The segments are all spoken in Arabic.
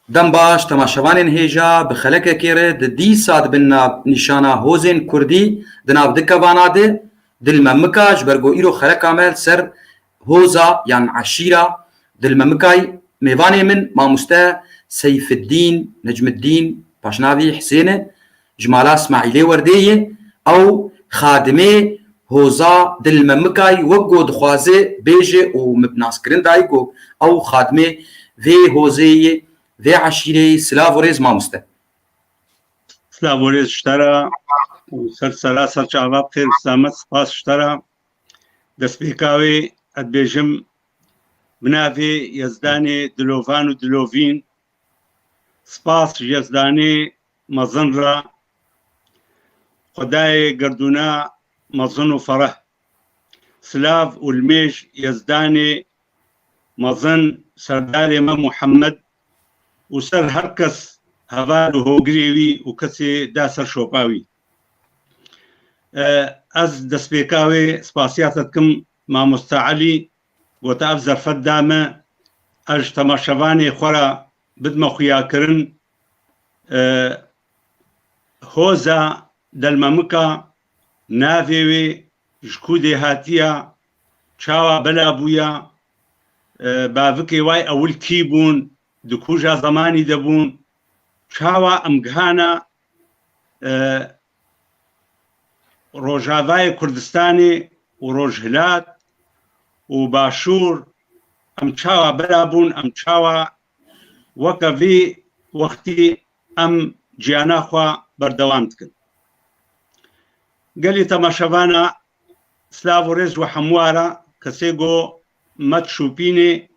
دم باش تماشاوانên hêja bi xelekekê re di dîsa dibin nav nîşana hozên Kurdî di nav dikevana de dil me mika ji ber ku îro xeleka me ser hoza yan eşîra dil me mikay mêvanê min mamoste Seyfiddîn Necmiddîn paşnavî Hysênê ji mala İsmaîlê Werdê ew xadimê hoza dil me mikay wek got dixwaze bêje û min naskirin dayî ku ew xadimê vê hozê vê eşîreyê silav û rêz mamoste. Silav û rêz ji te re û sersera serçava bi xêr selamet spas ji te re. Destpêka wê ez dibêjim bi navê Yezdanê Dilovan û Dilovîn spas ji Yezdanê mezin re Xwedayê girdûna mezin û fereh. Silav û limêj Yezdanê mezin serdarê me Muhammed û ser her kes heval û hogirê wî û kesê da ser şopa wî. Ez destpêka wê spasiya te dikim Mamoste Elî gote ev zerfet da me ez ji temaşevanê xwe re bidime xuyakirin hoza delmemika navê wê ji ku dê hatiye çawa bela bûya bavikê way ewil kî bûn di kûja zemanî de bûn çawa em gihana Rojavayê Kurdistanê û Rojhilat û Başûr em çawa bela bûn em çawa weke vê wextî em ciyana xwe berdewam dikin. Gelê temaşevana silav û rêz û hemû re kesê got me dişûpînê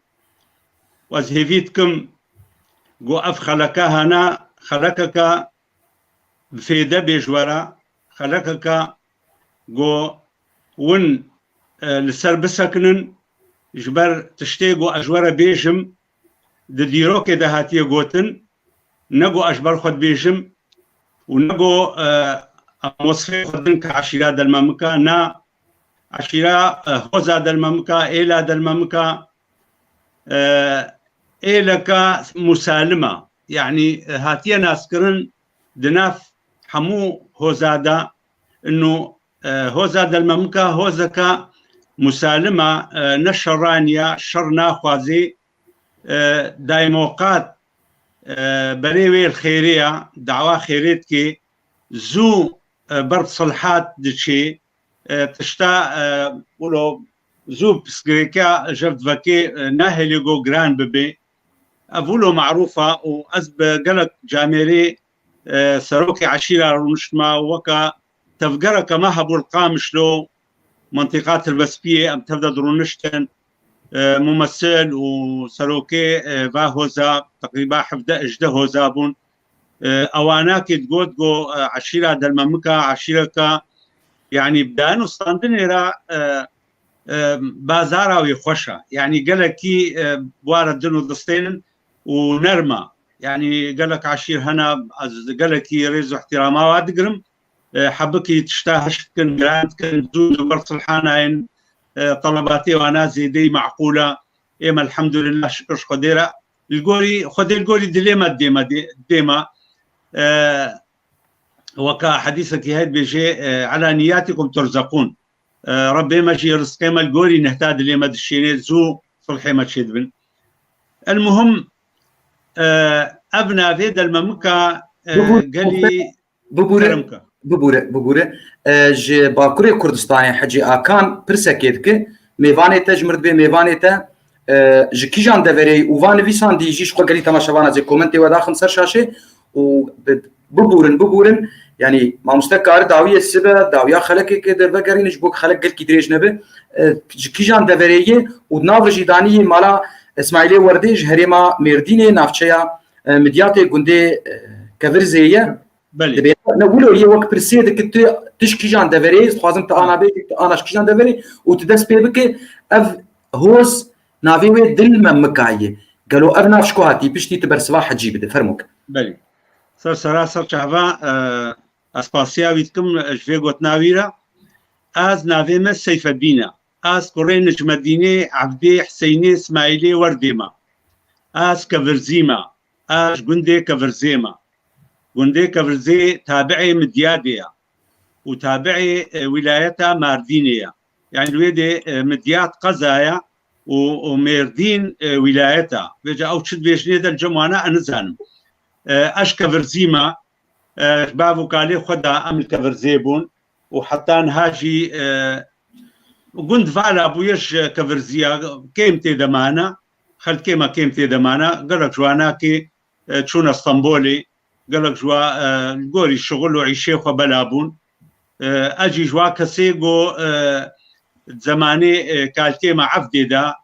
ez hêvî dikim got ev xeleka hene xelekeke bi fêde bêjwere xelekeke got win li ser bisekinin ji ber tiştê got ez were bêjim di dîrokê de hatiye gotin ne got ez ber xwe dibêjim û ne got em wasfê xwe din ke eşîra delmemika na eşîra hoza delmemika êla delmemika êleka musalima yani hatiye naskirin di nav hemû hoza de inu hoza delmemika hozeka musalima ne şerraniye şer naxwazê daîmoqat berê wê xêriya dawa xêrê dike zû ber silhat diçe tişta wilo zû pirsgirêka jev divekê nahêlê got giran bibe ev wilo macrûfa û ez bi gelek camerê serokê eşîra rûniştma weka tevgereke me hebû li Qamişlo منطقه البسپیه ام تبدا درونشتن ممثل و سروکي و هوزا تقريبا 17 هوزا بون اوانا كي تقول جو عشيره دلممكا عشيره يعني بدان وستاندن را بازارا ويخوشا يعني قالكي بوارد دنو دستين ونرمى يعني قالك عشير هنا قالكي ريزو احتراما وادقرم حبكي تشتاهش كن جراند كن زود برصلحانين طلباتي وانا زيدي معقوله اما الحمد لله شكر قديره الجوري خد الجوري ديما ديما وكا حديثك هاد بيجي على نياتكم ترزقون ربي ماشي رزقي ما الجوري نهتاد لما الشيني زو صلحي ما تشدبن المهم ابنا فيدا المملكه قال لي ببوره ji Bakurê Kurdistanê Hecî Akan pirsekê dike mêvanê te ji mir dibe mêvanê te ji kîjan deverê û van nivîsan dî jî ji xwe gelî temaşevana zê komentê we daxin ser şaşê û biburin yani mamoste karî dawiye sibe dawiya xelekekê de vegerîne ji bo xelek gelkî dirêj nebe ji kîjan deverê ye û nav jî daniyê mala İsmaîlê Werdê ji herêma Mêrdînê navçeya Midyatê gundê Kevirzê ye نقولوا هي وقت برسيد كنت تشكي جان دافري خوازم انا بي انا شكي جان دافري وتدس بيبك اف هوز نافيوي دل ممكايه قالوا ابنا شكو هاتي بشتي تبر صباح تجيب ده فرموك بلي سر چاوا اسپاسیا ویتکم جوی گوت ناویرا از ناوی مس سیف الدین از قرین نجمدینی عبدی حسینی اسماعیلی وردیما از کورزیما اش گوندێ كفرزيما گوندێ كفرزي تابعي مديادية وتابعي ولايتها ماردينية يعني الويدي مديات قزايا وميردين ولايتها بيجا او تشد بيشني دا الجموانا انزانم اش كفرزيما بابو كالي خدا ام الكفرزيبون وحتى نهاجي قند فعلا بويش كفرزيا كيمتي دمانا خل كيما كيمتي دمانا قالك جوانا كي تشون اسطنبولي قالك جوا القوري الشغل وعيشيخ وبلابون اجي جوا كسيقو زماني كالكيما عفدي دا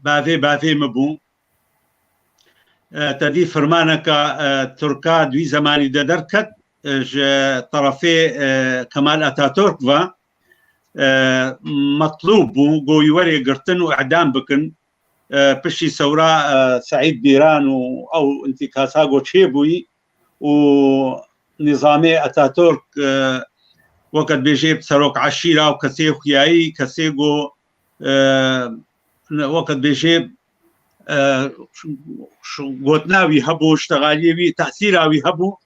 باذي مبو تدي فرمانك تركا دوي زماني دا دركت طرفي كمال اتاتورك مطلوب بو قوي وري قرتن واعدام بكن بشي ثورة سعيد بيران او انتكاساغو تشيبوي ونظامي اتاتورك وقت بيجيب سروك عشيرة وكسي خياي كسيغو وقت بيجيب قوتناوي هبو اشتغاليوي تأثيراوي هبو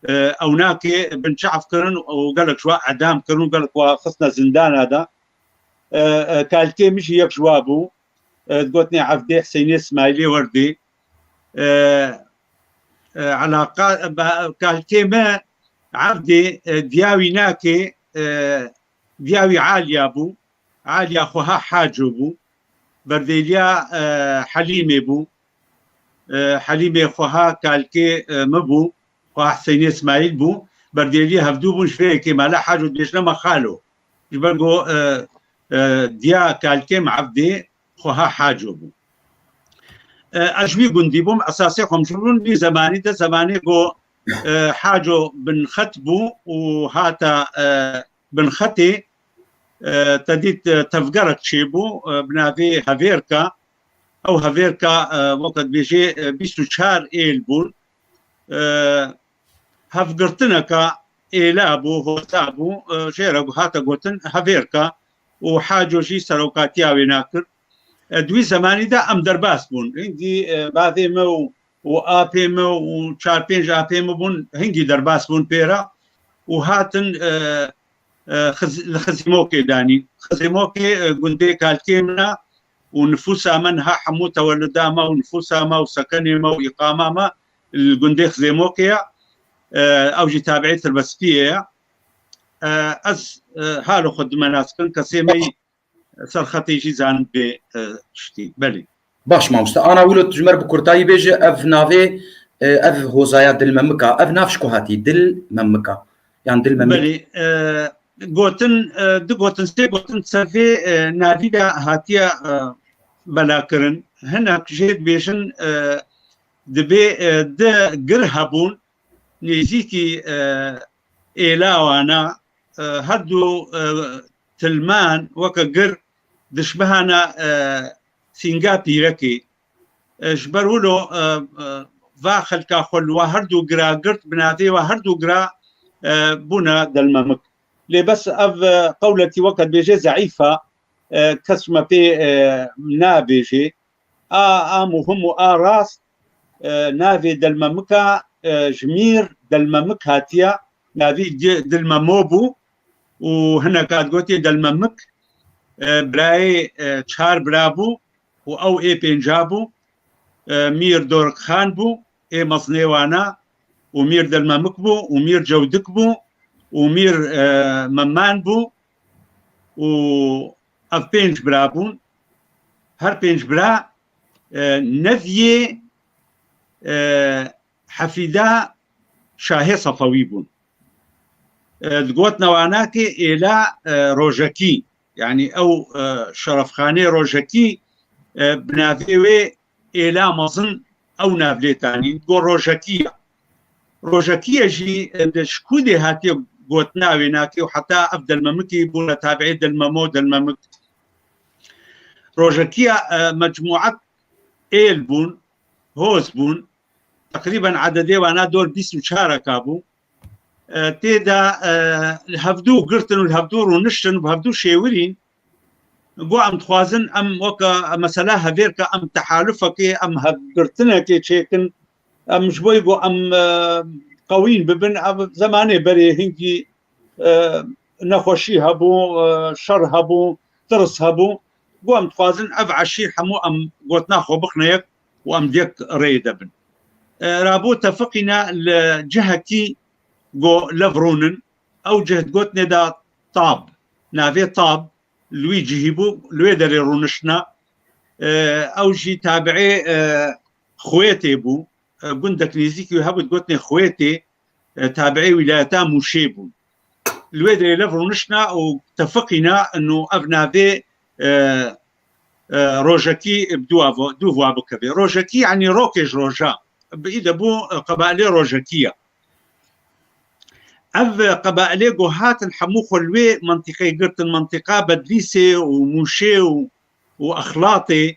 او ناكي بنشعف كرن وقالك شو اعدام كرن وقالك وخصنا زندان هذا كالكي مش يك جوابو قوتني عفدي حسين اسماعيلي وردي علاقات كالكي ما عفدي دياوي ناكي دياوي عالية بو عالية خوها حاجو بو برديليا حليمي بو حليمي خوها كالكي مبو وحسين اسماعيل بو برديلي هفدو بون شفيكي ما لا حاجه ديشنا ما خالو يبقوا ديا كالكيم عبدي خوها حاجه بو اجوي قندي بوم اساسي خمشون بي زماني ده زماني جو حاجه بنختبو وهاتا بنختي تديت تفقرك شيبو بنادي هافيركا او هافيركا وقت بيجي بيسو شهر ايلبون هفقرتنكا إيلابو هوتابو جيرا هاتا قوتن هافيركا وحاجو جي سروكاتياوي ناكر دوي زماني دا ام درباس بون هنجي بعضي مو وآبي مو وشاربين جابي مو بون هنجي درباس بون بيرا وهاتن خزيموكي داني خزيموكي قندي كالكيمنا ونفوسا منها حمو تولداما ونفوسا ما وسكنما وإقاماما القندي خزيموكيا او جي تابعيت البسكيه از هالو خدمه ناسكن كسيمي سرختي جي زان بشتي بلي باش ماوستا انا ولد جمر بكرتاي بيجي اف نافي اف هوزايا دل ممكا اف نافشكو هاتي دل ممكا يعني دل ممكا بلي قوتن دقوتن سي قوتن سافي نافيدا هاتيا بلاكرن هناك جيت بيشن دبي د قرهبون نيزيكي إيلاوانا هدو تلمان وكا قر دشبهانا سينغا بيركي جبرولو فاخل كاخل وهردو قرا قرت بنادي وهردو قرا بنا دلممك لي بس اف قولتي وقت بيجي زعيفة كسمة بي نا بيجي مهم راس نافي دلممكا جمير دلممك هاتيا نافي دلمموبو وهنا كانت قوتي دلممك براي تشار برابو او اي بنجابو مير دورك خان بو اي مصنيوانا ومير دلممك بو ومير جودك بو ومير ممان بو و اف بنج برابون هر بنج برا نفي حفيدا شاهي صفوي بون قوتنا وعناكي إلى روجاكي يعني أو شرف خاني روجاكي بنافيوي إلى مظن أو نافلي تاني تقول روجاكية جي شكودي هاتي قوتنا وعناكي وحتى أفضل ممكي بونا تابعي دلممو دلممك روجاكية مجموعة إيل بون هوز بون تقريبا عددي وانا دول 20 شارك ابو تيدا الهفدو قرتن والهفدور ونشتن وهفدو شيورين جو ام تخوازن ام وكا مسألة هفيركا ام تحالفك ام هبرتنك تشيكن ام شبوي جو ام قوين ببن زماني بري هنجي نخوشي هبو شر هبو ترس هبو جو ام تخوازن اف عشي حمو ام قوتنا خو بخنيك وام ديك ريدا بن رابو تفقنا لجهتي جو لفرونن او جهت قوتنا دا طاب نافي طاب لوي جهيبو لوي داري رونشنا او جي تابعي خويتي بو قندك نيزيكي وهبو قوتنا خويتي تابعي ولايتا مشيبو لوي داري لفرونشنا وتفقنا انه افنافي روجاكي دوفوا بكبي روجاكي يعني روكيج روجا بإذا بو قبائل روجاكية أف قبائل جوهات الحمو خلوي منطقة قرت المنطقة بدليسي وموشي وأخلاطي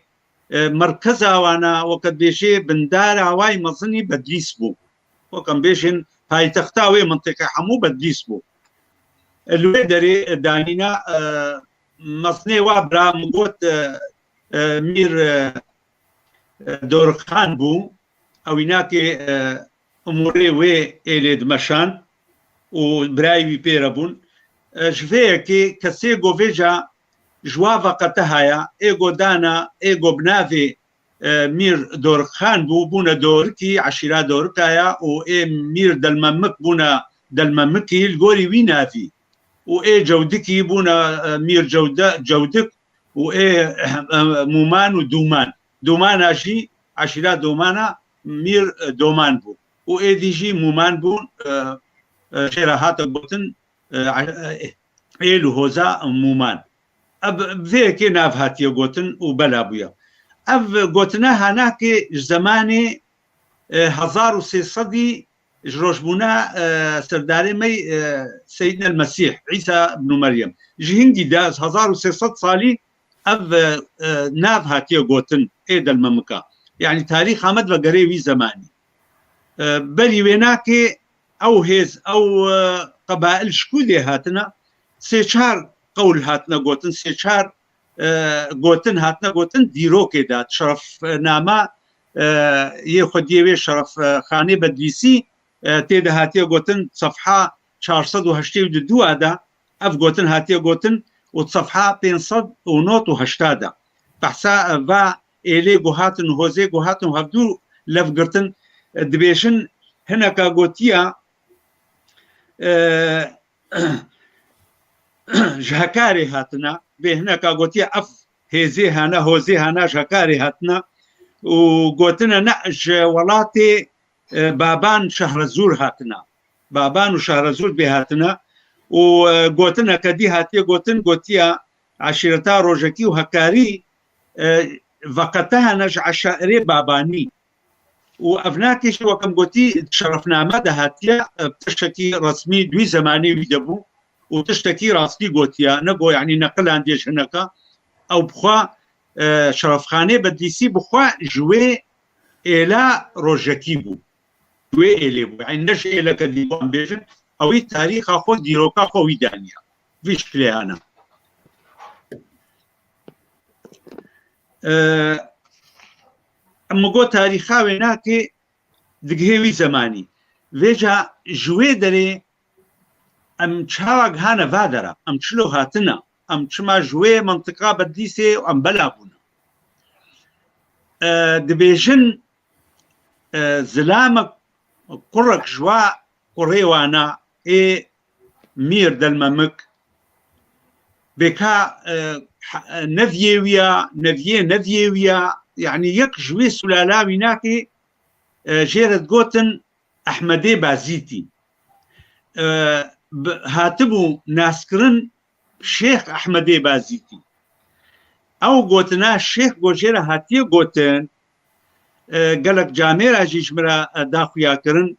مركزها وانا وقد بيجي بندارة واي مظني بدليس بو وكان بيجين هاي تختاوي منطقة حمو بدليس بو الويدري دانينا مصني وابرا مقوت مير دورخان بو او هناك اموري وي اليد مشان وبرايوي بيرابون جفيكي كسيغو فيجا جوافا قتهايا ايغو دانا ايغو بنافي مير دورخان بو بونا دوركي عشيرا دوركايا و اي مير دلممك بونا دلممكي الغوري وينافي و اي جودكي بونا مير جودك و اي مومان ودومان دومان اشي عشيرا دومانا مير دومان بو و اي دي جي مومان بون شراهات بوتن ايلو هوزا مومان اب ذيك ناف هاتي غوتن وبلا بويا اف غوتنا هناك زماني 1300 جروشبونا سرداري مي سيدنا المسيح عيسى بن مريم جهندي داز 1300 صالي اف ناف هاتي غوتن ايد الممكا يعني تاريخ حمد وقريوي زماني بلي ويناكي او هيز او قبائل شكودي هاتنا سيشار قول هاتنا قوتن سيشار قوتن هاتنا قوتن ديروكي دات شرف ناما يخد يوي شرف خاني بدليسي تيدا هاتي قوتن صفحة 482 هذا اف قوتن هاتي قوتن وصفحة 508 دا بحسا فا إلي قوهاتن وهوزي قوهاتن وهفدو لفقرتن دبيشن هناك قوتيا جهكاري هاتنا بهناك قوتيا اف هيزي هانا هوزي هانا جهكاري هاتنا وقوتنا نأج ولاتي بابان شهرزور هاتنا بابان وشهرزور بهاتنا وقوتنا كدي هاتي قوتيا عشيرتا روجكي وهكاري وقتها نجع شائري باباني وأفناكش وكم قوتي شرفنا مدى هاتيا بتشتكي رسمي دوي زماني ويدبو وتشتكي راسلي قوتيا نقو يعني نقل عنديش هناك أو بخوا شرف خاني بدليسي بخوا جوي إلى روجكي بو جوي إلي بو يعني نش إلى كديبو عمبيجن أو تاريخ أخو ديروكا أخو ويدانيا فيش كلي أنا اما قو تاريخا ويناكي دقهيوي زماني فيجا جوي داري ام تشاوق هانا فادرا ام تشلو هاتنا ام تشما جوي منطقة بديسي وام بلابونا دبيجن زلامك قرق جوا قريوانا اي مير دلممك بكا نفيويا يعني يك جوي سلالاوي ناكي جيرت قوتن أحمدي بازيتي هاتبو ناسكرن شيخ أحمدي بازيتي أو قوتنا الشيخ قوجيرا هاتي قوتن قالك جاميرا جيجمرا داخويا كرن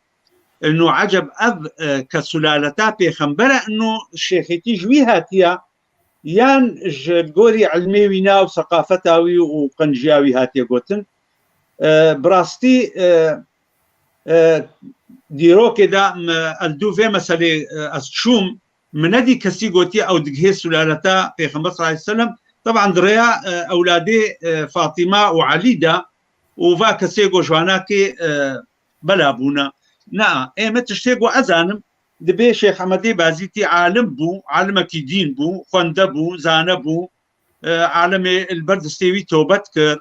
إنه عجب أب كسلالتا بيخنبرا إنه الشيخيتي جوي هاتيا يان جوري علمي ناو ثقافتاوي وقنجياوي هاتي قوتن براستي ديرو كده الدوفي مسألة الشوم مندي كسي قوتي أو دقهي سلالتا في 15 عليه السلام طبعا دريا أولادي فاطمة وعلي دا وفا كسيقو جواناكي بلا بونا نا ايمه تشتيقو أزانم دبي شيخ حمدي بازيتي عالم بو عالمكي دين بو خونده بو زانه بو عالم البرد استوي توبت كر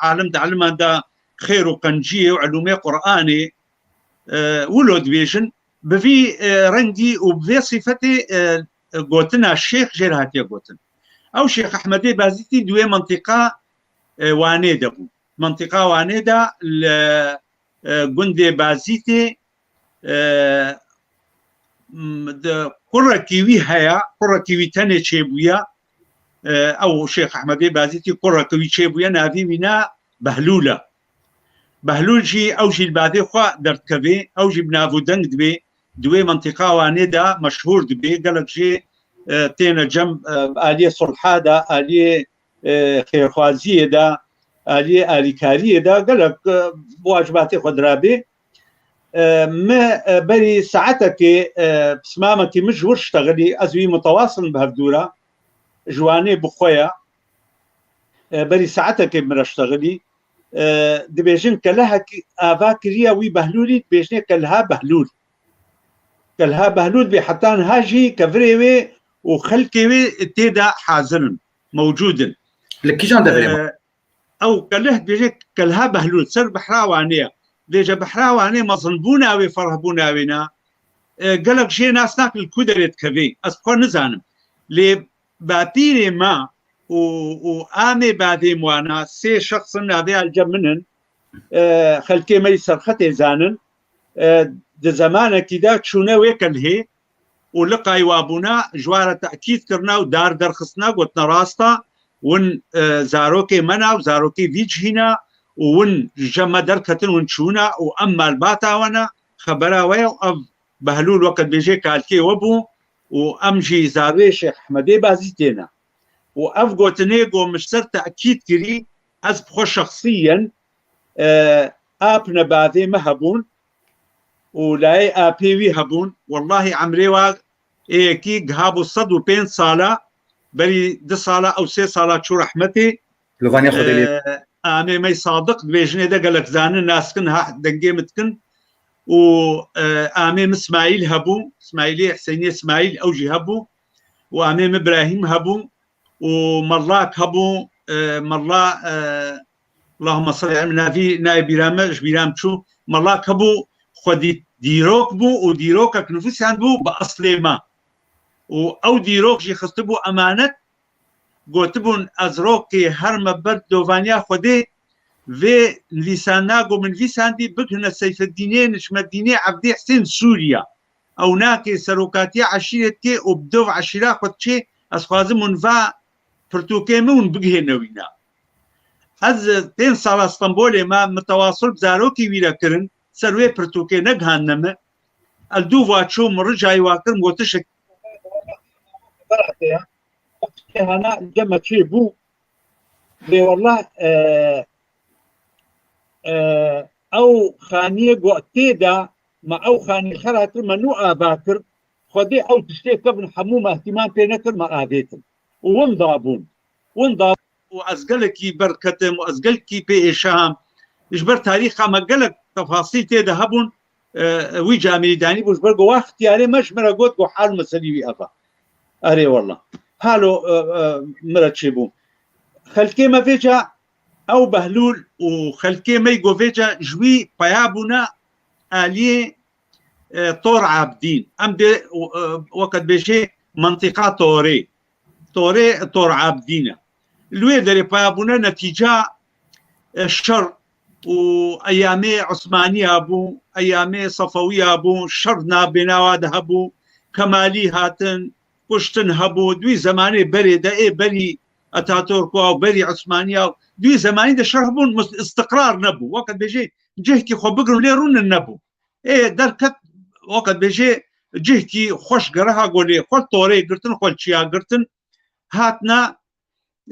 عالم تعلم دا خير وقنجيه وعلومي قرآني ولود بيشن بفي رنجي وبفي صفتي قوتنا الشيخ جيرهاتي قوتن او شيخ احمدي بازيتي دوي منطقه وانيدا بو منطقه وانيدا قندي بازيتي قرة كيوي هيا قرة كيوي تاني تشيبويا او شيخ احمدي بازيتي قرة كيوي تشيبويا نافي منا بهلولة بهلول جي او جي البادي خوا درتكبي او جي بنافو دنگ دبي دوي منطقة وانيدا مشهور دبي قالك جي تينا جنب آلية صلحادة آلية خيرخوازية دا آلية آليكارية دا قالك بواجباتي خدرابي ما بري ساعتك بسمامك مش ورش تغلي أزوي متواصل بهالدورة جواني بخويا بري ساعتك مرش تغلي دبيجن كلها آفاكريا وي بهلولي بيجن كلها بهلول كلها بهلول بحتان هاجي كفريوي وخلكي تيدا حاضر موجود لكي جان دبري او كله بيجي كلها بهلول سر بحراوانيه ليجا بحراوانيه مظنبونا وفرهبونا وينا قالك شي ناس ناكل كدرت كبي اسكو نزانم لي باتيري ما وامي بعدي موانا سي شخص هذا الجمنن خلكي ما يسرختي زانن د زمانه كده شونه ويكل هي ولقى يوابونا جواره تاكيد كرنا ودار درخصنا قلتنا راستا ون زاروكي منا وزاروكي فيجهنا ون جمع دركتن ونشونا واما الباتا وانا خبرا ويا بهلول وقت بيجي كالكي وبو وامجي زاروي شيخ احمدي بازيتينا وافقوتنيقو مشتر تاكيد كري از بخو شخصيا ابنا بعدي مهبون ولاي ابيوي هبون والله عمري واق ايكي قهابو صد وبين صالة بري 2 صالة او 3 صالة شو رحمتي لغاني خذ لي امي ما يصادق بيجني ده قالك زان الناس كنها دنجيمتكن وامي اسماعيل هبو اسماعيلي حسيني اسماعيل اوجي هبو وامي ابراهيم هبو وملاك هبو ملا اللهم صل على النبي نائب بيرام شو ملاك هبو خدي ديروك بو وديروكك نفسها بو باصل ما او ديروك جي خصبو امانه قوتبون ازروكي هرم برد دوفانيا خدي في لساناغو من لساندي بكنا سيف الدينين نشم الديني عبدي حسين سوريا او ناكي سروكاتي عشيرتي وبدوف عشيرا خدشي اسخوازم منفا فرتوكي مون بقه نوينا از 2 سال اسطنبول ما متواصل بزاروكي ويلا كرن سروي برتوكي نجهان نما الدوفا شو مرجعي واكرم وتشك هنا جمع شي بو بي والله او خانيه قوتيدا ما او خاني خرات منوعه باكر خدي او تشتي قبل حمومه اهتمام بينكر ما اديتم ونضابون وازقلكي بركتم وازقلكي بإشام يجبر تاريخ ما قالك تفاصيل تيدا هبون ويجا ميداني بوش برقو وقت يعني مش مرقوت حال مسليوي ابا اري والله حالو مرتشبون خلكي ما فيجا او بهلول وخلكي ما يقو فيجا جوي بيابونا الي طور عابدين ام دي وقت بيجي منطقه طور عابدين لوي دري بيابونا نتيجه الشر وايامي عثمانيه ابو ايامي صفويه ابو شرنا بناواد هبو كمالي هاتن كشتن هبو دوي زماني بري دا اي بري اتاتورك او بري عثمانيه دوي زماني دا شربون استقرار نبو وقت بيجي جهكي خو بقرو ليرون النبو اي دركت وقت بيجي جهكي خوش قرها قولي خو طوري قرتن خو تشيا قرتن هاتنا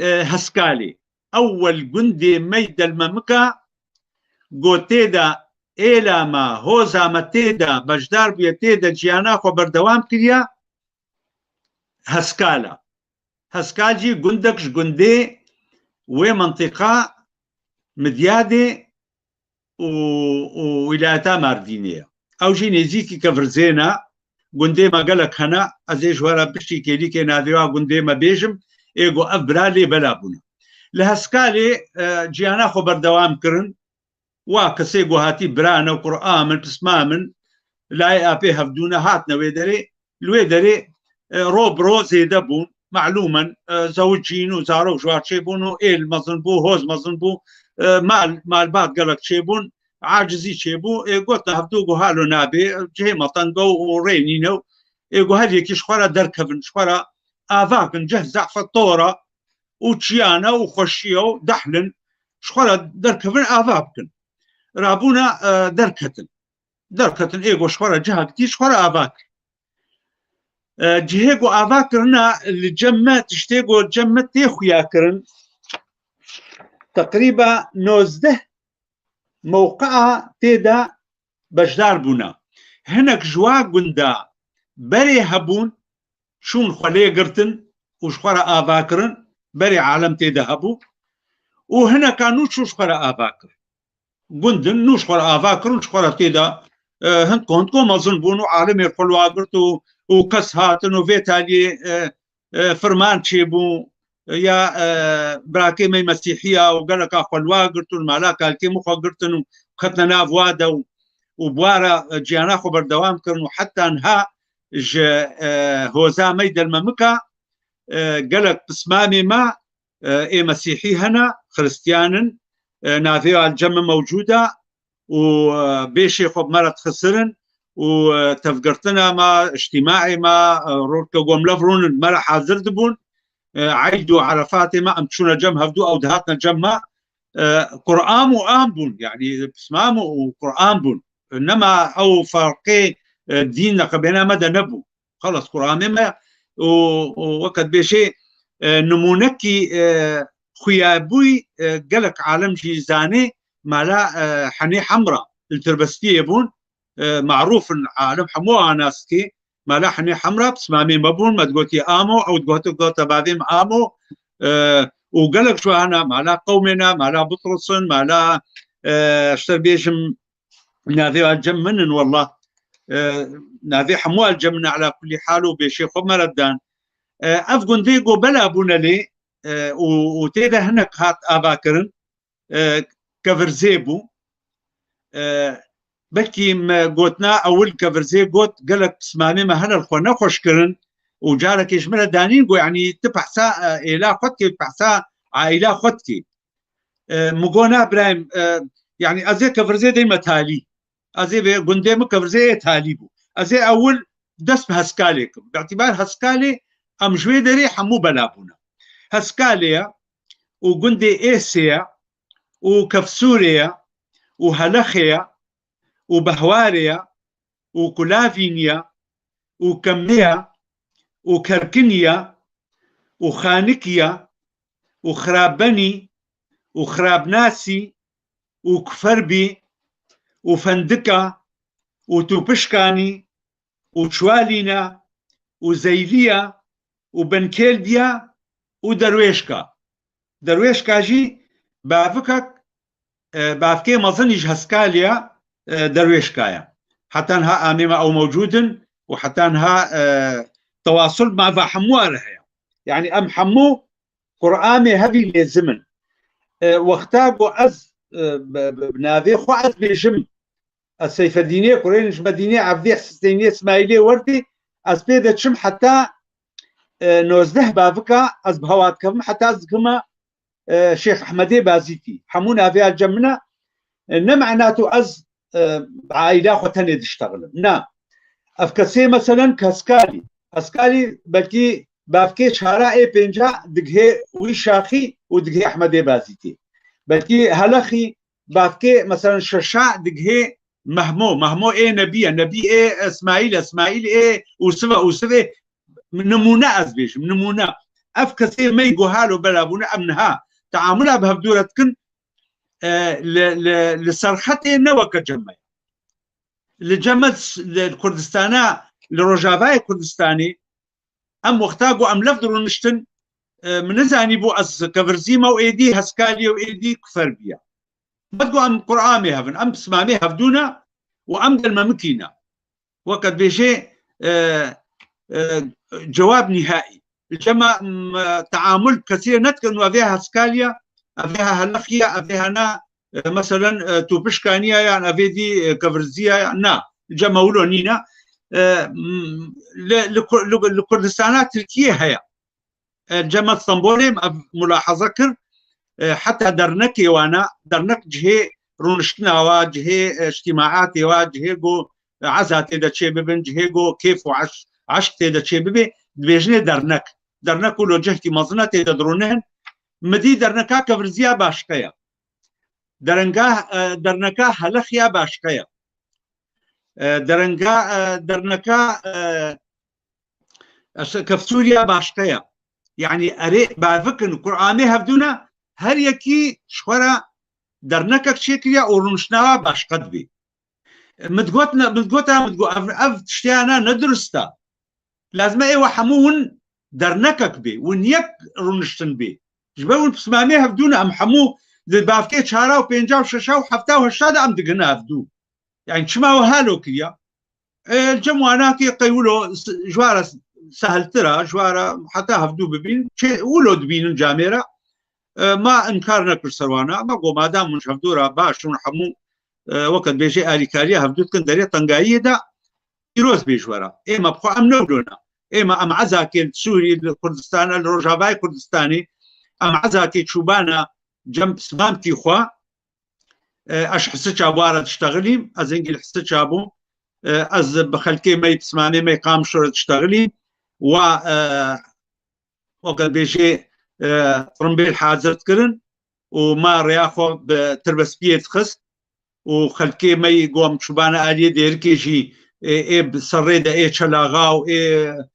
هسكالي اول جندي ميد المملكه قوتيدا إلى ما هوزا متيدا بجدار بيتيدا جيانا خو بردوام كريا هسكالا هسكالجي جندكش جندي ومنطقة مديادة وولايتها ماردينية أو جي نزيكي كفرزينا جندي ما قالك هنا أزيج ورا بشي كيليكي ناديوا جندي ما بيجم إيجو أفبرالي بلابونا لهسكالي جيانا خو بردوام كرن وكسيجو هاتي برانا وقرآن من بسمامن لا أبي هفدونا هاتنا ويدري روب روزي دبون معلوما زوجين وزارو جوار شيبون إيل مظنبو هوز مظنبو مال بعض قالك شيبون عاجزي شيبو قلت هفدوغو هالو نابي جهي مطنقو ورينينو يقول هذه كيش خورا دركبن شخورا آفاقن جه زعف الطورة وتشيانا وخشيو دحلن شخورا دركبن آفاقن رابونا دركتن إيقو شخورا جهة كتير شخورا آفاق جهيقو آفاقرنا اللي جمع تشتيقو جمع تيخو ياكرن تقريبا 19 موقعها تيدا بجدار بونا هناك جوا قندا بري هبون شون خليه قرتن وشخورا آفاقرن بري عالم تيدا هبو وهنا كانوا شخورا آفاقر قندن نوش خورا آفاقرن شخورا تيدا هنكو مظن بونو عالم يقول واقرتو وكس هاتن وفيتالي فرمان تشيبو يا براكي مي مسيحية وقالك أخوال واقرتو المالاكا الكيمو خواقرتن وخطنا ناف وادا وبوارا جيانا خو بردوام كرن وحتى انها هوزا ميدا الممكة قالك بسمامي ما مسيحي هنا خريستيانن نافيو الجمع موجودة وبيشي خب مرة خسرن وتفقرتنا ما اجتماعي ما روكا قوم لفرون مرة حاضر دبون عيدوا عرفاتي ما امتشونا جم هفدو او دهاتنا جمع قرآن وآن يعني بسمام وقرآن بون انما او فرقي دين قبينا مدى نبو خلص قرآن ما ووقت بيشي نمونكي خيابوي قالك عالم جيزاني مالا حني حمراء التربستية بون معروف عالم حموها ناسكي مالا حني حمراء بسمامي مبون ما تقولتي آمو أو تقولتي بعدين آمو وقالك شو أنا مالا قومنا مالا بطرسن مالا اشتر بيجم ناذي الجمن والله ناذي حموها الجمن على كل حال وبيشي خب مردان أفقن ديقو بلا بونا لي وتيدا هناك هات آباكرن كفرزيبو بلكي ما قوتنا أول كفرزي قوت قالك اسمامي ما هنا الخوانا خوشكرن وجارك يشمل دانين قو يعني تبحثا إلى خدكي تبحثا عائلة خدكي مقونا برايم يعني أزي كفرزي ديما تالي أزي قنديم كفرزي تالي بو أزي أول دس بهسكالي باعتبار هسكالي أم جوي دري حمو بلابونا هسكاليا وقندي إيسيا وكفسوريا وهلخيا وبهواريا وكلافينيا وكميا وكركنيا وخانكيا وخرابني وخرابناسي وكفربي وفندكا وتوبشكاني وشوالينا وزيليا وبنكيلديا ودرويشكا درويشكا جي بافكك بافكي مظنج هسكاليا درويشكايا حتى انها آميمة أو موجودن وحتى انها تواصل مع حموها لها يعني أم حمو قرآمي هذي لزمن واختاقوا أز بنافي خو أز بيجم السيف الدينية قرينش مدينية عبدي حسينية اسماعيلية وردي أز بيدة شم حتى نوزده بافكا أز بهوات كم حتى أز كما شيخ أحمدي بازيتي حمونا فيها الجمنة معناته أز عائلة خوتاني تشتغل نا أفكسي مثلا كاسكالي أسكالي بلكي بافكي شهراء بينجا دقهي ويشاخي ودقهي أحمدي بازيتي بلكي هلخي بافكي مثلا شرشاع دقهي مهمو إيه نبي إيه إسماعيل إيه وسفة نمونة أزبيش نمونة أفكسي ما يقوهالو بلابونا أمنها تعاملها بهبدورتكن لسرختي نوكا جمعي لجمع الكردستانا لرجافاي كردستاني أم وقتاقو أم لفظرو نشتن من زاني بو از كفرزيما وإيدي هسكاليا وإيدي كفر بيا بدو أم قرآن هفن أم بسمامي هفدونا وأم دل ممكنة وقد بيجي جواب نهائي الجمع تعامل كثير نتكلم وفيها هسكاليا أفيها هلخيا أفيها نا مثلا توبشكانيا يعني أفيدي كفرزيا يعني نا الجمع ولو نينا لكردستانات تركيا هي جمع اسطنبولي ملاحظة كر حتى درنكي وانا درنك جهي رونشتنا جهي اجتماعاتي وجهي جو عزاتي دا تشي ببن جهي جو كيف عشتي دا تشي ببي بيجني درنك ولو جهتي مظنتي دا درونهن مدي درنكا كفرزيا باشكيا درنكا هلخيا باشكيا درنكا كفسوريا باشكيا يعني أري بعرفك إن القرآن هفدونا هر يكي شورا درنكك شكليا ورمشناها باش قدبي متقوتا أف تشتيانا ندرستا لازم أي وحمون درنكك بي ونيك رمشتن بي جبون بسمامي هفدونا أم حمو لبافكي شهارا وبينجا وششا وحفتا وهشادا أم دقنا هفدو يعني شما وهالو كيا الجمواناكي قيولو جوارا سهل ترى جوارا حتى هفدو ببين ولو دبين الجاميرة ما انكار نكر سروانا ما قو ما دام منش هفدورا باش ونحمو وقت بيجي آليكاريا هفدو تكن داري طنقاية دا يروز بيجوارا ايما بخو ام نودونا ايما ام عزاكي السوري الكردستان الروجافاي كردستاني ام عزاكي تشوبانا جنب سمامتي خوا اش حسيت عبارة تشتغلي از انجل حسيت عبو از بخلكي ما يبسماني ما يقام شورة تشتغلي و وقت بيجي طرمبيل حاضر تكرن وما رياخو بتربس بيت خس وخلكي ما يقوم شبانا آلية ديركي جي ايه بسريدة ايه شلاغاو ايه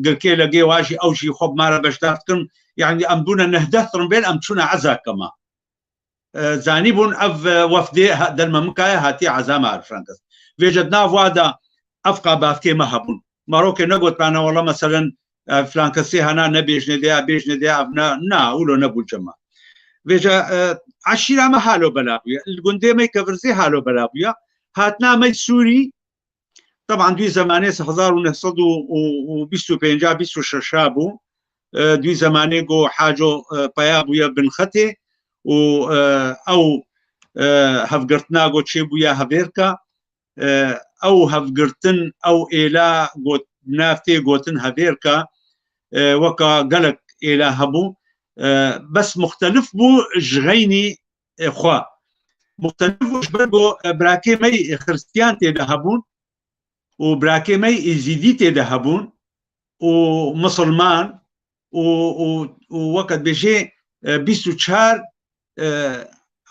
قلكي لقي واجي او جي خوب مارا بشدار تكرن يعني امدونا نهده طرمبيل امتشونا عزا كما زانيبون اف وفدي دلما مكايا هاتي عزا مع فرانكس وجدنا فوادا افقا بافتي مهبون ماروكي نقول انا والله مثلا فلان كسي هنا نبيش نديها بيش نديها نا ولو نقول جماعة فيجا عشيرة ما حالو بلابيا الجندي ما يكفرزي حالو بلابيا هاتنا ما سوري طبعا دوي زماني 1925 بيسو ششابو دوي زماني جو حاجو بيابويا بن ختي و او هفقرتنا جو تشيبويا هفيركا او هفقرتن او إلا قوت نافتي قوتن هفيركا وكا قلق إلى هبو بس مختلف بو جغيني خوا مختلف بو جبرقو براكي مي خريستيان تيدهبون وبراكي مي إزيدي تيدهبون ومسلمان ووقت بيجي بيسو تشار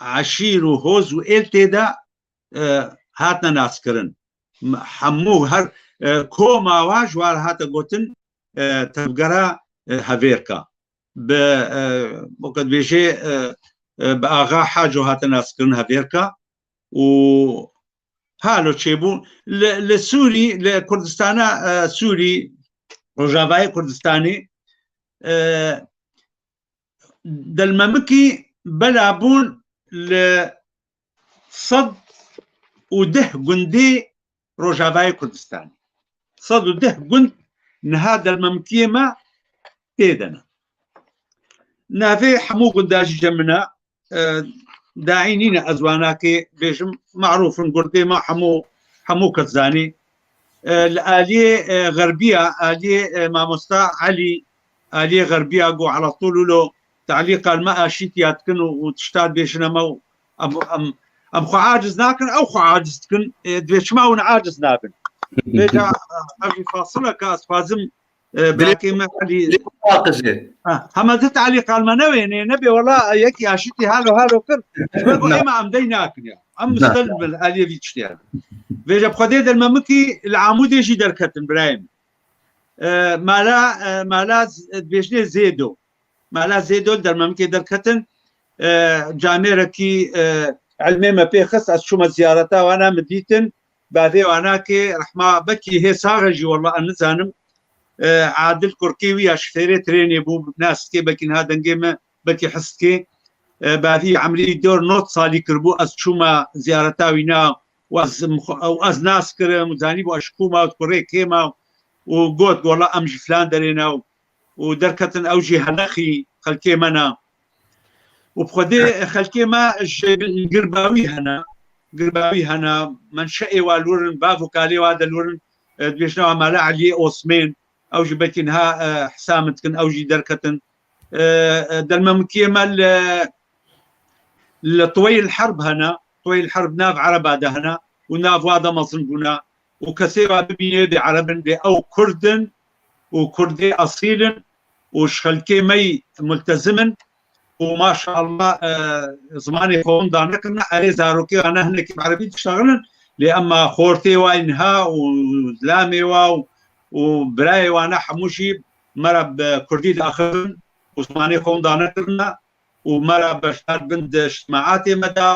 عشير وهوز وإل تيدا هاتنا ناس كرن حمو هر كوما واجوار هاتا قوتن تبقرا هفيركا وقت بيجي بآغا حاجو هاتا ناس كرن هفيركا و هالو تشيبون لسوري لكردستانا سوري روجافاي كردستاني دالممكي بلابون لصد وده قندي روجافاي كردستاني صد وده قند نهاد الممكيمة تيدنا نافي حمو قنداج جمنا داعينين أزواناكي بيجم معروف قردي ما حمو كتزاني الآلية غربية آلية ماموستا علي آلية غربية قو على طول له تعليق الماء شيتيات كن وتشتاد بيشنا مو أم خو عاجز ناكن أو خو عاجز تكن دويش ما ون عاجز نابن بيجا أبي فاصلة كاس فازم براكي ما علي هما زت علي قال ما نبي والله يكي عشتي هالو كر بقول إما عم ديناكن يا عم مستلم الآلية في تشتيها بيجا بخديد الممكي العمود يجي دركتن برايم مالا بيشني زيدو مالا زيدو در ممكي دركتن جامعة كي علمي ما بيخص از شو زيارتها وانا مديتن بعدين وانا كي رحمة بكي هي صاغجي والله انا زانم عادل كركيوي اشفيري تريني بو ناس كي بكين هذا نجيم بكي حسكي بعدي عملي دور نوت صالي كربو از شوما زيارتاوينا واز ناس كرم وزانيبو اشكوما وكوري كيما وقوت والله امجي فلان درينا ودركتن اوجي هنخي خلكي منا وبخدي خلكي ما القرباوي هنا منشئي والورن بافو كالي وهذا الورن بيشنو مالا علي اوسمين اوجي بكنها حسامتكن اوجي دركتن دلما مكيما لطويل الحرب هنا طويل الحرب ناف عرب هذا هنا وناف هذا مصنبنا وكثير ببيني دي عربن دي او كردن وكردي اصيل وشخلكي مي ملتزمن وما شاء الله زماني قوم دانكنا علي زاروكي انا هنا كيف عربي تشتغلن لاما خورتي وينها وزلامي وبراي وانا حموشي مرب كردي الاخرن وزماني قوم دانكنا ومرة بشتار بند اجتماعاتي مدى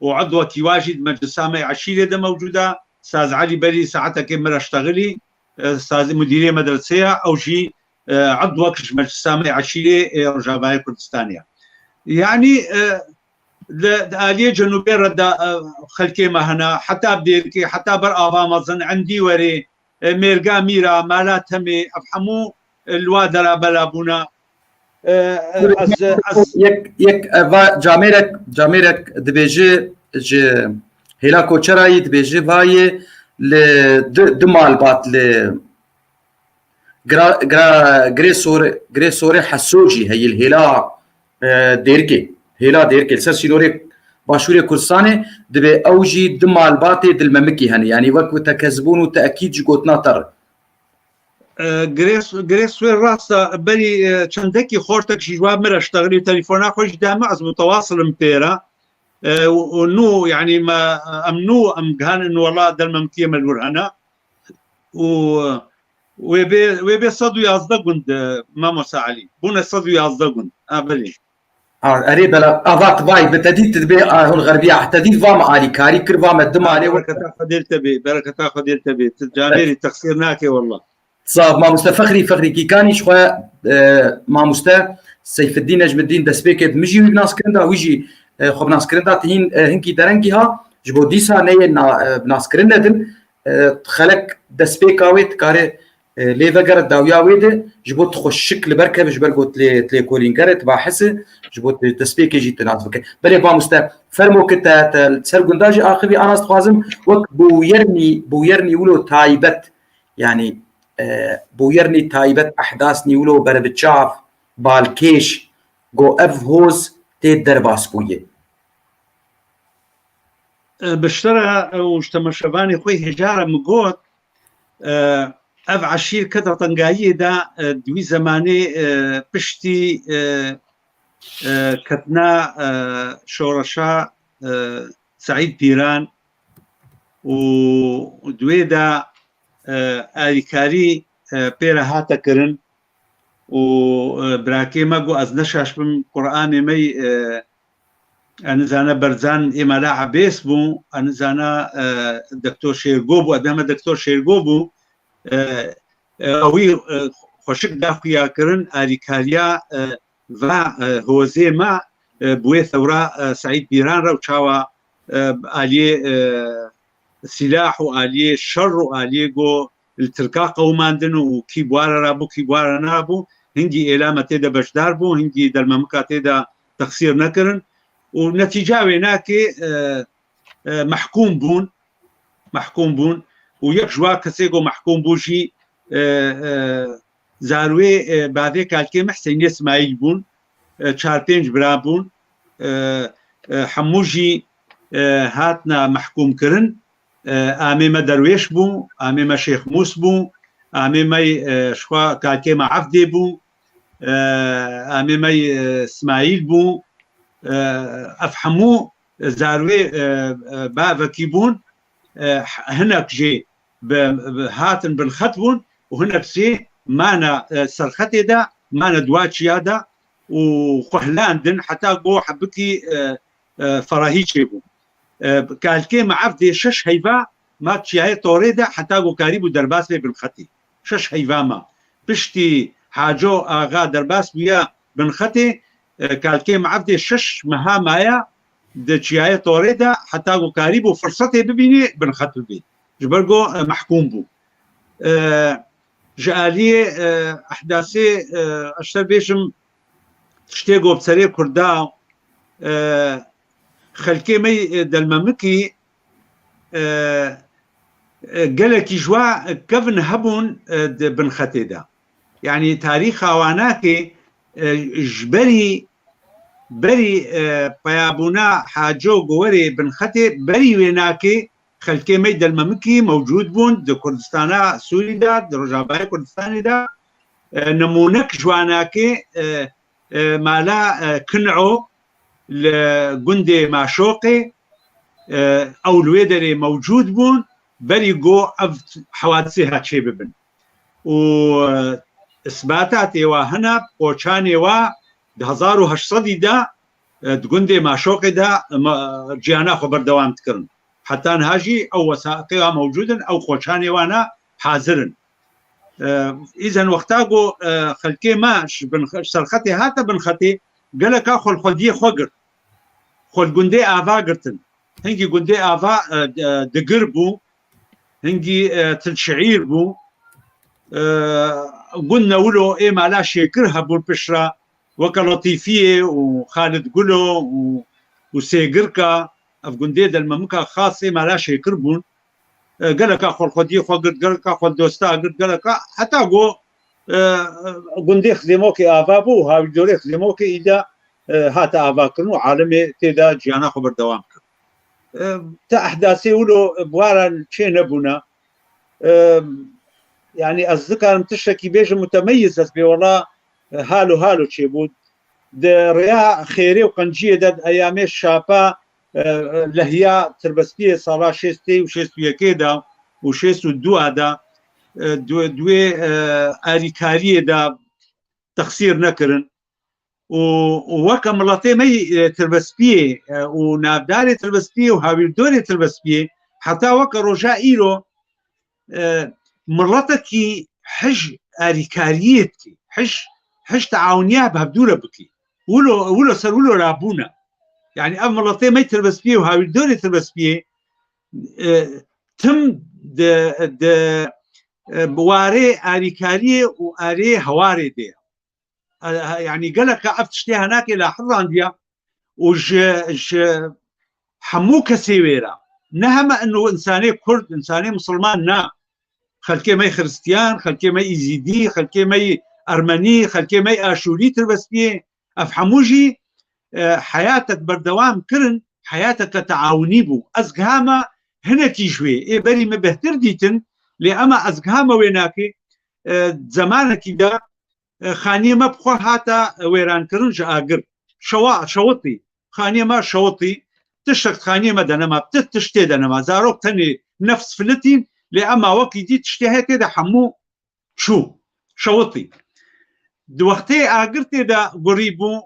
وعضوتي واجد مجلس سامي عشيرة ده موجودة استاذ علي بري ساعتها كيف مرة اشتغلي استاذ مديرية مدرسية او شيء عضو مجلس سامي عشيرة رجاباية كردستانية يعني آلية جنوبية ردا خلكي ما هنا حتى بديركي حتى برآبا مظن عندي وري ميرقا ميرا مالات همي افحمو الوادرة بلابونا يك جاميرك دبيجي هلا كوتشراي دبيجي فاي ل دمال بات ل غريسوري حسوجي هي الهلا ديركي سرسيلوري باشوري كردستاني دبي اوجي دمال باتي دلممكي هني يعني وقت تكذبون وتاكيد جوتنا تر جريس وين راسا بري چندكي خورتك شي جواب مرة اشتغلي تليفونا خوش دائما از متواصل متيرا ونو يعني ما امنو ام كان انه والله دل ممكيه ملورهنا ويبي صدو يازدقون ما مساعلي بونا صدو يازدقون بري قريب لا افات باي بتديت تبي الغربيه تديت فام علي كاري كرفام الدم عليه بركه خديل تبي تجاميري تقصيرناك والله صاب ما فخري كي كان شويه ما مستا سيف الدين نجم الدين دسبيك مجي ناس كرندا ويجي خب ناس كرندا تهين هنكي درنكيها جبو ديسا ني ناس كرندا دن خلق دسبيكاويت كاري ليفغر داويا ويد جبو تخش شكل بركه جبل قلت لي كولينغرت باحس جبو دسبيك جي تناسبك بلي با مستا فرمو كتا سرغنداج اخبي انا استخازم وك بو يرني ولو تايبت يعني بويرني تايبت احداث نيولو بربتشاف بالكيش جو اف هوز تيدر باسكويه بشترى وشتمشباني خوي هجاره مقوت اف عشير كذا طنقايه دا دوي زماني بشتي كتنا شورشا سعيد بيران ودويدا آلیکاری پیرا هاتا کرن و براکی مگو از نشاش بم قرآن می انزانا برزان ایمالا عبیس بو انزانا دکتور شیرگو بو ادام دکتور شیرگو بو اوی خوشک داخویا کرن آلیکاریا و هوزی ما بوی ثورا سعید بیران رو چاوا آلیه سلاح وآلية شر وآلية جو التركا قوماندن وكيبوارا رابو كيبوارا نابو هنجي إلامة تيدا بشدار بو هنجي دالممكا تيدا تقصير نكرن ونتيجة ويناكي محكوم بون ويك جوا كسيقو محكوم بوشي زاروي بعدي كالكي محسن اسماعيل بون چار-پێنج برا بون حموجي هاتنا محكوم كرن آميما درويش بو آميما شيخ موس بو آميما شخوا كاكيما عفدي بو آميما اسماعيل بو افحمو زاروي بافكي بون هناك جي هاتن بالخطبون وهناك سي مانا سرختي دا مانا دواتشي هذا وخهلان دن حتى قو حبكي فراهيشي بو كالكي معفدي شش هيفا ما تشيهي طوريدا حتى قو كاريبو درباس بي بالخطي 6 هەیڤامە پشتی حاجۆ ئاغا دەرباس بووە بنخەتێ کالکێ معەبدێ 6 مەها مایە دەچیایە تۆڕێدا حتا گۆکاری بۆ فرسەتێ ببینێ بنخەت ببێت ژبەرگۆ محکوم بوو ژعالیێ ئەحداسێ ئەشتە بێژم شتێگۆ بسەرێ کووردا خەلکێمەی دەلمەمکی گەلێکی ژوا کەڤن هەبوون بنخەتێدا یعنی تاریخ ئاواناکێ ژبەری بەری پەیابوونا حاجۆ گۆوەرێ بنخەتێ بەری وێناکێ خەلکێمەی دەلمەمکی مەوجود بوون دە کوردستانە سووریدا ڕۆژاوای کوردستانیدا نمونەک جواناکێ مالا کنعۆ لە گوندێ ماشۆقێ ئەو لێ دەرێ مەوجود بوون بەری گۆ ئەف حەوادسێ هاچێ ببن و ئسباتاتێوە هەنا قۆچانێوە 1800دا گوندێ ماشۆقێدا گیانە خۆ بەردەوام کردن حتان هاژی ئەو وەساقیوا مەوجودن ئەو قۆچانێوانە حازرن ئیزەن وەختا گۆ خەلکێ ماش سەرخەتێ هاتە بنخەتێ گەلەکە خۆلخۆدیە خۆگرت خۆل گوندێ ئاوا گرتن هەنگی گوندێ ئاوا دگر بوو هەنگی تلشعیر بوو گوند نەولۆ ئێمالا شێکر هەبوون پشرا وەکە لەتیفیێ و خالد گولۆ و سێگرکە ئەف گوندێ دەلمەمکە خاصێ مالا شێکر بوون گەلەکە خۆڵخۆدی خۆگرت گەلەکە خۆ دۆستا گرت گەلەکە هەتا گۆ گوندێ خزێمۆکی ئاوا بوو هاوی دۆرێ خزێمۆکی ئیدا هاتە ئاواکردن و عالمێ تێدا گیانە خۆ بەردەوام کرد تا ئەحداسێ ولۆ بواران چێ نەبوونە يعني أصدقائي تشكي بيج متميز بس بيوالله هالو تشيبود ريا خيري وقنجية داد أيامي الشابا لهيا تربستيه صلاة شيستي وشيستو يكيدا وشيستو دوا دا دوي آريكارية دا تخسير نكرن ووكا ملاتي مي تربستيه ونابداري تربستيه وهاويل دوري تربستيه حتى وكا رجاء إيرو ملتكي حج آريكاريتكي حج تعاونيا بهبدورة بكي ولو سر ولو رابونا يعني أما ملتي ما يتربس فيه وهاوي الدوري يتربس فيه تم د بواري آريكارية وآري هواري دي يعني قالك أفتشتي هناك إلى حظا ديا وج حموك سيويرا نهم أنه إنساني كرد إنساني مسلمان نا خلكي ماي خريستيان خلكي ماي إيزيدي خلكي ماي أرمني خلكي ماي آشوري تربسبيه أفحموجي حياتك بردوام كرن حياتك تعاوني بو أزقهاما هنا تيجوي إيه بري ما بهتر ديتن لأما أزقهاما ويناكي زمانك دا خانية ما بخوا هاتا ويران كرن جاقر شوطي خانية ما شوطي تشتك خانية ما دانما بتتشتي دانما زاروك تاني نفس فلتين لأما وقت دي تشتهي كده حمو شو شوطي دوقتي آقرتي دا قريبو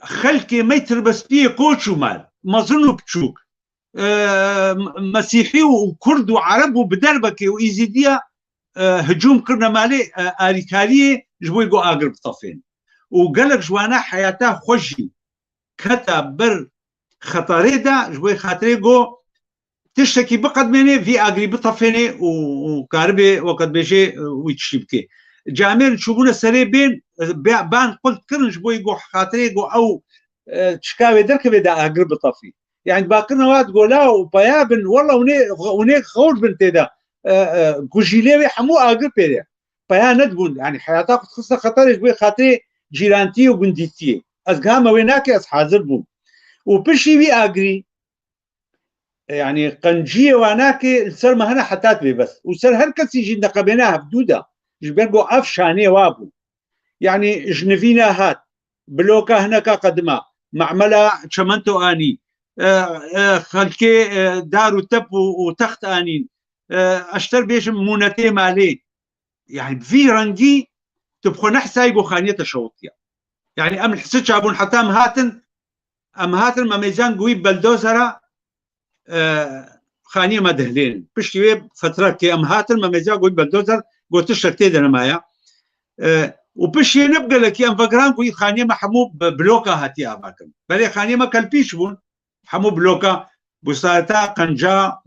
خلكي ما يتربس بيه كوشو مال مظنو بتشوك مسيحي وكرد وعرب وبدربك وإيزيدية هجوم كرنا مالي آريكاريه جبوي قو آقر بطفين وقالك جوانا حياته خوشي كتب بر خطاري دا جبوي خاطري قو تشتكي بقد مني في اغري بطفيني وكاربي وقد بيجي ويتشبكي جامل شوفونا سري بين بان قلت كرنج بو يقو خاطري يقو او تشكاوي درك بدا اغري بطفي يعني باقينا واد قولا وبيابن والله وني خور بنت دا كوجيلي حمو اغري بيدا بيا ندبون يعني حياتك خصها خطر بو خاطري جيرانتي وبنديتي ازغام ويناكي اس حاضر بون وبشي بي اغري يعني قنجية واناكي السر ما هنا حتات بي بس وسر هركس يجي نقبناها بدودة جبرقوا أفشاني وابو يعني جنفينا هات بلوكا هناك قدما معملة شمنتو آني خلكي دارو تب وتخت آنين أشتر بيش مونتي مالي يعني في رنجي تبخو نحسا يقو خانية شوطية يعني أمن حسيتش أبون حتى أم هاتن ما ميزان قوي بلدوزرة خانية مدهلين بشتوي فترة كي أم هاتن ما ميزان قوي بلدوزر قلت لك تيدا نمايا وبشي نبقى لك ام فقران كوي خانيه محمو بلوكا هاتي اباكم بل خانيه ما كلبيش بون حمو بلوكا بساتا قنجا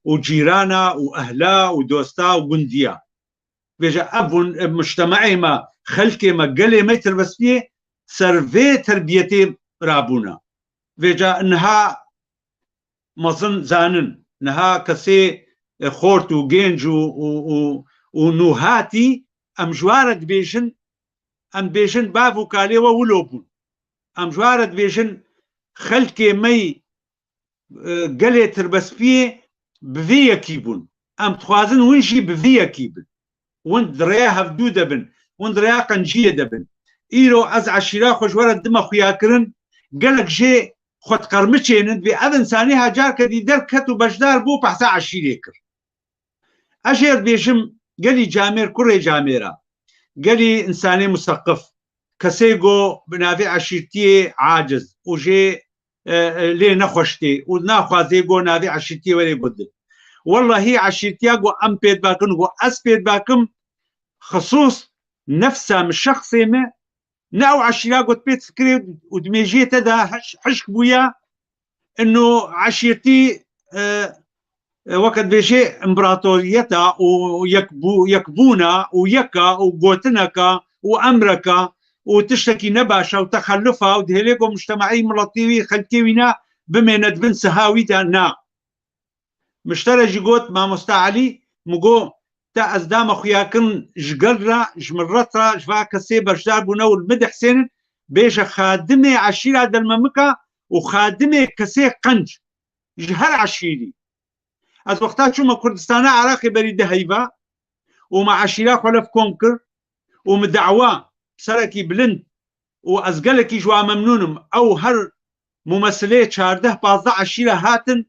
وجيرانا واهلا ودوستا وقنديا بيجا ابون مجتمعي ما خلكي ما قلي ما يتربس فيه سرفي تربيتي رابونا بيجا انها مظن زانن انها كسي خورت وجينج ونوهاتي ام جوارد بيجن ام بيجن بافو كالي وولوبون ام جوارد بيجن خلكي مي قلي تربس فيه بذيه كيبون ام تخوازن ونجي بذيه كيبن وند دريا هفدو دبن وند دريا قنجيه دبن ايرو از عشيرا خوش ورد دم خوياكرن قالك جي خد قرمتشين بي اذن ثانيها جار كدي دركت وبجدار بو بحثا عشيريكر اشير بيشم قالي جامير كوري جاميرا قالي انساني مثقف كسيغو بنافي عشيرتي عاجز وجي ليه نخوشتي وناخوازيغو نافي عشيرتي ولي بدل والله هي عشيرتياغو ام بيت باكن و اس بيت باكم خصوص نفسها من شخصي ما ناو عشيراغو بيت فكري ودميجي تدا حشك بويا انه عشيرتي وقت بيجي امبراطوريتها ويكبونا ويكا وقوتنكا وامريكا وتشتكي نباشا وتخلفها ودهليكو مجتمعي ملطيوي خلكيوينا بميند بن سهاويتا نا مشترى جيقوت ما مستعلي مقو تا ازدام اخوياكن جقرة جمرتها جفا كسي برجدار بونو المدح سين بيجا خادمي عشيرة دالممكة وخادمي كسي قنج جهر عشيري از وقتها شو ما كردستانا عراقي بريد هيبا ومع عشيرة خلف كونكر ومدعوة سركي بلند وازقلكي جوا ممنونم او هر ممثلية شارده بازا عشيرة هاتن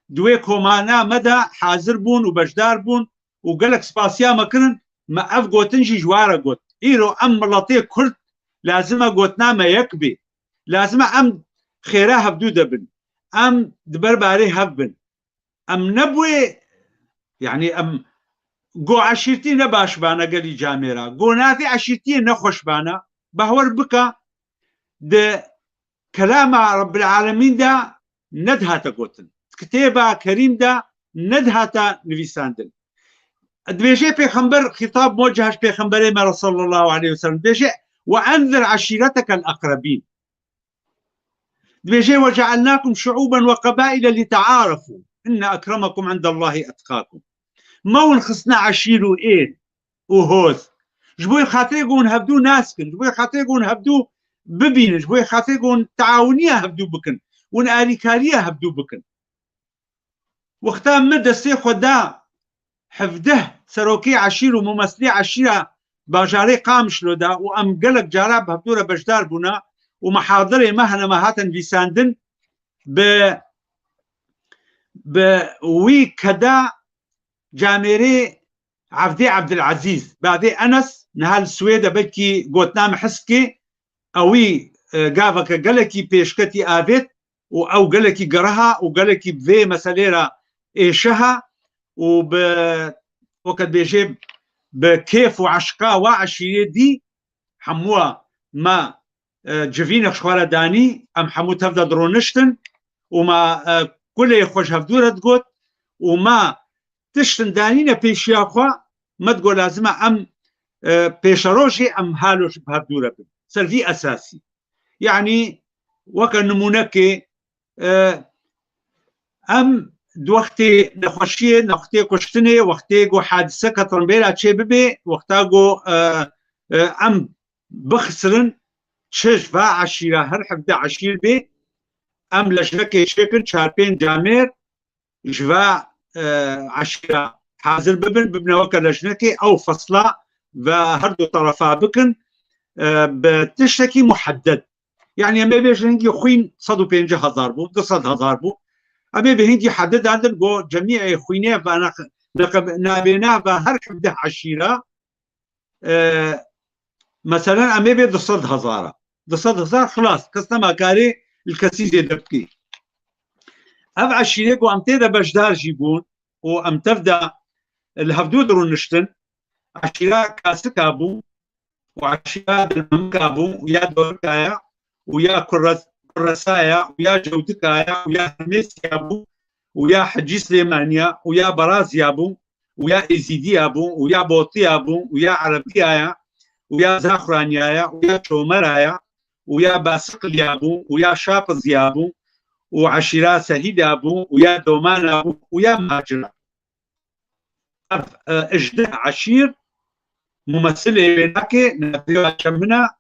دوي كومانا مدى حاضر بون وبجدار بون وقالك سباسيا مكرن ما اف قوتنجي جوارا قوت ايرو ام ملطيه كرد لازم قوتنا ما يكبي لازم ام خيرها هبدو دبن ام دبر باري هبن ام نبوي يعني ام قو عشيرتي نباش بانا قالي جاميرا قو نافي عشيرتي نخوش بانا بهور بكا ده كلام رب العالمين ده ندهتا قوتن كتابة كريم ده ندهتا نفيساندن بيجي بيخنبر خطاب موجه بيخنبري ما صلى الله عليه وسلم بيجي وأنذر عشيرتك الأقربين بيجي وجعلناكم شعوبا وقبائل لتعارفوا إن أكرمكم عند الله أتقاكم ما ونخصنا عشيرو إيه وهوث جبوي خاطريقون هبدو ناسكن جبوي خاطريقون هبدو ببين جبوي خاطريقون تعاونية هبدو بكن ونآريكارية هبدو بكن وقتها مدى السيخ ودا حفده سروكي عشير وممثلي عشيرة باجاري قامش لو دا وام قلق جاراب هبدورة بجدار بنا ومحاضري مهنا مهاتا بيساندن وي كدا جاميري عبدي عبد العزيز بعدي انس نهال السويدة بكي قوتنا محسكي اوي قافك قلقي بيشكتي آفيت او قلقي قرها وقلقي بذي مساليرا ايشها وب وقت بيجيب بكيف وعشقا وعشية دي حموها ما جفينك شوارا داني ام حمو تفضل درونشتن وما كل يخوش هفدورة تقول وما تشتن دانينا بيشيا خوا ما تقول لازم ام بيشاروشي ام هالوش بهفدورة سلفي اساسي يعني وكان نمونكي ام دوختي نخوشيه نختي كشتني وقتي جو حادثه كترمبيلا تشي ببي وقتا جو ام بخسرن تشج با عشيره هر حفده عشير بي ام لجنكي شكل شاربين جامير جوا عشيره حاضر ببن وكا لجنكي او فصله وهردو طرفا بكن بتشتكي محدد يعني ما بيش هنجي خوين 150,000 بو 200,000 بو أبي بهندي حدد عندن جو جميع خوينيه فأنا نابينا بهر حبده عشيرة مثلا أمي بي 200,000 خلاص كستما كاري الكسيزي دبكي أب عشيرة جو أمتى دا بجدار جيبون وأم تفدا الهفدود رونشتن عشيرة كاسكا بو وعشيرة دلممكا بو ويا دوركايا ويا كرسايا ويا جودكايا ويا هرميسيا بو ويا حجي سليمانيا ويا برازيا بو ويا إيزيديا بو ويا بوطيا بو ويا عربيايا ويا زاخرانيايا ويا شومرايا ويا باسقليا بو ويا شابزيا بو وعشيرة سهيدا بو ويا دومانا بو ويا ماجرا اجده عشير ممثلة بيناكي نبيوها كمنا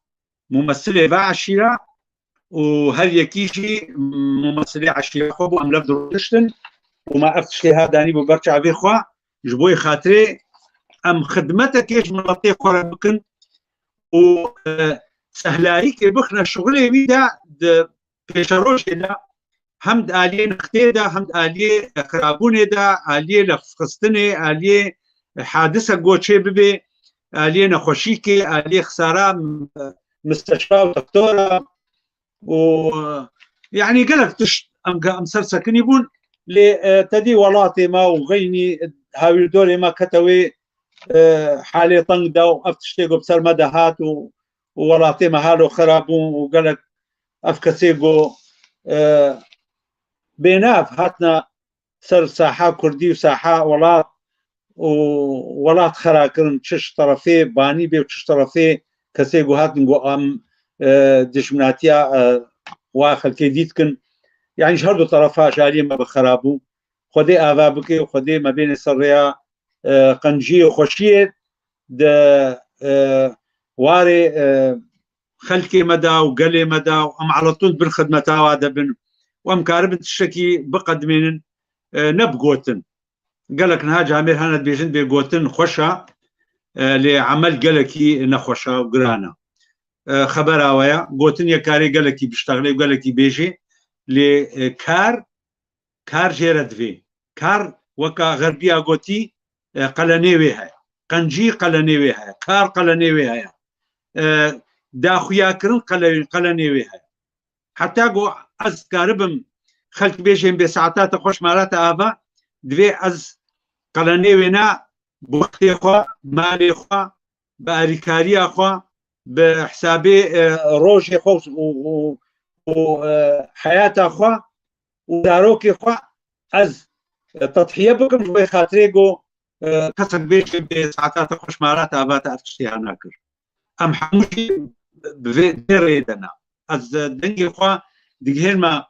ممثلة بعشيرة وهل يكيشي ممثلة عشيرة خبو أم لفظ رشتن وما أفتشتي هاداني ببرشا بيخوا جبوي خاطري أم خدمتك إيش منطيق قرى بكن وسهلايك بخنا شغلي بيدا بيشاروش دا همد آلية نختيدا همد آلية خرابوني دا آلية لفقستني آلية حادثة قوتشي ببي آلية نخوشيكي آلية خسارة مستشفى ودكتورة ويعني قالك تشت أم سرسكن يبون لتدي ولاتي ما وغيني هاوي دوري ما كتوي حالي طنقدا وأفتشتيقو بسر مدهات وولاتي ما هالو خرابون وقالك أفكسيقو بيناف هاتنا سر ساحة كردي وساحة ولات خراكرن تشش طرفي باني بي وتشش طرفي كسيقو هاتنقو أم دشمناتيا واخل كيديتكن يعني شهردو طرفها جارية ما بخرابو خدي آفا بكي وخدي ما بين السرية قنجية وخوشية دا واري خلكي مدى وقلي مدى وام على طول بالخدمة هذا بن وام كارب تشكي بقدمين نبقوتن قالك نهاج عمير هانا بيجن بيقوتن خوشا لعمل قالكي نخوشا وقرانا خبر ويا قوتن يا كاري قالكي بيشتغلي وقالكي بيجي لكار جيرد في كار وكا غربية قوتي قلنيوي هاي قنجي قلنيوي هاي كار قلنيوي هاي داخويا كرن قلنيوي هاي حتى قو از كاربم خلق بيجين بساعتات خوش مالات آبا دوي از قلنيوينا بوقتي خوا مالي خوا باريكاريا خوا بحسابي روجي خوا وحياة خوا وداروكي خوا از تضحية بكم شوي خاطريقو كسر بيجين بساعتات خوش مالات آبا تأفتشتيها ناكر أم حموشي بفيدنا از دنگی خوا دیگه ما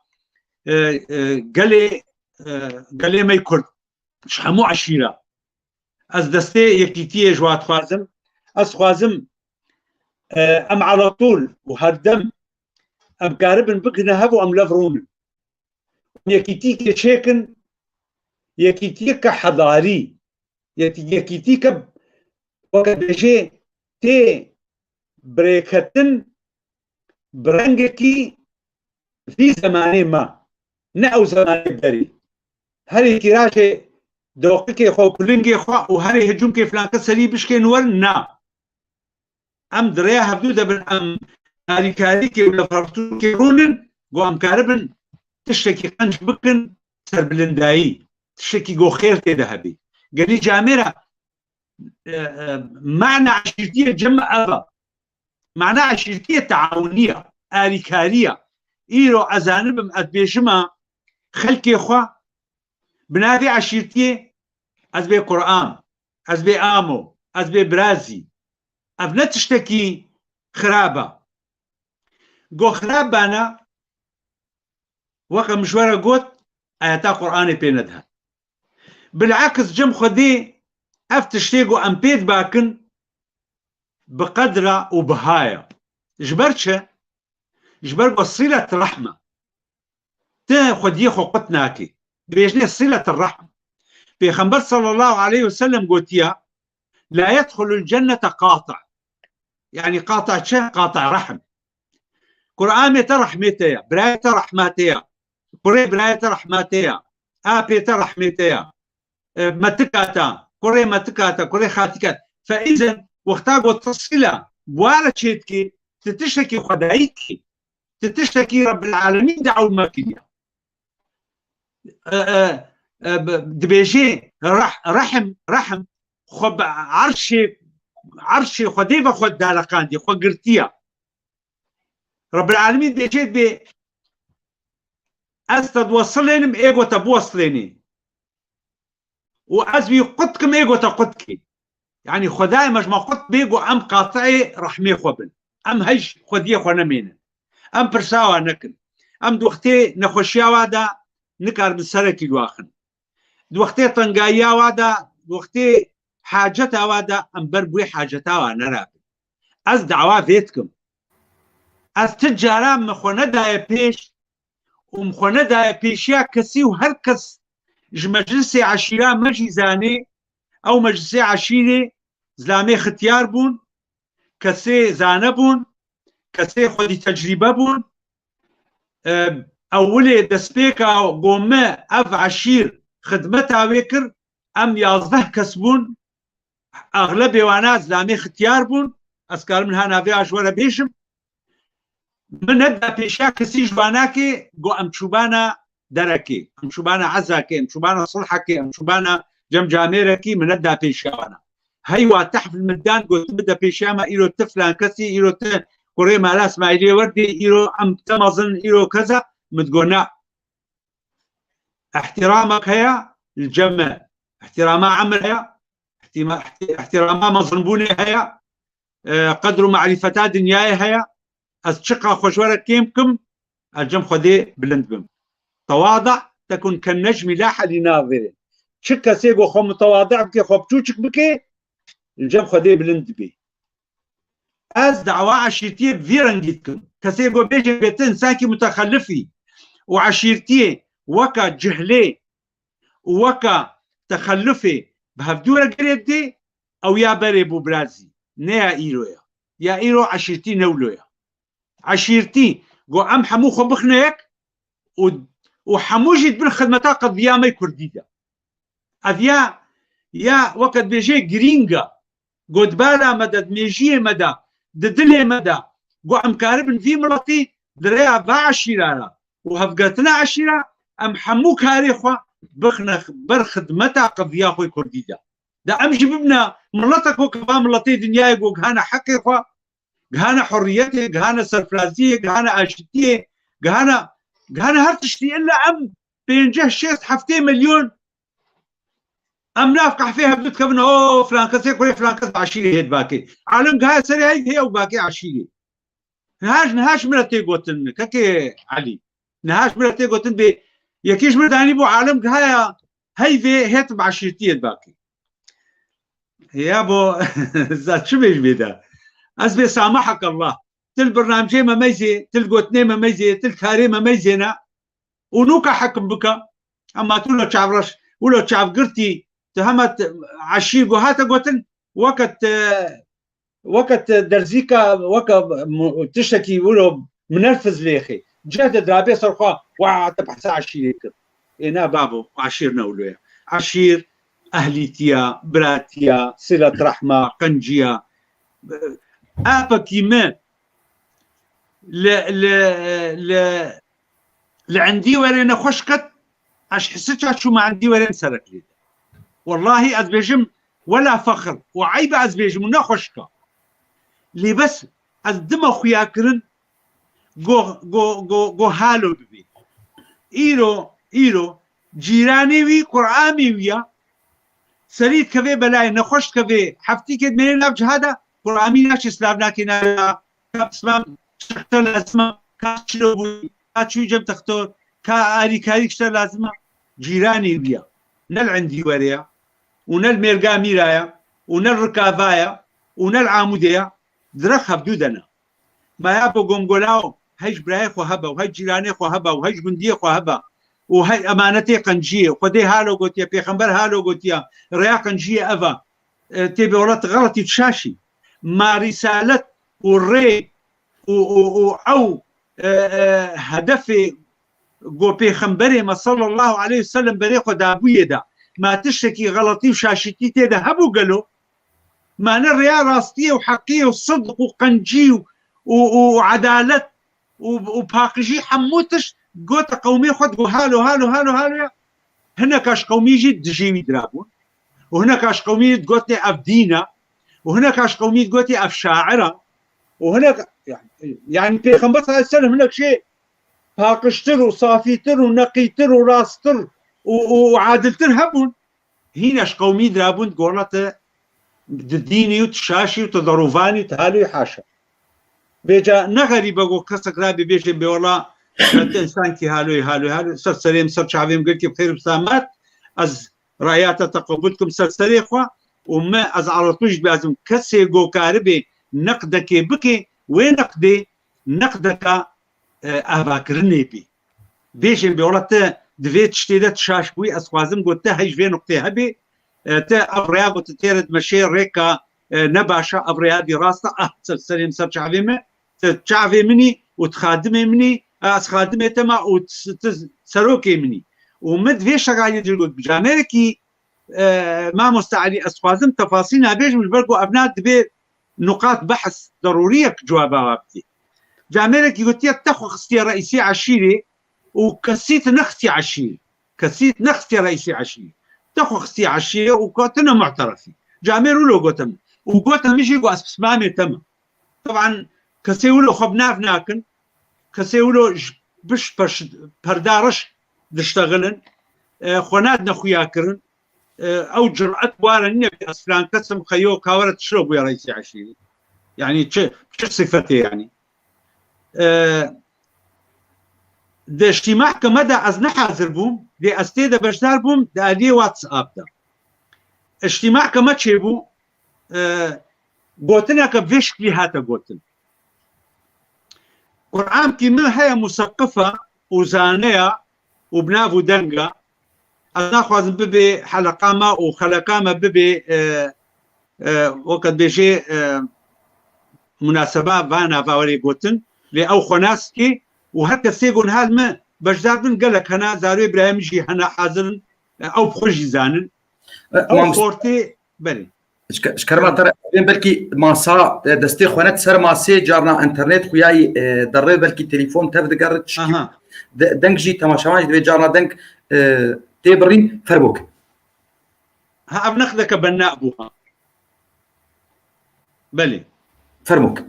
قلي ما يكرد شحمو عشيرة از دستي يكيتيه جوات خوازم از خوازم ام على طول وهردم ام قاربن بكنا هبو ام لفرون يكيتيك شيكن يكيتيك حضاري يكيتيك وقت بيجي تي بريكتن برنجكي في زمانه ما نأو زمانه بري هري كراجة دوقك خو كلنجي خو وهري هجوم كيف لان كسري بشكي نور نا أم دريا هبدو دبن أم هري كاريكي ولا فرطو كيرونن قو أم كاربن تشتكي قنج بكن سر بلنداي تشتكي قو خير تذهبي قالي جامرة معنى عشيرتية جمع أبا معنى عشيرتية تعاونية آريكارية إيرو أزانب أدبيشما خلقي خوا بنادي عشيرتية أزبي قرآن أزبي آمو أزبي برازي أبنى تشتكي خرابة قو خرابانا وقا مشوارا قوت آياتا قرآني بيندها بالعكس جم خدي أفتشتيقو أمبيد باكن بقدرة وبهاية جبرتشه جبرقو صلة الرحمة تاخد يخو قتناكي بيجني صلة الرحمة بيخنبر صلى الله عليه وسلم قلت يا لا يدخل الجنة قاطع يعني قاطع شيء قاطع رحم قرآن رحمتيا براية رحمتيا قري براية رحمتيا آبيت رحمتيا متكاتا قري متكاتا قري خاتكات فإذا واختاقوا التصلة بوالا تشيتكي تتشتكي خدايكي تتشتكي رب العالمين دعوا الماكية دبيجي رحم خب عرشي عرشي خدي بخد دالقان دي خو قرتيا رب العالمين دي جيت بي أستد وصلين إيجو تبوصليني وأزبي قدكم إيجو تقدكي يعني خداي مجمع قد بيجو أم قاطعي رحمي خوبن أم هج خديه خونا مين أم برساوا نكن أم دوختي نخوشيا وادا نكار من سركي الواخن دوختي طنقايا وادا دوختي حاجتا وادا أم بربوي حاجتا وانا رابن أز دعوا فيتكم أز تجارا مخونا دايا بيش ومخونا دايا بيشيا كسي وهركس مجلسي عشيرا مجي زاني أو مجلسي عشيري زلامي ختيار بون كسي زانه بون كسي خودي تجربه بون أولي دسبيكا قومة أف عشير خدمتها ويكر أم يازده كسبون أغلب وانا زلامي ختيار بون أسكار من هانا في عشورة بيشم من ندى بيشا كسي جواناكي قو أم شوبانا دركي أم شوبانا عزاكي أم شوبانا صلحكي أم شوبانا جم جاميركي من ندى بيشا وانا هيوا تحت الميدان قلت بدا بيشاما إيرو تفلان كسي إيرو قري مالا اسماعيلية وردي إيرو أم تمازن إيرو كذا متقولنا احترامك هيا الجمع احتراما عمل هيا احتراما مظنبوني هيا قدر معرفتا دنياي هيا أشقا خوشورة كيمكم الجم خدي بلند بم تواضع تكون كالنجم لاح لناظره شكا سيقو خو متواضع بكي خو بتوشك بكي الجم خدي بلند بي از دعوة عشيرتي بفيرنجيتكم كسيقو بيجي بيتن ساكي متخلفي وعشيرتي وكا جهلي وكا تخلفي بهفدورة قريب دي او يا بري بو برازي نيا ايرويا يا ايرو عشيرتي نولويا عشيرتي قو ام حمو خو بخنيك وحموجي بن خدمتا قد يامي كرديدا اذيا يا وقت بيجي جرينجا قد بالا مدى ميجي مدى ددلي مدى قو ام كاربن في مرتي دريا با عشيرة وهفقتنا عشيرة ام حمو كاريخوا بخنا بر خدمتا قد ياخوي كرديدا دا امجي ببنا ملتك وكبا ملتي دنياي قو هانا حقيقوا قهانا حريتي قهانا سرفرازية قهانا اشتية قهانا هرتشتي الا ام بينجه شيخ حفتي مليون ام نافقح فيها بدك كبنا اوه فلان كسي كوري فلان كسي عشيري هيد باكي عالم قهاي سري هي وباكي عشيري نهاش مرتي قوتن كاكي علي نهاش مرتي قوتن بي يكيش مرداني بو عالم قهاي هي في هيت بعشيرتي هيد باكي يا بو زاد شو بيش بيدا أزبي سامحك الله تل برنامجي ما ميزي تل قوتني ما ميزي تل كاري ما ميزينا ونوكا حكم بك أما تقول شعبرش ولا شعب قرتي تهمت عشير قهاتا قوتن وقت درزيكا وقت تشتكي ولو منرفز ليخي جهد درابي صرخوا وتبحث عشيرك إنا بابو عشيرنا ولويا عشير أهليتيا براتيا صلة رحمة قنجية أبكي لعندي ورينا خشكت اش حسيت شو ما عندي ورين سرك لي والله ازبيجم ولا فخر وعيب ازبيجم ونخشكه لي بس الدم اخويا كرن جو هالو بي ايرو جيراني وي قرآمي ويا سريد كفي بلاي نخش كفي حفتي كد منين لابج هذا قرآمي ناش اسلام لكن اسلام تختار اسماء كاشلو كاشو جم تختار كاري كشتر لازمه جيراني ويا نل عندي وريا ونل ميرقا ميرايا ونل ركافايا ونل عاموديا درخ بدودنا ما يابو قنقلاو هيج براي خو هبا وهيج جيراني خو هبا وهيج جندي خو هبا وهي امانتي قنجيه وخدي هالو قلت يا بيغمبر هالو قلت يا ريا قنجيه افا تبي ولات غلطي تشاشي ما رساله والري او هدفي قو بيغمبري ما صلى الله عليه وسلم بريقو دابويه دا ما تشتكي غلطي وشاشتي تيدا هبو قالوا ما نريا راستيه وحقيه وصدق وقنجي وعدالة وباقجي حموتش قوت قومي خد قو هالو هنا كاش قومي جد جيمي درابون وهنا كاش قومي قوت لي افدينا وهناك اش قومية قوتي اف شاعرة وهناك يعني بيغمبر صلى الله عليه وسلم هناك شيء باقشتر وصافيتر ونقيتر وراستر وعادلتر هبون هيناش قومي درابون قولت ديني وتشاشي وتضروفاني تهالي حاشا بيجا نغري بقو كسك رابي بيجي بيولا انسان كي هالو سر سليم سر شعبيم قلت بخير بسامات از رايات تقبلكم سر سليخوا وما از عرطوش بازم كسي قو كاربي نقدك بكي وين نقدك ئاواکردنێ بێ بێژێن بێوڵەتە دەوێت شتێدە شاش بووی ئەسخوازم گوتە هەیژێ نقطێ هەبێ تە ئەڕیا گوتە تێرت مەشێ ڕێکە نەباشە ئەڕیادی ڕاستە سەرێم سەر چاوێمە چاوێ منی و تخادمێ منی ئەسخادمێتەمە و سەرۆکێ منی ومە دوێ شەغالی دەگوت بجانێرەکی مامۆستا عەلی ئەسخوازم تەفاسی نابێژم بەرگۆ ئەبنات دەبێت نقاط بەحث ضرورية جوابها بتي جاميرك يقول تخو خستي رئيسي عشيري وكسيت نختي عشيري كسيت نختي رئيسي عشيري تخو خستي عشيري وكاتنا معترفي جامير ولو قوتم وقوتم يجي قو اسمامي تم طبعا كسيولو خبناف ناكن كسيولو بش بردارش دشتغلن خوناتنا خوياكرن او جرأت وارن نبي اسفلان قسم خيو كاورت شرب يا رئيسي عشيري يعني شو صفتي يعني ده اجتماع كمدى از نحاضر بوم دي استيدا بشدار بوم ده دي واتساب ده اجتماع كما تشيبو قوتنا كبفيش لي هاتا قوتن قرآن كما هي مثقفة وزانية وبنافو دنقة أنا خوازم ببي حلقامة وخلقامة ببي وقت بيجي مناسبة بانا فاوري قوتن لأو خناسكي وهكا سيقون هالما بجدادن قالك هنا زارو إبراهيم جي هنا حاضرن أو بخوشي زانن أو فورتي بلي شكرا ما ترى بلكي ماسا دستي خوانات سر ماسي جارنا انترنت خوياي دري بلكي تليفون تفد قرت دنك جي تماشاواج دبي جارنا دنك تيبرين فربوك ها بناخذك بناء بوها بلي فرموك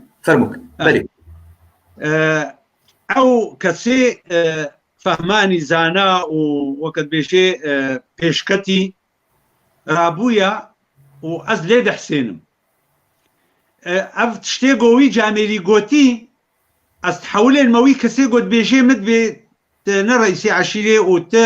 بلي او كسي فهماني زانا ووقت بيشي بيشكتي رابويا وازليد حسينم اف تشتي قوي جاميري قوتي استحولين موي كسي قد بيشي مد بي نرئيسي عشيري وت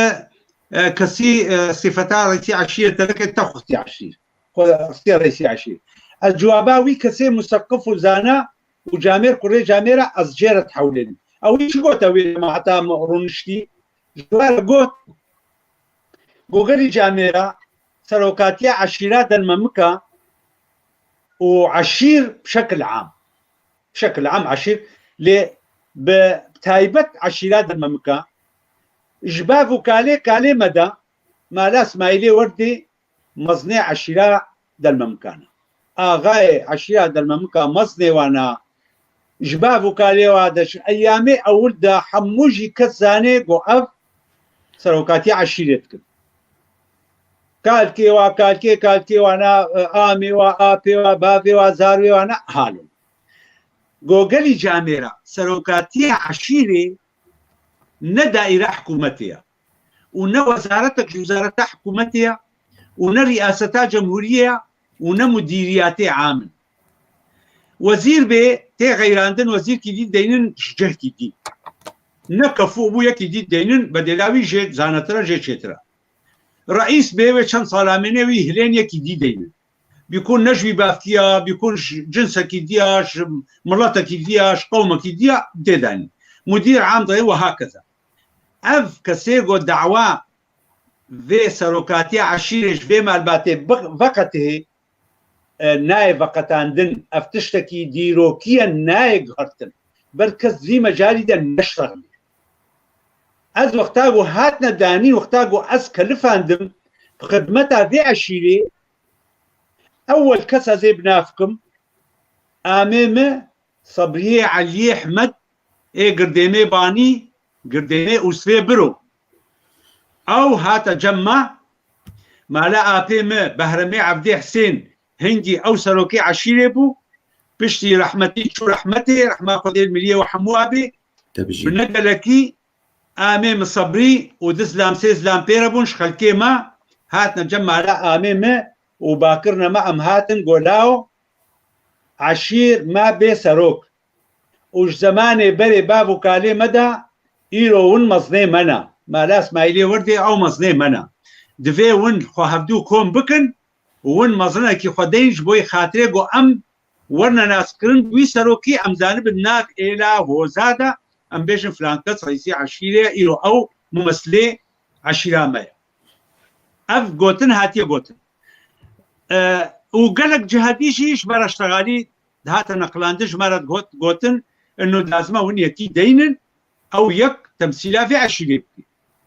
كسي صفتا رئيسي عشيري تلك تخصي عشيري خصي رئيسي عشيري الجواباوي كسي مثقف وزانا وجامير قري جاميرة أزجيرة تحولين أو إيش قوتا ويما حتى رونشتي جوار قوت قوغري جاميرة سروكاتيا عشيرات الممكة وعشير بشكل عام عشير بتايبت عشيرات الممكة جباب وكالي مدى ما لا اسماعيلي وردي مصنع عشيرات الممكانة آغاي عشيرات الممكة مصنع وانا جباب وكالي وادش ايامي اول دا حموجي كزاني قوقف سروكاتي عشيرتك كالكي وانا آمي وآبي وبابي وزاروي وانا حالو قوغلي جاميرا سروكاتي عشيري ندائرة حكومتية ونا وزارتك وزارة حكومتية ونا رئاسة جمهورية ونا مديرياتي عامل وزير بي تي غيراندن وزير كي دينن شجه كي دي نكفو بو يكي دينن بدلاوي جي زانترا جي تشترا رئيس بي وشان صالاميني وي هلين يكي دينن بيكون نجوي بافتيا بيكون جنسه كي دياش ملته كي دياش قومه كي ديا ديداني مدير عام ضي وهكذا اف كسيغو دعوة في سروكاتي عشيرش في مالباتي فقته ناي فقتاندن افتشتكي ديروكيا ناي غرتن بركز في مجالي دا نشرغ از وقتاقو هاتنا دانين وقتاقو از كلفاندم بخدمتا في عشيري اول كسا زي بنافكم امامه صبريه علي احمد قرديمي باني قرديمي أسفي برو أو هاتا جمع ما لا آبيمي بهرمي عبدي حسين هنجي أو سروكي عشيرة بو بشتي رحمتي شو رحمتي رحمة خذي الملية وحموها بي تبجي بنقلكي آمي مصبري ودسلام سيزلام بيربونش خلكي ما هاتنا جمع لا آمي ما وباكرنا ما أم هاتن قولاو عشير ما بي سروك وش زماني بري بابو كالي مدى إيرو ون مصني منا ما لاس ما إلي وردي أو مصني منا دفي ون خو هفدو كوم بكن ون مصنع كي خدينش بوي خاطري قو أم ورنا ناس كرن بوي سروكي أم زانب الناك إلا هو زادة أم بيشن فلان كس رئيسي عشيرة إيرو أو ممثلي عشيرة مايا أف قوتن هاتي قوتن وقالك جهاديشيش برا اشتغالي هاتا نقلاندش مرات قوتن انه لازم هون يكي دينن او يك تمثيلها في عشيرة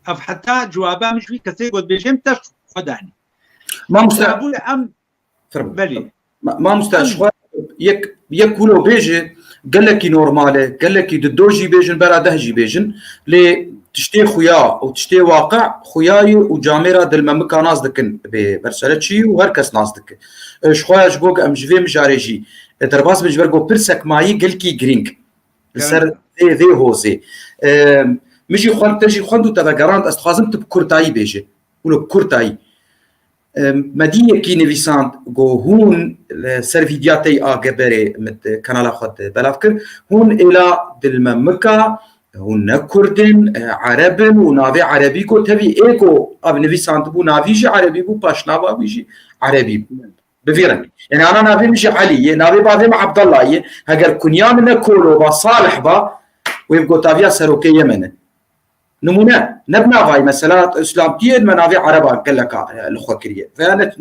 اف حتى جوابها مش في كثير قد بيجيم تش خداني ما مستعد ام بلي ما مستعد يك ولو بيجي قال لك نورماله قال لك ددوجي بيجن برا دهجي بيجن لي تشتي خويا او تشتي واقع خوياي وجاميرا دل ممكا ناس دكن برسالتشي وهركس ناس دك شخويا جبوك ام جفي مجاريجي درباس بجبرغو برسك ماي قلكي جرينك سر ذي هوزي مجي خوان تجي خوندو تبا جراند استخازم تب كورتاي بيجي ولو كورتاي مدينه كي نيفيسانت جو هون سيرفيدياتي اغبري مت كانال خد بلافكر هون الى دل ممكا هون كردن عربن ونافي عربي كو تبي ايكو اب نيفيسانت بو نافيجي عربي بو باشنابا بيجي عربي بفيرن يعني انا نافي مش علي نافي بعدين مع عبد الله هاجر كنيا من كولو با صالح با ويبقوا تافيا سروكي يمن نمونه نبنا فاي مثلا اسلام تيد منافي عربا قال لك الاخوه كريه فانا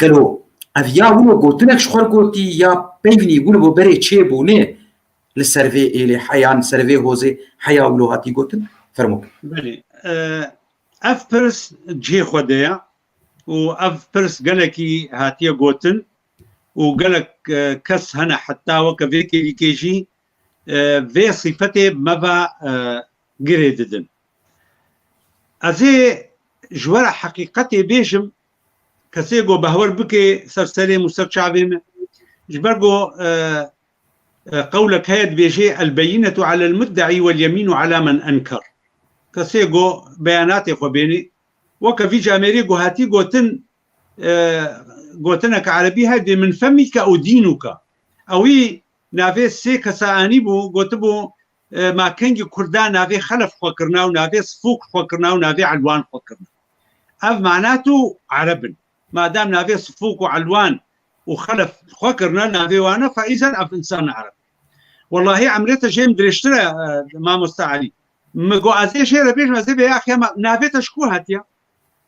قالوا افيا ولو قلت لك شخور قلتي يا بيني يقولوا بري تشيبوني للسيرفي اللي حيان سيرفي هوزي حيا ولغاتي قلت فرموك بلي افبرس جي خديا وافبرس قالكي هاتيه قوتن وقالك كس هنا حتى وكفيكي كيجي في صفته مبا قريددن ازي جوار حقيقتي بيجم كسيقو بهور بكي سر سليم وسر شعبي جبرقو قولك هيد بيجي البينة على المدعي واليمين على من أنكر كسيقو بياناتي خبيني وكفي جاميريقو هاتي قوتنك عربي هادي من فمك أو دينك أوي نافي سيكا سانيبو قوتبو ما كنجي كردان نافي خلف فكرنا ونافي صفوك فكرنا ونافي علوان فكرنا هذا معناته عربن ما دام نافي صفوك وعلوان وخلف فكرنا نافي وانا فإذا أف إنسان عربي والله عمليته شيء مدري اشترى ما مستعلي مقو عزي شيء ربيش ما زي يا أخي نافي تشكو هاتيا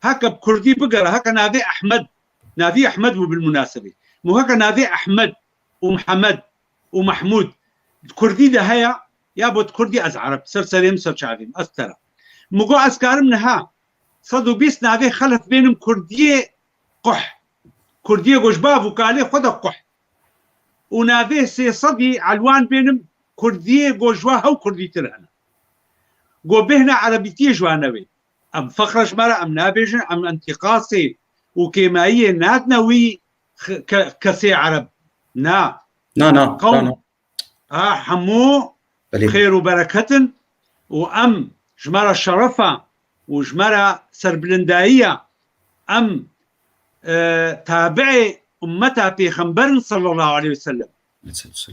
هكا بكردي بقرة هكا نافي أحمد بالمناسبة مو هكا نافي أحمد ومحمد ومحمود كردي ده هيا يا بود كردي از عرب سر سليم سر شعبي استرى مقو اسكار منها صدو بيس نافي خلف بينهم كرديه قح كرديه جوجباب وكالي خد قح ونافي سي صدي علوان بينهم كرديه جوجوا هو كردي ترهنا جو بهنا عربيتي جوانوي ام فخرش مرا ام نابيجن ام انتقاصي وكيمايه ناتنوي كسي عرب نا قوم حمو خير وبركة وأم جمرة شرفة وجمرة سربلندائية أم تابعي أمتها في خنبر صلى الله عليه وسلم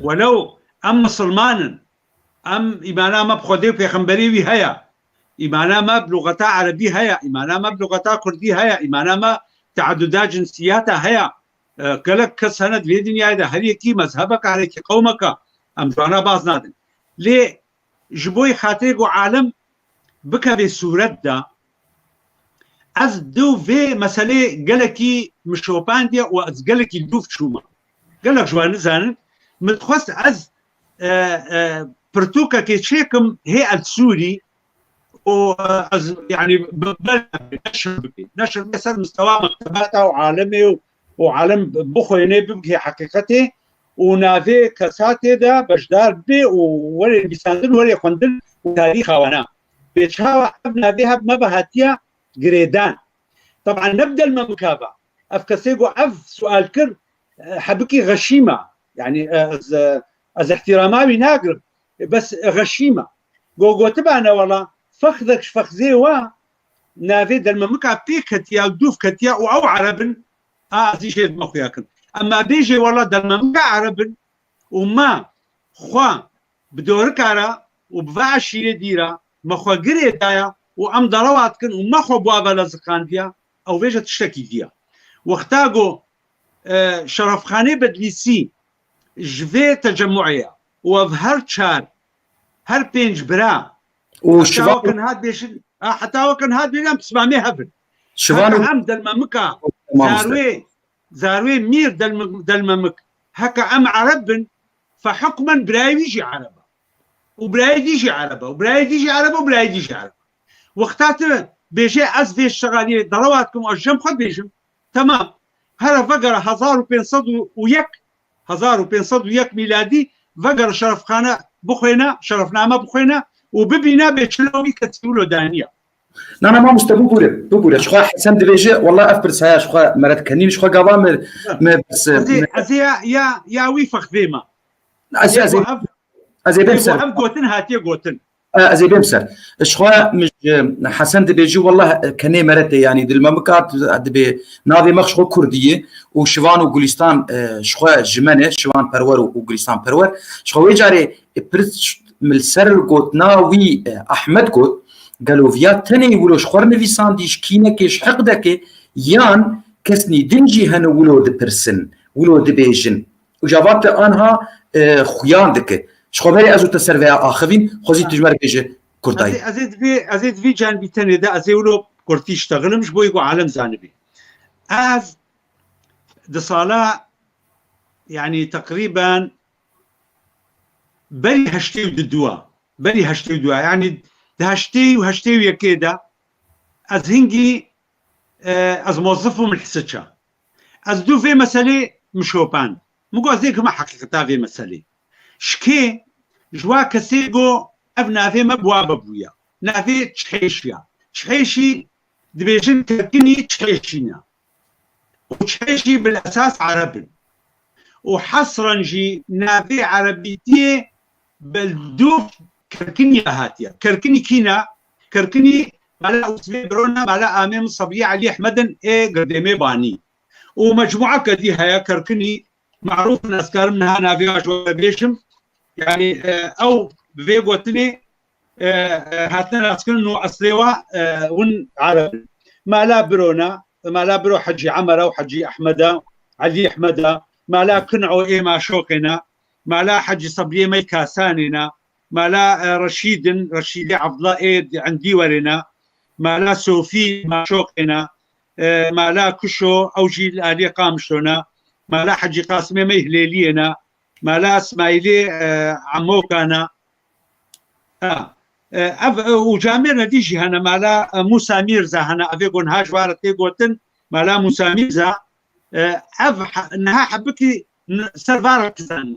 ولو أم مسلمان أم إيمانا ما بخدي في خنبري هيا إيمانا ما بلغتا عربي هيا إيمانا ما بلغتا كردي هيا إيمانا ما تعددات جنسياتها هيا قالك كسنة في الدنيا هذا هل يكي مذهبك عليك قومك أم جوانا باز نادن لي جبوي خاطرقو عالم بكا في سورة دا از دو في مسألة قالكي مشوبان دي واز قالكي دوف شوما قالك جوان زانن متخص از برتوكا كي تشيكم هي السوري وأز يعني نشر مثلا مستوى مكتباته وعالمي وعالم بخويني ببكي حقيقته ونافي كساتي دا بجدار بي وولي بيساندن ولي خوندن وتاريخ وانا بيتشاوى نافيها بمبهاتيا قريدان طبعا نبدا الممكابة اف كسيجو اف سؤال كر حبكي غشيمه يعني از احترامي ناقر بس غشيمه جو تبعنا والله فخذك فخذي وا نافي دلممك بيكتيا ودوف كتيا او عربن زي شيء مخياكن اما بيجي والله دلممك عربن وما خوا بدورك على وبفاشي ديرا ما خوا قري دايا وام ضرواتكن وما خوا بوابا لزقان فيها او بيجي تشتكي فيها واختاقوا شرف خاني بدليسي جفي تجمعية وظهر شار هر بينج برا حتى وكان هاد بيش حتى وكان هاد بيلام تسمعني هبل شبان عم دلممك زاروي مير دلممك هكا ام عربن فحكما براي يجي عربه وبراي يجي عربه وبراي يجي عربه وبراي يجي عربه وقتات بيجي از في الشغالين ضرواتكم الجم خد بيجم تمام هلا فقره 1501 ميلادي فقره شرف خانه بخينا شرفنامه بخينا وببينا بيشلومي كتقولوا دانيا انا ما مستبو بوري شخوا حسن دبيجي والله افبر سايا شخوا مرات كنين شخوا قبا بس يا ويفخ ذيما ازي بمسر قوتن هاتي قوتن ازي بمسر شخوا مش حسن دبيجي والله كني مرات يعني دلممكات دبي ناوي مخشخو كرديه وشوان وغولستان شخوا جمانه شوان پرور وغولستان پرور شخوا ويجاري برس ملسر قوتنا وي احمد قوت قالوا فيا تاني ولوش خور نویسان دیش کینه کش حق دکه یان کسنی دنجی هنو ولو دپرسن ولو دبیجن و جوابت آنها خویان دکه شخوبری ازو تسروی آخوین خوزی تجمر کشه کردایی ازید في جانبي تاني ده ازي ولو كورتي اشتغلمش بو يقو عالم زانبي از ده صلاة يعني تقريبا بري هشتي ودوا يعني هشتي وهشتي كده از هنجي از موظفهم الحستشا از دو في مسألة مشوبان مقو زيك ما حقيقتا في مسألة شكي جوا كسيقو ابنا في مبواب ابويا نافي تشحيشي دبيجن كركني تشحيشينا وتشحيشي بالاساس عربي وحصرا جي نافي عربيتي بالدوف كركني هاتيا كركني كينا كركني مالا اسمي برونا مالا امام صبيه علي احمدن قديمي باني ومجموعه كدي هيا كركني معروف ناس كارمنا نافي عجوه بيشم يعني او بفيغوتني هاتنا ناس كنو اصليوا ون عربي مالا برونا مالا برو حجي عمره وحجي احمد علي احمد مالا كنعو ما شوقنا مالا حجي صبيه مي كاساننا مالا رشيد عبد الله عندي ورنا مالا سوفي ما شوقنا مالا كشو اوجي الالي قامشونا مالا حجي قاسمي مهليلينا مالا اسماعيلي عموكانا وجامعنا ديجي هنا مالا موسى ميرزا هنا افيقون هاج وارتي قوتن مالا موسى ميرزا انها حبكي سرفار كزانا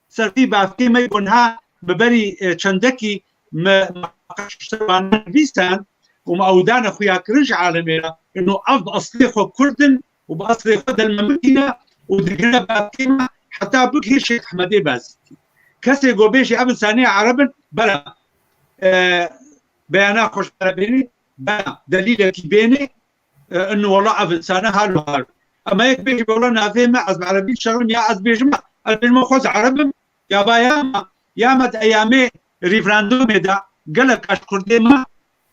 سرفي بافكي ما يقولها ببري چندكي ما قشتوان بيستان وما اودانا خويا كرج عالمينا انه اصلي خو كردن وباصلي خد الممكنه ودقنا بافكي حتى بك شيخ احمدي باز كسي قوبيشي ابن ثانيه عربا بلا بيانا خوش برابيني بلا دليل كيبيني انه والله ابن ثانيه هالو اما هيك بيجي والله نافهم از عربي شغل يا از بيجمع المخوز عربي يا بايا يا مد ايامي ريفراندوم دا قال لك اش كردي ما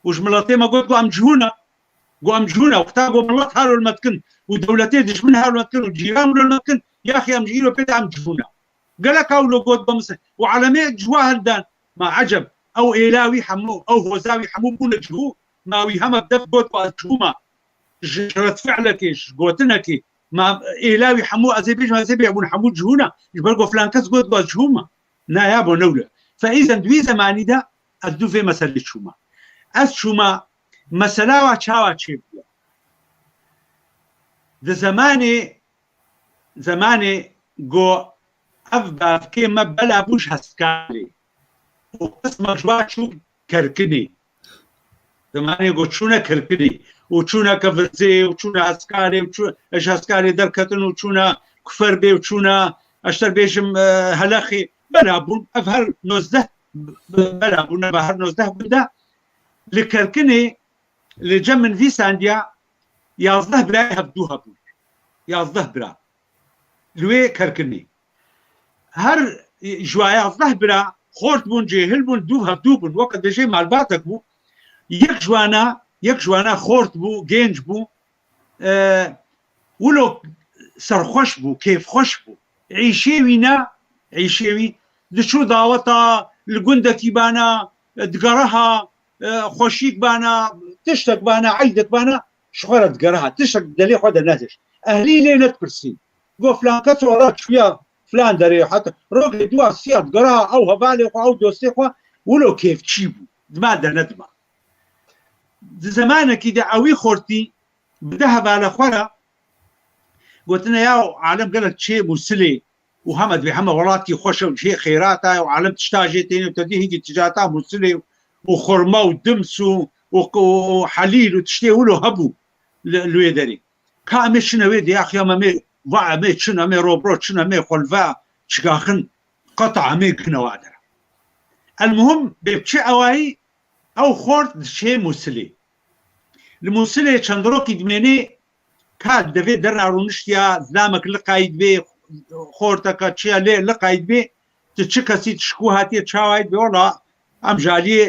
وش ملاتي ما قلت قام جهونا وقتها ملات هارو المتكن ودولتي دش من هارو المتكن وجيران المتكن يا اخي ام جيرو بيت ام جهونا قال لك اولو قلت بمس وعلماء جوا هلدان ما عجب او ايلاوي حمو او هوزاوي حمو بون جهو ما ويهم بدف قلت جهوما جرت فعلك ايش قلتنك ما ايلاوي حمو ازيبيج ما ازيبيج ابو حمو جهونا يبرقوا فلان كاس قلت جهوما نا يا ابو نوله فاذا دوي زماني ده ادو في مساله شوما از شوما مساله واچاوا چي ده زماني جو افبا كيما بلا بوش هسكالي وقسم جوا شو كركني زماني جو شونا كركني وچوونە کەڤزێ و چوونە ئەسکارێ ئەش ئەسکارێ دەرکەتن و چوونە کوفەر بێ و چوونە ئەشتەر بێژم هەلەخی بەرابوون ئەف هەر 19 بەرابوونە بە هەر 19 بدا لە کەرکنێ لە جە من ڤیساندیا 11 برای هەفتوو هەبوو 11 برا لێ کەرکنێ هەر ژوای 11 برا خۆرت بوون جێهل بوون دوو هەفتوو بوون وەکە دەژێ مالباتێک بوو یەک جوانە خۆرت بوو گەنج بوو ولۆ سەرخۆش بوو کێفخۆش بوو عیشێوینا عیشێوی دچوو داوەتە لە گوندێکی بانە دگەڕەها خۆشیک بانە تشتێک بانە عیدێک بانە شخۆرە دگەڕەها تشتێک دەلێ خۆ دەنەتش ئەهلی لێ نەتپرسی بۆ فلان کەس وەڕا چوویە فلان دەرێ حتى ڕۆگەی دوا سیات گەڕا ئەو هەبالێ خۆ ئەو دۆستێ خۆ ولۆ کێفچی بوو دما دەنەدما زمانێکی دا ئەوی خۆرتی بدە هەبالە خۆرە گوتنە یا عالم گەلک چێ موسلێ و هەمە دوێ هەمە وڵاتی خۆشە و جێ خێراتە و عالم تشتاژێ تێنێ و تەدی هیچی تجارتا موسلێ و خۆرمە و دمس و حەلیل و تشتێ ولۆ هەبوو لێ دەری کامێ چنەوێ دیاخیامەمێ وعمێ چنەمێ ڕۆبڕۆ چنەمێ خۆلڤا چگاخن قەتەعمێ گنەوە دەرە المهم بێ بچێ ئەوایی ئەو خۆرت دچێ موسلێ لە موسلێ چەندڕۆکی دمێنێ کات دەبێت دەرناڕوونشتیا زلامەک لقایت بێ خۆرتەکە چیا لێ لقایت بێ چ کەسی تشکو هاتیە چاوایت بێ وەڵا ئەم ژالیێ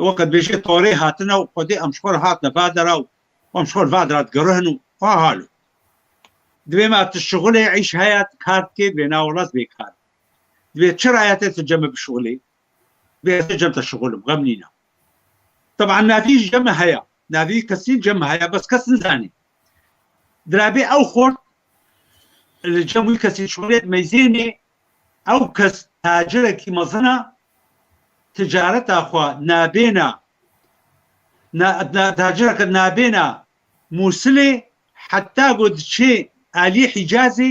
وەکەت بێژێ تۆڕێ هاتنە و خۆدێ ئەم شخۆر هاتنە بادەرا و ئەم شخۆر بادرات گەڕهن و هاالو دوێمە تشغلێ عیش هەیەت کارتێ بێ ناوەڵاز بێکار دوێت چرایەتێت جەمە بشغلێ بێت جەمتە شغلم غەم نینە طبعا نافیش جەمە هەیە ناوی کەسی جەمە هەیە بەس کەس نزانێ درابێ ئەو خۆر لە جەمووی کەسی شغلێت مەیزێنێ ئەو کەس تاجرێکی مەزنە تجارەتا خوا نابێنە تاجرەکە نابێنە موسلێ حتا گۆ دچێ ئالی حیجازێ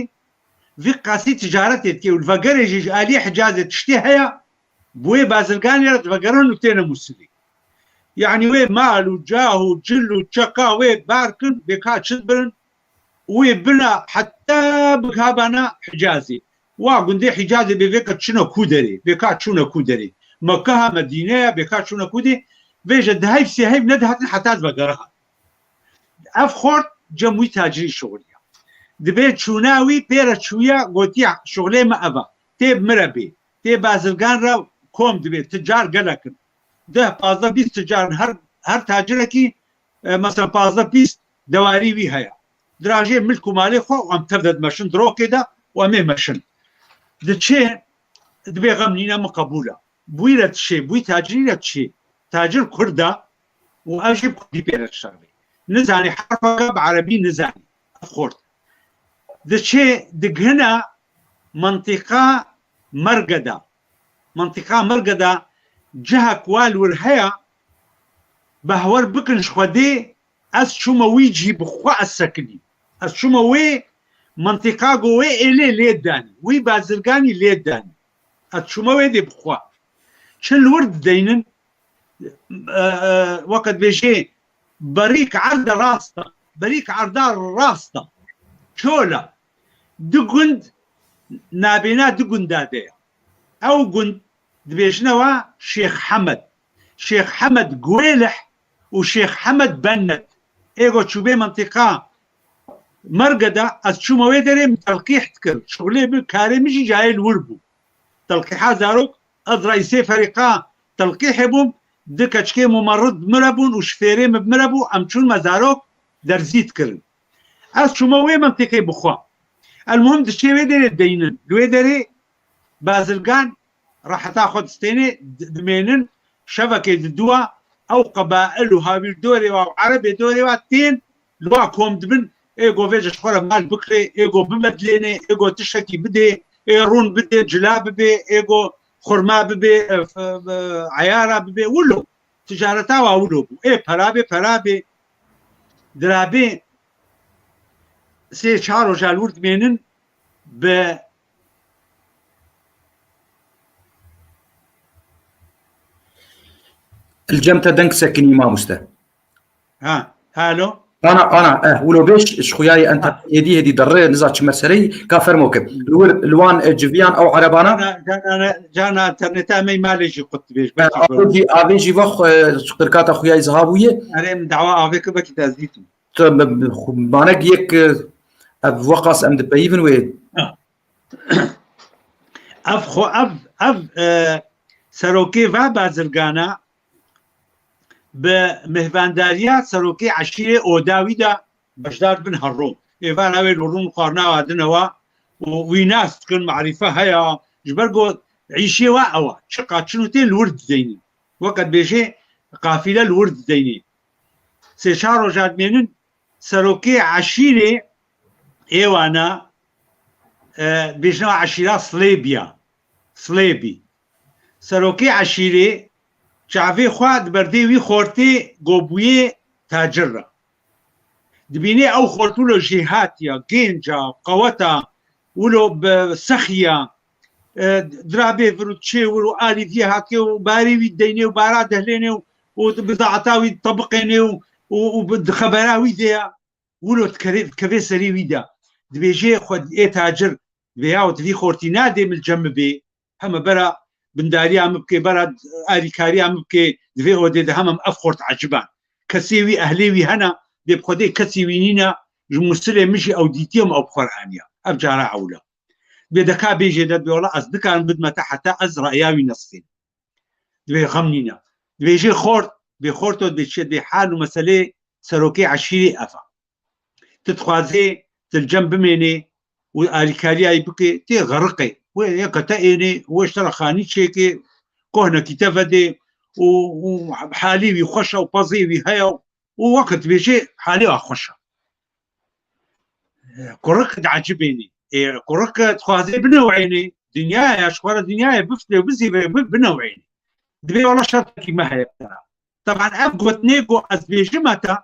ڤی قاسی تجارەتێت کێ و ڤەگەرێژیش ئالی حیجازێت تشتێ هەیە بۆیە بازرگانێت ڤەگەرن و تێنە موسلی یعنی وێ مال و جاه و جل و چەقا وێ بارکن بێکا چت برن وێ بنە حتا بکابانە حیجازێ وا گوندێ حیجازێ بێڤێکە چنە کو دەرێ بێکا چوونە کو دەرێ مەکەها مەدینەیە بێکا چوونە کو دێ vêje dihayf sêhayf nedihatin hetaz vegeriha ev xort cemûî tacirî şoğliya dibe çûna wî pêre çûya gotiya şoğlê me eva tê mire bê tê bazirgan re kom dibe ticar gelekin 10-15 ticar her tacirekî mesela 15 dewarî wî heye dirajê milk û malê xwe em tev de dimeşin dirokê de û em ê meşin diçê dibe xem nîne min qebûl e bûî re tişê bûî tacirî re tişê تاجر كردا واجب كردي بيرت شغلي نزاني حرفه بعربي نزاني خورت دشي دقهنا منطقه مرقده جهه كوال ورهيا بهور بكن شخدي اس شوما ويجي بخوا السكني اس شوما وي منطقه قوي الي ليداني وي بازرقاني ليداني اس شوما وي دي بخوا شن الورد دينن وقت بيجي بريك عرض راسته بريك عرضار راسته شولا دقند نابينا دقند دادية او قند دبيجنوا شيخ حمد قويلح وشيخ حمد بنت ايغو تشوبي منطقة مرقدة از شو مويدري تلقيح تكر شغلي بكاري مجي جاي الوربو تلقيحات داروك از رئيسي فريقا تلقيح بوم دكتشكي ممرض مربون وشفيري بمربو امشون مزاروك درزيت كرن از شما وي منطقي بخوا المهم دشي ويدري الدينن ويدري بازرقان راح تاخذ ستيني دمينن شبكة الدوا او قبائل وهابي دوري وعربي دوري واتين لواكم دبن ايغو فيجا شخورة مال بكري ايغو بمدليني ايغو تشكي بدي ايرون بدي جلاب بي ايغو خورما ببێ عیارە ببێ ولو تجارەتاوە ولو بوو ئێ پەرابێ درابێ سێ چار ڕۆژال ورد مێنن بە الجەمتە دەنگ سەکنی مامۆستا هالو انا ولو بيش خوياي انت يدي هدي دري نزات مسري كافر موكب الوان جفيان او عربانا جانا انترنتا مي مالجي قلت بيش ابيجي وخ شركات خوياي ذهبويه عليه من دعوه افيك بك تازيتو مانك يك وقاس ام دبيفن وي اف سروكي و بازرگانا بمهوانداريات سروكي عشيره اوداويدا بشدار بن هروم ايفان هاوي الروم قارنا وادنوا ويناس تكون معرفه هيا جبرقو عيشي واوا شقا شنوتين الورد زيني وقت بيجي قافله الورد زيني سيشارو جادمينن سروكي عشيره ايوانا بيجنوا عشيره صليبي سروكي عشيره شعبي خواد برديوي خورتي قوبوية تاجرة دبيني او خورتو له جهاتيا جينجا قوتا ولو بسخيا درابي فروتشي ولو آلي فيها كي وباري ويديني وبارا دهليني وبضاعتاوي طبقيني وبخبراوي ديا ولو كفي سري ويدا دبيجي خود اي تاجر بياو تفي خورتي نادي من الجنب هم برا بنداري عم بكي برا آريكاري عم بكي دفي اودي ده هم افخورت عجبان كسيوي اهليوي هنا دي بخودي كسيوي نينا مسلم مشي او ديتيوم او بقرانيا ابجارا عولا بدكا بيجي ده بيولا اصدقاء بدمتا حتى ازرع ياوي نصين دبي غمنينا بيجي خورت بخورتو بيشد حال مساله سروكي عشيري افا تتخوازي تلجنب مني وآريكاري اي بكي تي غرقي ويكتئني واشترى خاني شيكي كهنا كتافدي وحالي وخشة وبازي وهيا ووقت بيجي حالي وخشة كرك عجبيني كرك تخوازي بنوعيني دنياي اشوار دنياي بفتي وبزي بنوعيني دبي والله شرطك ما هي طبعا ابقوت نيجو از بيجي متى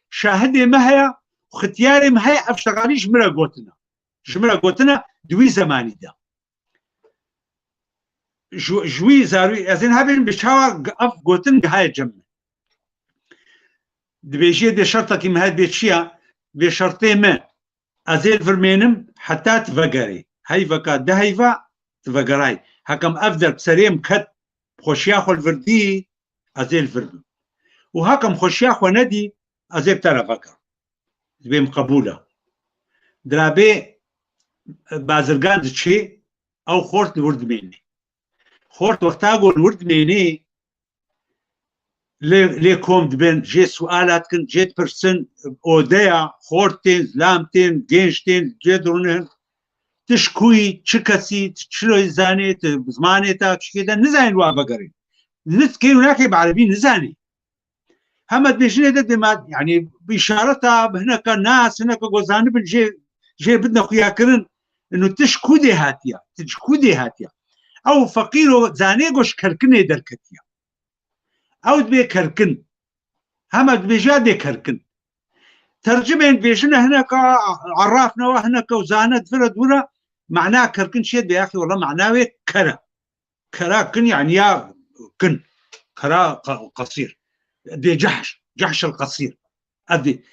شاهدي ما هي وختياري ما هي افشغالي جمرة قوتنا دوي زماني ده جوي زاروي ازين هابين بشاوا اف قوتن هاي جمع دبيجي دي شرطك ما هي بيتشيا بشرطي ما ازيل فرمينم حتى تفقري هاي فكا ده هيفا تفقراي هكم افضل بسريم كت خوشياخو الفردي ازيل فرم وهكم خوشياخو ندي ازيل ترى فكر دبي مقبولة درابي بازرگان دشي او خورت الورد مني خورت وقتا قول ورد مني ليكم دبن جي سؤالات كنت جيت برسن اوديا خورتين لامتين جينشتين جدرونهن تشكوي تشكسي تشلو زاني زماني تا كده نزاني الوا بقري نسكي هناك بعربي نزاني همد بيشني ده يعني بإشارتها هناك ناس هناك غوزاني بالجي جي بدنا خويا كرن انه تشكو دي هاتيا او فقيرو زانيغوش كركني دركتيا او دبي كركن همد بيجا دي كركن ترجمين بيجنا هناك عرافنا وهناك وزانت فرد ولا معناه كركن شيء يا اخي والله معناه كرا كن يعني يا كن كرا قصير دي جحش القصير ادي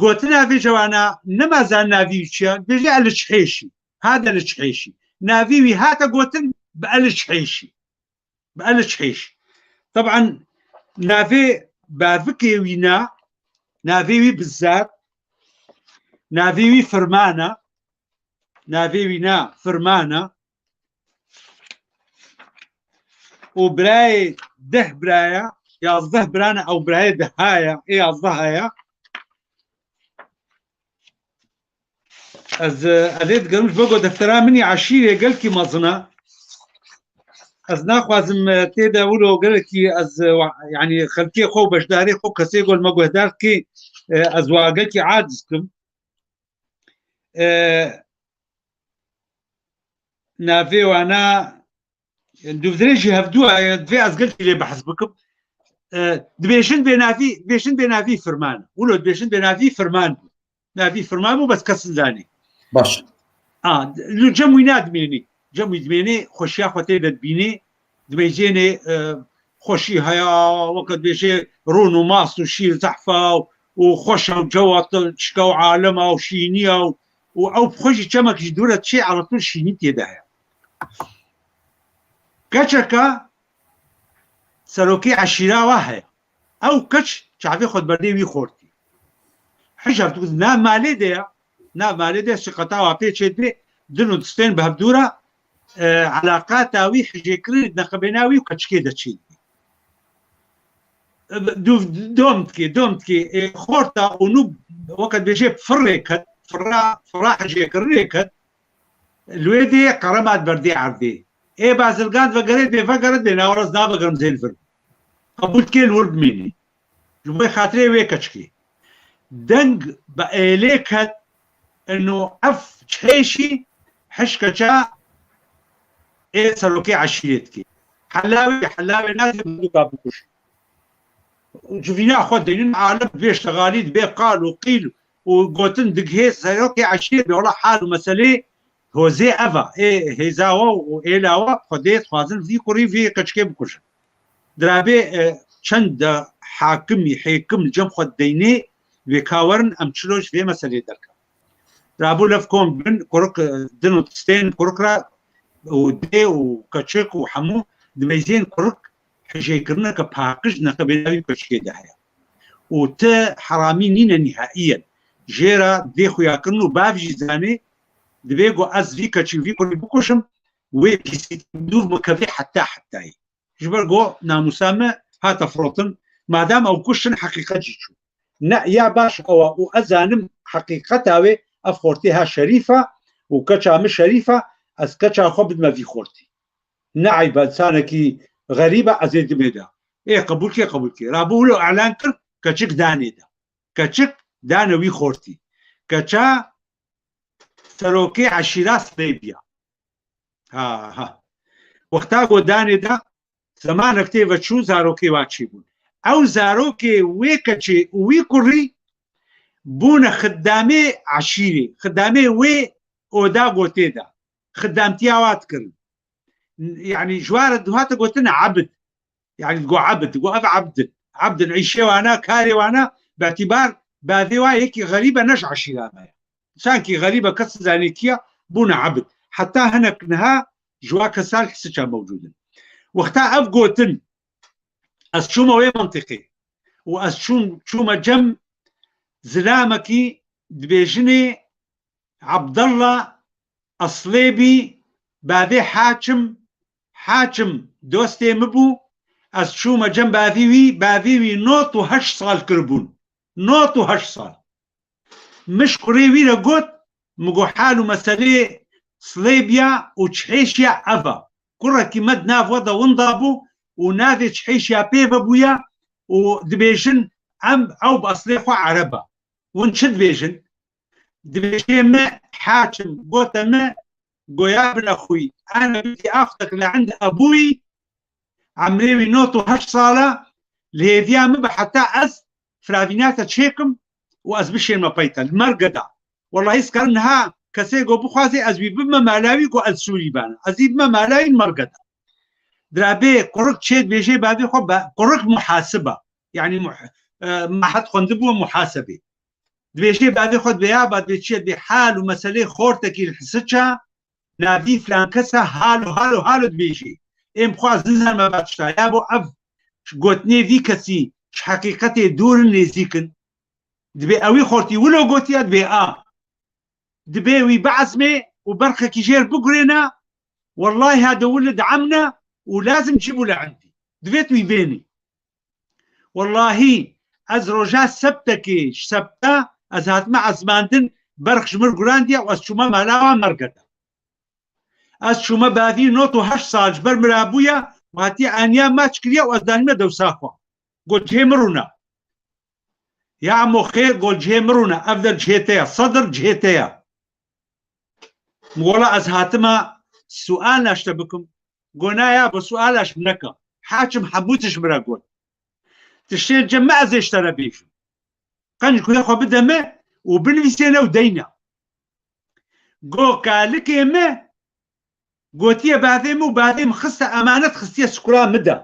قلتنا في جوانا نما زال نافيوشيا بيجي على الشحيشي هذا الشحيشي نافيوي هاتا قلتن بألشحيشي طبعا نافي بافكي وينا نافيوي بالذات نافيوي فرمانة وبراي ده برايا يازده برانا او براي دهايا ايه يازدهايا از اديت قرمش بقو دفترا مني عشيرة قلكي مظنة از ناخوازم تيدا ولو قلكي از يعني خلكي خو بشداري خو كسي قول مقو هداركي از واقلكي عاجزكم نافي وانا دوفدريجي هفدوها دفي از قلتي لي بحسبكم دبيشن بينافي فرمان ولو دبيشن بينافي فرمان نافي فرمان مو بس كسنداني باش لو جموينات جموي دميني خوشيا خوتي دبيني دبيجيني خوشي هيا وقت بيجي رونو ماس وشيل زحفه وخوشة وجوة شكا وعالمة وشينية أو بخوشي كمك دورة شيء على طول شيني تيدها كشكا سلوكي عشيرة واحد أو كش شعبي خد بردي وي خورتي حجر تقول نام مالي ده شقتا وابي شدي دنو دستين بهبدورة علاقات وي حجي كريد نخبيناوي وكشكي دتشي دومتكي خورتا ونوب وقت بيجي فرا حجي كريكت الويدي قرمات بردي عردي بازلقان فقريت بفقرت بينا ورز دابا قرم زين فرد قبول كي الورد مني جمعي خاطري ويكشكي دنق بقاليكت انه اف تشيشي حشكشا سلوكي عشيرتكي حلاوي ناس بدوكا بكش شوفينا خد دينين عالم بيش تغاليد بي قال وقيل وقوتن دق سلوكي عشيرتي والله حال ومسألة هو زي افا هيزاوا وايلاوا خديت خوازن في كوري في كشكي بكش درابي چند حاكمي حاكم جم خد ديني بكاورن ام تشلوش في مسألة دركا رابو لفكم بن كورك دنو تستين كوركرا ودي وكتشك وحمو دميزين كورك حجي كرنا كباقج نقبل كشكي دحيا وتا حرامي نينا نهائيا جيرا دي خويا كرنو بافجي زاني دبيغو از في كتشي في كوري بكوشم وي بيسي دور مكافي حتى جبرغو ناموسامة هاتا فروتن مادام او كشن حقيقة جيشو نا يا باش او ازانم حقيقتاوي افخورتيها شريفة وكتشا مش شريفة از كتشا خبد ما في خورتي نعيب انسانكي غريبة ازيد ميدا قبولكي رابو له اعلان كر كتشك داني دا كتشك دانوي خورتي كتشا سلوكي عشيرات ليبيا ها وقتا داني دا زمان كتيبة شو زاروكي واتشيبون او زاروكي ويكتشي ويكوري بونا خدامي عشيري خدامي وي اودا قوتيدا خدامتيا واتكر يعني جوار دوهات قوتنا عبد يعني تقو عبد تقو اب عبد العيشي وانا كاري وانا باعتبار باذيوا هيك غريبه نش عشيره ما سانكي غريبه كس زانيكيا بونا عبد حتى هناك نها جواك صالح سكا موجودا وقتا اب قوتن اسشوما وي منطقي واسشوما جم زلامكي دبيجني عبد الله الصليبي باذي حاكم دوستي مبو از شوما جم باذيوي نوت وهش صال كربون نوت وهش صال مش قريبي لقوت مقو حالو مسألة صليبيا وتشحيشيا أفا كرة كمد ناف وضا ونضابو وناذي تشحيشيا بيبا بويا ودبيجن أو بأصليخو عربا ونشد بيجن دبيجن حاكم قوتا ما قويا ابن أخوي أنا بدي أخذك لعند أبوي عمريوي نوتو هش صالة لهذيا مبا حتى أز فرافيناتا تشيكم وأز بشين مبايتا المرقدة والله يسكر إنها كسيقو بخوازي أز بما مالاوي قو أز سوري بانا أزي بما مالاوي المرقدة درابي قرق تشيد بيجي بابي خبا قرق محاسبة يعني ما حد خندبو محاسبة بيجي بابي خد بيا بعد بيتشيد بحال ومسألة خورتكي الحسدشا نادي فلان كسا هالو بيجي ام خواز نزل ما باتشتا يا ابو اف قوتني ذي كسي حقيقتي دور نزيكن دبي اوي خورتي ولو قوتي دبي دبي وي بعزمي وبركه كيجير بقرينا والله هذا ولد عمنا ولازم تجيبه لعندي دبيت وي بيني والله از رجاء سبتكي سبتا از هات مع زماندن برخش مرقرانديا واسشوما مالاوا مرقدا از شما بعدی نوت و 8 سال بر مرابویا وهاتي انيا ما تشكريا وازدانيا دوساخوا قول جيمرونا يا عمو خير قول جيمرونا افضل جهتيا صدر جهتيا مولا از هاتما سؤال اشتبكم قلنا يا بسؤال اشبنكا حاكم حبوتش برا قول تشتري جماعة زي اشترى بيشو قنج كذا خو بدمه وبنفسينا ودينا قو كالك يمه قوتيه بعدين خصها امانه خصيه سكرا مدى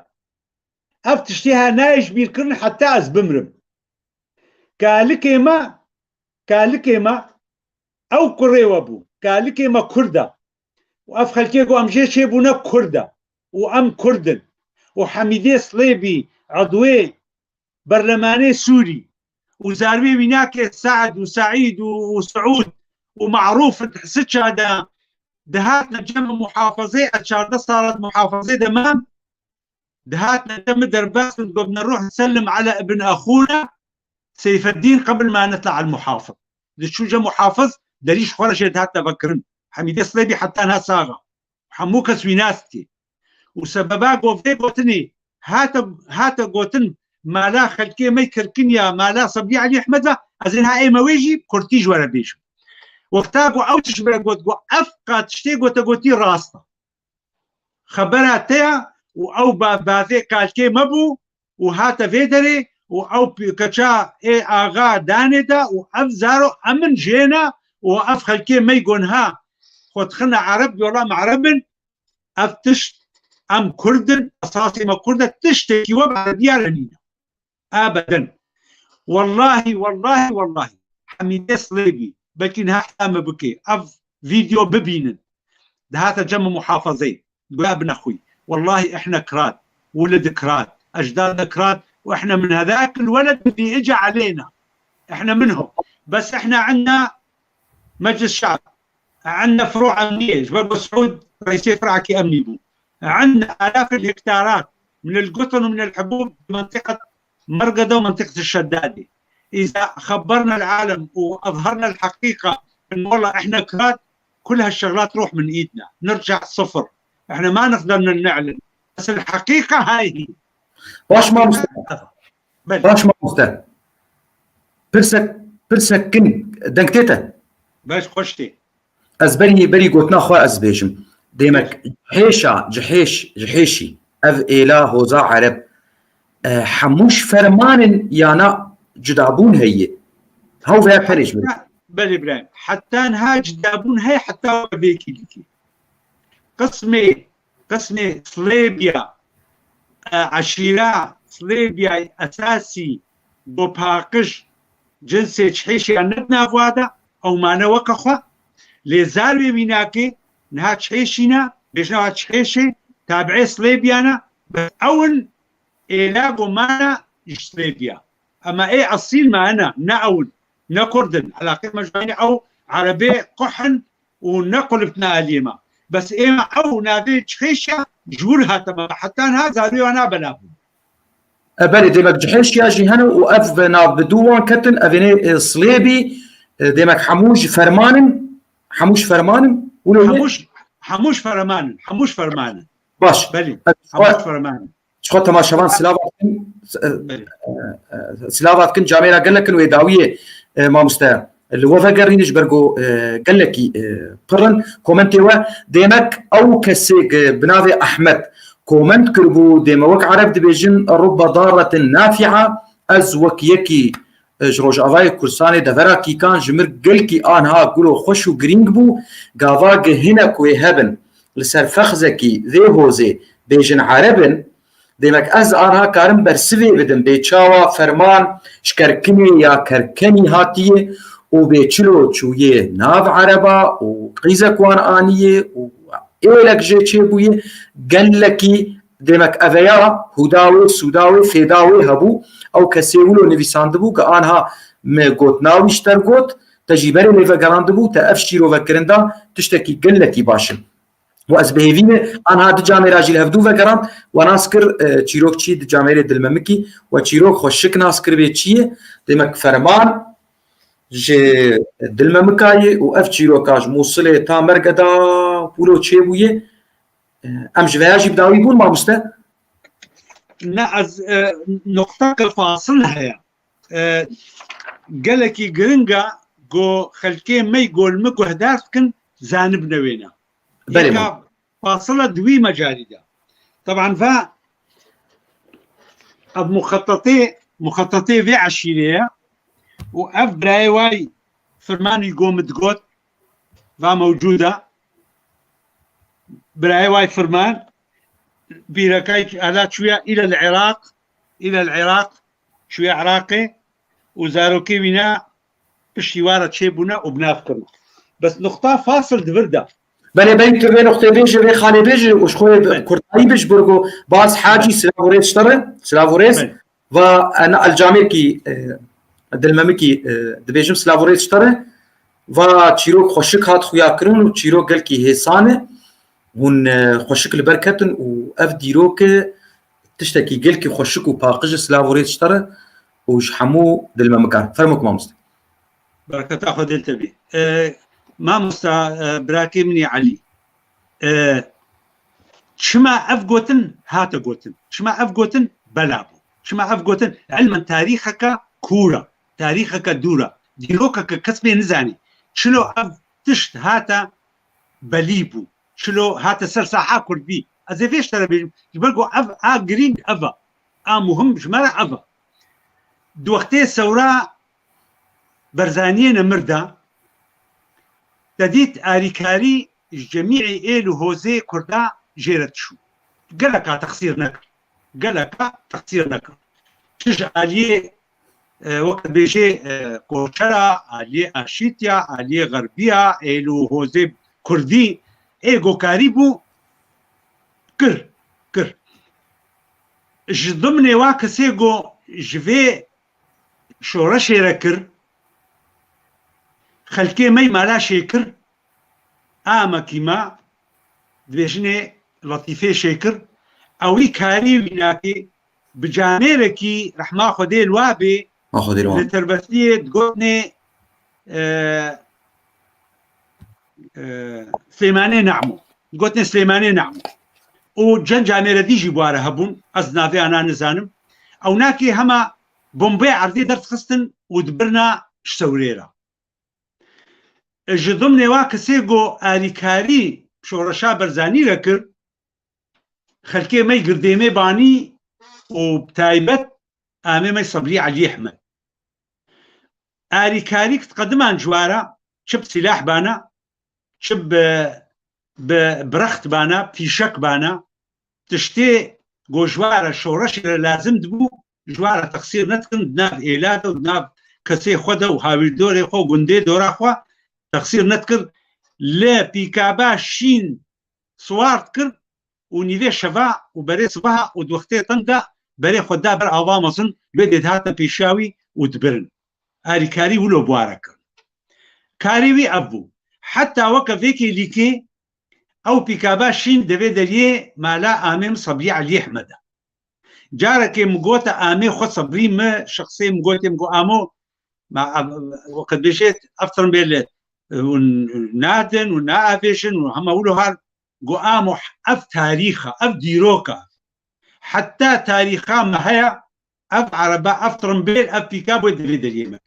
اف تشتيها نايش بيركن حتى از بمرم كالكيما او كريوبو كالكيما كردا واف خلكيكو ام جي شيبونا كردا وام كردن وحميدي صليبي عضوي برلماني سوري وزاربي بناك سعد وسعيد وسعود ومعروف تحسش هذا دهاتنا جمع محافظي اشار صارت محافظي دمام دهاتنا تم درباس بدنا نروح نسلم على ابن اخونا سيف الدين قبل ما نطلع على المحافظ. شو جا محافظ دليش خرجت هاتنا بكرن حميدي صليبي حتى انها صاغه حموك سويناستي وسببا قوفي قوتني هاتا قوتن ما لا خلكي ما يكركنيا ما لا صبي علي احمد ازين هاي ما ويجي كورتيج ولا بيش وقتاقو او تشبه قوت افقا تشتي قوتي راستا خبراتها او باذي كالكي مبو وهاتا فيدري او كتشا اي اغا داندا وافزارو امن جينا واف خلكي ما يقونها خد خنا عرب ولا معربن افتش ام كردن اساسي ما كردن تشتكي وبعد ديالنا ابدا والله حميد صليبي بكينها حامه بكي اف فيديو ببينن ده هذا جمع محافظين يا ابن اخوي والله احنا كراد ولد كراد اجدادنا كراد واحنا من هذاك الولد اللي اجى علينا احنا منهم بس احنا عندنا مجلس شعب عندنا فروع امنيه جبل سعود رئيس فرع كي امني بو عندنا آلاف الهكتارات من القطن ومن الحبوب في منطقة مرقدة ومنطقة الشدادي. إذا خبرنا العالم وأظهرنا الحقيقة إن والله إحنا كراد كل هالشغلات تروح من إيدنا نرجع صفر. إحنا ما نقدر نعلن بس الحقيقة هاي هي. باش ما مستر برسك كن دنكتيتا باش خشتي از بري قوتنا خو از بيجم ديمك جحيشي اف إله هوزا عرب حموش فرمان يانا جدابون هي هاو فيها فريج بل إبراهيم حتى انها جدابون هي حتى بيكي لكي قسمي صليبيا عشيرة صليبيا أساسي بوباقش جنسي جحيشي أندنا فوادا أو ما نوكخوا لزالوي مناكي نها تشحيشينا بيشنوها تشحيشي تابعي صليبيانا أول إلاقو مانا صليبيا أما إيه أصيل ما أنا نأول نكردن على قيمة جمعيني أو عربي قحن ونقل بتنا أليما بس إيه أو نادي تشحيشة جولها تمام حتى أنها زالوي أنا بنابو بلي ديمك جحيش يا جيهانو وأف نابدوان كتن أفيني صليبي ديمك حموش فرمانن حموش فرمان باش بلي حموش فرمان شخوت تماشاوان سلاوات كن جامعة قال لك ويداوية ما مستوى اللي هو فقرينش برجو قال لك قرن كومنتي وا ديمك او كسيق بنافي احمد كومنت كربو ديموك عرب دبيجن رب ضارة نافعة ازوك يكي جروج افاي كرساني دفرا كي كان جمر قلكي انها قولو خوشو جرينج بو قافاق هنا كوي هبن لسر فخزكي ذي هوزي بيجن عربن ديمك از آنها كارم برسوي بدن بيچاوا فرمان شكركني يا كركني هاتيه وبيچلو چويه ناف عربا وقيزك وان آنيه وإيلك جي چيبويه قلكي ديمك أفيا هداوي سوداوي فيداوي هبو أو كسيولو نفيساندبو كآنها مقوتناوي اشترقوت تجيبري ليفا قراندبو تأفشيرو فكرندا تشتكي قلكي باشن واز بهيفينه انا هاد جامعه راجل هفدو فكران وناسكر تشيروك تشي جامعه دلممكي وتشيروك خوشك ناسكر بيتشي ديمك فرمان جي دلممكاي واف تشيروكاج موصله تا مرقدا بولو تشيبويه ام جواجي بداوي يقول ما مسته ناز نقطه فاصل هي قالكي جرينجا جو خلكي ما يقول مكو هدافكن زانب نوينا فاصلة دوي مجالدة طبعا فا مخططي في عشيرية وأف برايواي فرمان يقوم تقوت فا موجودة برايواي فرمان بيركاي آلات شوية إلى العراق شوية عراقي وزاروكي وينا بشيوارة تشيبونا وبنافكرنا بس نقطة فاصل دبردا بله بين تو نقطه بیش و خالی بیش و شخوی کردایی بیش برگو باز حاجی سلاوريت اشترى سلاوريس و انا الجامعه کی دلمه کی دبیجم سلاوريت اشترى و چیرو خوشک هات خویا کرن و چیرو گل کی حسانه هون خوشک البركتن و اف ديروك تشتكي گل کی خوشک و باقج سلاوريت اشترى وش حمو دلمه مكان فرمك ما مست بركة اخذ التبي ما مستا براكي مني علي شما افقوتن هاتا قوتن شما افقوتن بلابو شما افقوتن علما تاريخك كورة تاريخك دورة ديروكك كسبي نزاني شلو اف تشت هاتا بليبو شلو هاتا سرساحا كردبي ازي فيش ترى بيقولوا اف جرين افا مهم جمال افا دوختي سورا برزانينا مردا تديت آريكاري جميع إيلو هوزي كردا جيرت شو قالك تقصير نكر قالك تقصير نكر شج عليه وقت بيجي كوشرا عليه أشيتيا عليه غربية إيلو هوزي كردي إيجو كاريبو كر ضمن واكسيجو جفي شورشي ركر خلكي مي مالا شيكر آما كيما دبيجني لطيفة شيكر أوي كاري ويناكي بجانيركي رح ما خدي الوابي لتربسلية تقولني سليماني نعمو قلتني سليماني نعمو وجن جانيرة ديجي بواره هبون أزنافي أنا نزانم أو ناكي هما بومبي عرضي درت خستن ودبرنا شسوريرا ضمن واكسيجو آريكاري شورشا برزاني لكر خلكي مي قرديمي باني وبتايبت آمي مي صبري علي أحمد آريكاري تقدم عن جوارا شب سلاح بانا شب برخت بانا في شك بانا تشتي جو جوارا شورش لازم دبو جوارا تقصير نتكن دناف إيلاتا ودناف كسي خودا وهاوي دوري خو قندي دورا خوا تقصير نتكر لا بيكابا شين سوارت كر ونيفي شفا وبري صباح ودوختي طندا بري خدا بر عوامصن بدت هاتا بيشاوي ودبرن هاري كاري ولو بوارك كاريوي أبو حتى وكفيكي ليكي أو بيكابا شين دبي دليه مالا آميم صبري علي أحمد جارك مقوتا آمي خد صبري ما شخصي مقوتي مقو آمو وقد بيشيت أفترن بيلت ونادن ونافيشن وهم أقولوا هال قاموا أف تاريخه أف ديروكا حتى تاريخها ما هي أف عربة أف ترمبيل أف بيكابو دليل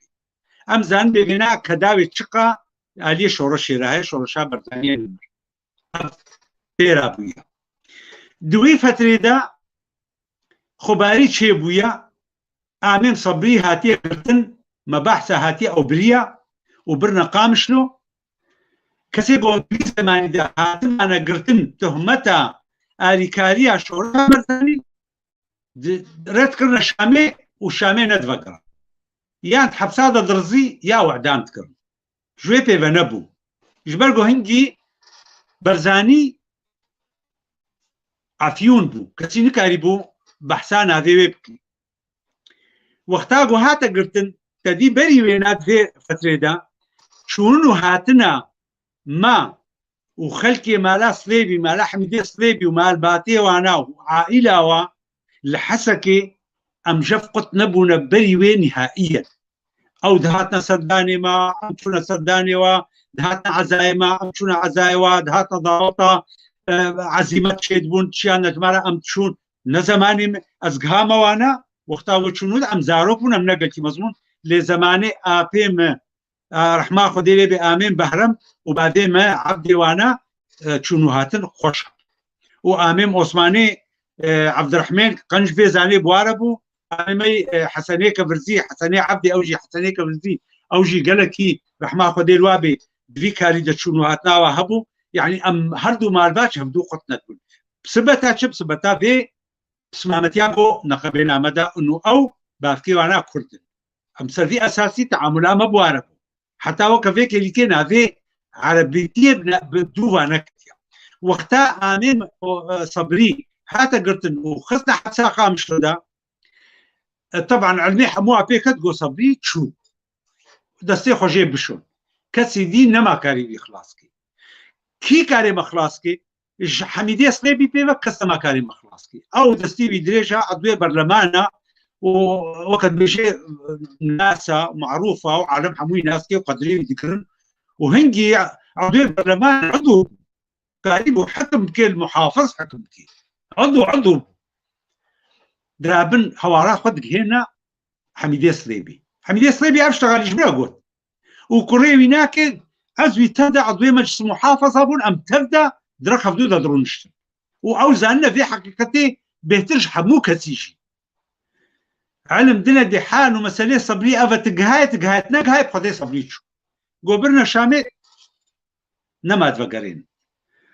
أم زان بينا كداوي تشقى عليه شورشي راهي شورشا بريطانيا أف بيرابويا دوي فترة دا خباري تشيبويا آمين صبري هاتي قرتن مباحثة هاتي أو بريا وبرنا قامشلو كسي بو زماني دا هاتن أنا قرتن تهمتا آريكاريا شورا مرتاني رد كرنا شامي وشامي ندفقرا يان حبسادة درزي يا وعدان تكرن جوي بيبا نبو جبرقو هنجي برزاني عفيون بو كسي نكاري بو بحثان هذي ويبكي وقتاقو هاتا قرتن تدي بري وينات في فترة دا شونو هاتنا ما وخلكي مالا صليبي مالا حمدي صليبي ومال باتي وانا وعائلة وا لحسكي ام جفقت نبونا بري وين نهائيا او دهاتنا سرداني ما امشونا سرداني وا دهاتنا عزاي ما امشونا عزاي وا دهاتنا ضغطة عزيمات شيدبون تشيانا جمارا امشون نزماني ازقهاما وانا وقتا وشونود ام زاروبون ام نقلتي مضمون لزماني آبيم رحمة خديري بآمين بهرم وبعدين ما عبدي وانا تشونوهاتن خوش وآمين عثماني عبد الرحمن قنج في زاني بواربو آمي حسني كفرزي حسني عبدي أوجي حسني كفرزي أوجي قالكي رحمة خدير وابي دفي كاريدة تشونوهاتنا وهبو يعني أم هردو مالباش هبدو قطنا تقول بسبتها شب سبتها في اسمامتياكو نقبنا مدى انه او بافكي وانا كردن ام سرفي اساسي تعاملها مبوارك حتى وكفيك اللي كان في عربيتي بدوها نكتيا وقتها امين صبري حتى قلت وخصنا حتى خامش ده طبعا علمي حموها بيكت جو صبري شو دستي خوجي بشون كسي دي نما كاري خلاصكي كي كاري مخلاصكي حميدي صليبي بيما كسما كاري مخلاصكي او دستي بيدريجا عضوية برلمانة ووقت بيجي ناسا معروفة وعالم حموي ناسكي وقدرين يذكرن وهنجي عضوية برلمان عضو كاري وحكم كي المحافظ حكم كي عضو درابن هوارا خد هنا حميدي صليبي اشتغل جبرا قلت وكوريوي ناكي ازوي تبدا عضوية مجلس المحافظة بون ام تبدا درك حدود درونشت وعاوزانا في حقيقتي بيهترج حمو كتيجي علم دنا دي حال ومسألة صبري أفا تقهايت نقهاي بخدي صبريشو قوبرنا شامي نماد فقرين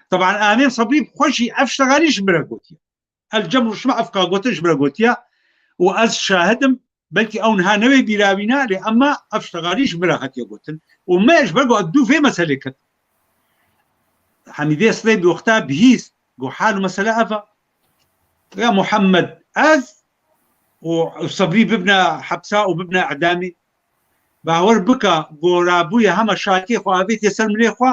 طبعا آمين صبري بخوشي أفشتغاليش براغوتيا الجمر شما أفقا قوتش براغوتيا وأز شاهدم بلكي أونها نوي بلاوينا لأما أفشتغاليش براغوتيا قوتن وما يشبرقو أدو في مسألة كت حميدي صليبي وقتها بهيس قو حال مسألة أفا يا محمد أز وصبري ببنى حبساء وببنى اعدامي باور بكا غورابويا هما شاكي خو ابيت يسلم لي خو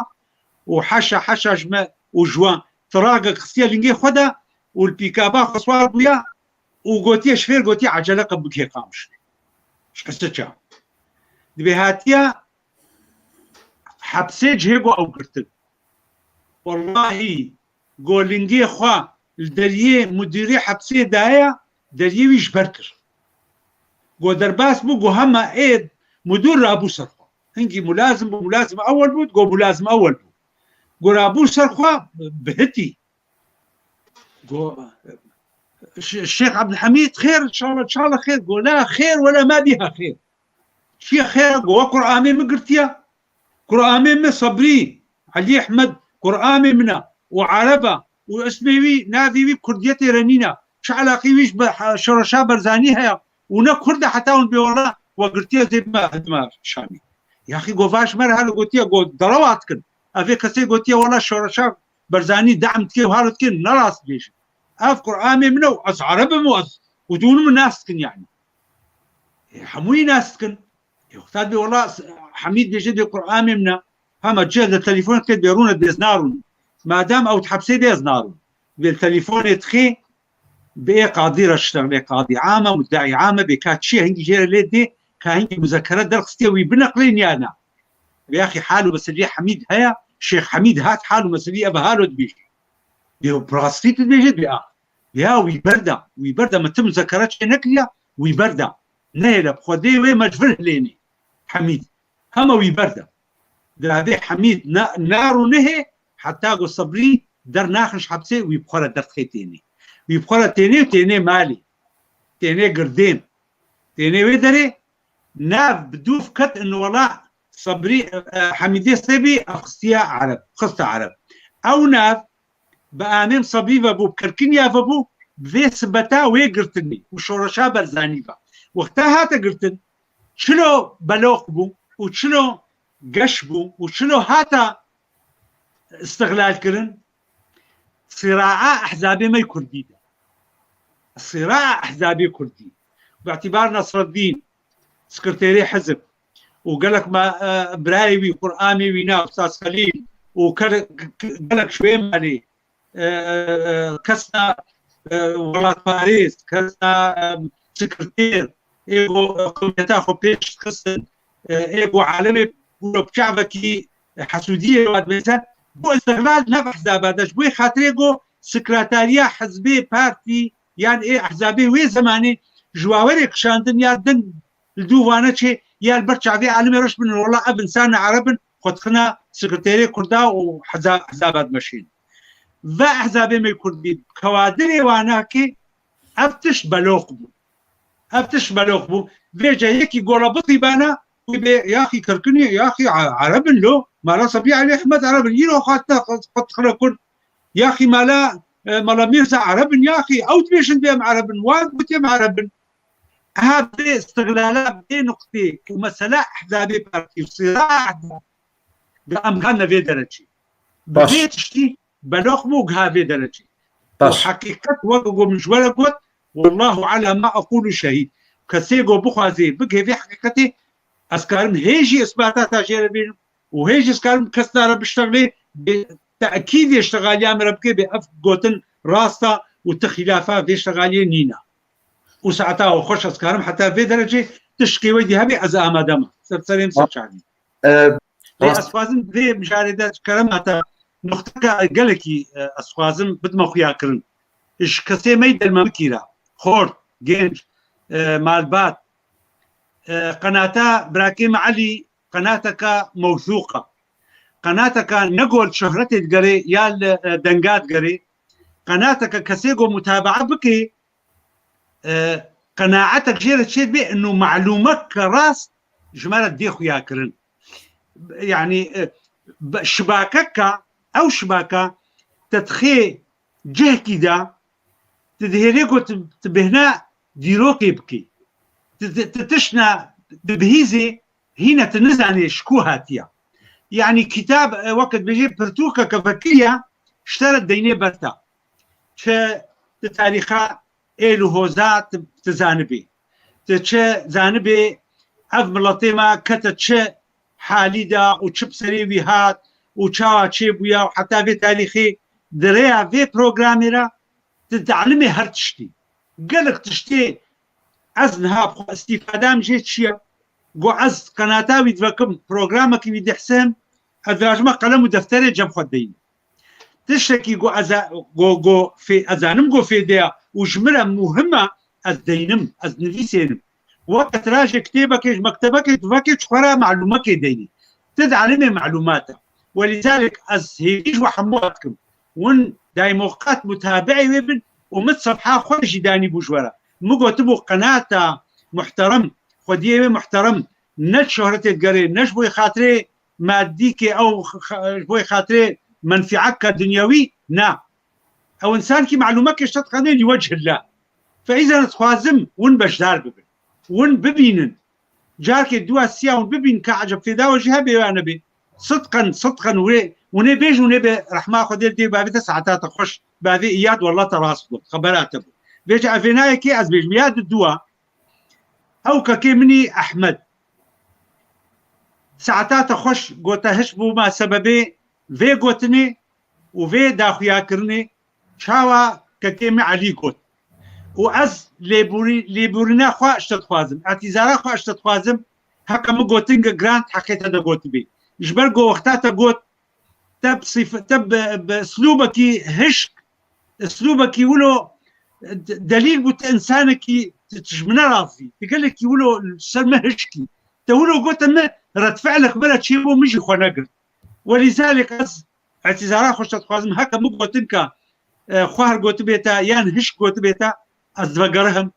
وحشا جما وجوان تراغ خصيا لينغي خدا والبيكابا خصوار بويا وغوتي شفير غوتي عجله قبكي قامش شكستشا دبيهاتيا حبسي جهيغو او قرتل والله غولينغي خو الدريه مديري حبسي دايا دريويش بركر قو درباس بو قو هما ايد مدور رابو سرخوا هنجي ملازم اول بود قو ملازم اول بود قو رابو سرخوا بهتي قو الشيخ عبد الحميد خير ان شاء الله خير قو لا خير ولا ما بيها خير شي خير قو قرآمي مقرتيا قرآمي من صبري علي احمد قرآمي منا وعربة واسمي نافي بكرديتي رنينا شعلاقي ويش شرشا برزاني هيا ونا كرد حتى ون بيولا وقرتيا زي ما شامي يا اخي قوفاش مر هالو قوتيا قو درواتكن افي كسي قوتيا والله شرشا برزاني دعمتكي وهالتكن نراس بيش اف قرآمي منو از عرب موز ودون من ناسكن يعني حموي ناسكن يختار بي والله حميد بيجي دي قرآمي منا هما جهد التليفون كده بيرونا ديزنارون ما دام او تحبسي ديزنارون بالتليفون يتخي بأي قاضي رشتغل قاضي عامة مدعي عامة بكاتشي هنجي جيرا ليدي كهنجي مذكرات درقستي ويبنقلين يانا يا أخي حاله مسلية حميد هيا شيخ حميد هات حاله مسلية بهالو دبيش بيو براستيت دبيجد يا ويبردا ما تم مذكرات شي نكليا ويبردا نيلا بخودي وي مجفره ليني حميد هما ويبردا ده حميد نارو نهي حتى قو صبري در ناخش حبسي ويبخورا درقي تيني ويبخورا تيني مالي تيني قردين تيني ويدري ناف بدوف كت انه والله صبري حميدي صبي اخستيا عرب خستا عرب او ناف بآمين صبيبه بو بكركنيا فبو بفي سبتا ويقرتني وشورشا برزاني با وقتها هاتا قرتن شنو بلوق بو وشنو قش بو وشنو هاتا استغلال كرن صراع احزابي ما كردي الصراع احزابي كردي باعتبار نصر الدين سكرتيري حزب وقال لك ما برايوي قرآمي وينا استاذ خليل وقال لك شوي مالي كسنا ولاد باريس كسنا سكرتير ايغو قوميتا خو بيش خصن ايغو عالمي بشعبكي حسوديه واد مثلا بو استغلال نفع حزاباتش بو خاطريغو سكرتاريا حزبي بارتي يعني ايه احزابي وي زماني جواوري كشاندن يا دن الدوانه شي يا البرشعبي عالمي رش من والله ابن سنه عربن خدخنا سكرتيري كردا وحزابات ماشين و احزابي ما كردي كوادري واناكي افتش بلوق بو بيجا يكي قربطي بانا يا اخي كركني يا اخي عرب له ما لا صبي علي احمد عرب يلو خاطر كل يا اخي ما لا ميرزا عرب يا اخي او تبيشن بهم عرب واد بتيم عرب هذه استغلالات بنقطة ومسألة أحزاب بارتي وصراع بأمكاننا في درجة بديت تشتي بلوخ موجها في درجة وحقيقة وقو مش ولا قوت والله على ما أقول شهيد كسيقو بخوازي بقى في حقيقتي أسكارم هيجي إثباتات جيربين وهيجي أسكارم كسر بيشتغلي بالتأكيد يشتغل يا مربكي بأف قوتن راستا والتخلافات بيشتغل نينا وساعتها وخش أسكارم حتى في درجة تشكي وجهها بأزامة دم سرسريم سرشاني أسفازم ذي مشاردات كلامها نقطة قالكي أسفازم بدما خويا كرن إيش كسي ميد الممكيرة خورد جينج مالبات قناتها براكيم علي قناتك موثوقة قناتك نقول شهرتي تقري يا دنقات قري قناتك كسيقو متابعة بكي قناعتك جيرت شيء بي انه معلومات كراس جمالة ديخو ياكرن يعني شباكك او شباكة تدخي جه كده تدهيريكو تبهنا ديروكي بكي تتشنا بهيزي هنا تنزعني شكو هاتيا يعني كتاب وقت بيجي برتوكا كفكية اشترت ديني برتا تاريخا إيلو هوزات تزانبي زانبي أف ملطيما كتتش حالي دا وشب سريبي هات وشاوا تشيبويا وحتى في تاريخي دريا في بروغراميرا تتعلمي هرتشتي قالك تشتي أزنها استفادة مجيت شيا قو عز قناتاوي دفكم بروغرامك يدي حسين أدراجما قلم ودفتري جم خدين تشتكي قو في أزانم قو في ديا وجملة مهمة أزدينم أزنفيسينم وقت راجع كتابك مكتبك دفكي تخرى معلومات ديني تدعلمي معلوماتها ولذلك هيج وحمواتكم ون داي موقات متابعي وابن ومت صفحة خرج داني بوجورة مقو تبو قناة محترم خديه محترم نش شهرتي تقري نش بوي خاطري ماديكي او بوي خاطري منفعك دنيوي نا او انسان كي معلومات يشتط قانون لوجه الله فاذا تخوازم ون بشدار ببن ون ببينن جارك الدوا السيا ون ببين كعجب في دا وجهها بي صدقا ونبيج ونبي رحمه خدير دي بابي تسعة تخش بابي اياد والله تراسكو خبرات ابو بيجي افيناي كي از بيج مياد الدوا او كيمني احمد ساعتها تخش قوتا هش بو ما سببي في قوتني وفي داخويا كرني شاوا كيمي علي قوت واز ليبورينا خوا اشتخوازم اعتذارا خوا اشتخوازم هكا مو قوتنج جرانت حكيت هذا قوت بي جبرقو وقتها قوت تب باسلوبك هشك اسلوبك يقولوا دليل بوت انسانك تجمنا راسي يقول لك يقولوا سلمى هشكي تقولوا قلت ما رد فعلك بلا شيء مش خناقر ولذلك اعتذارا خوش تخوازم هكا مو قوتنك خوار قوت بيتا يان هش قوت بيتا ازبقرهم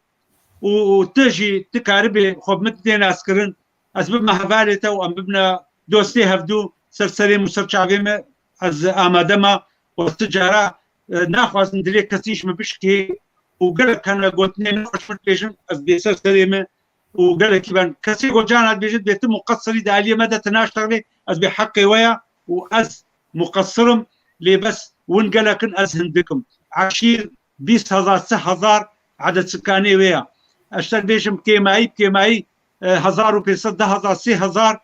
وتجي تكاربي خوب متدين اسكرن اسبب ما هفالته وامبنا دوستي هفدو سرسري مسرشعبيم از امادما والتجاره ناخذ ندري كسيش مبشكي وقال كان قوتني نخش في البيجن از بيسر سريمه وقال لك يبان كسي جانا بيجد بيتم مقصري داليه مدى تناشتغلي از بحقي ويا واز مقصرم لي بس وين قال لك از هندكم عشير 20,000 6,000 عدد سكاني ويا اشتغل بيجم كيماي 1,500 3,000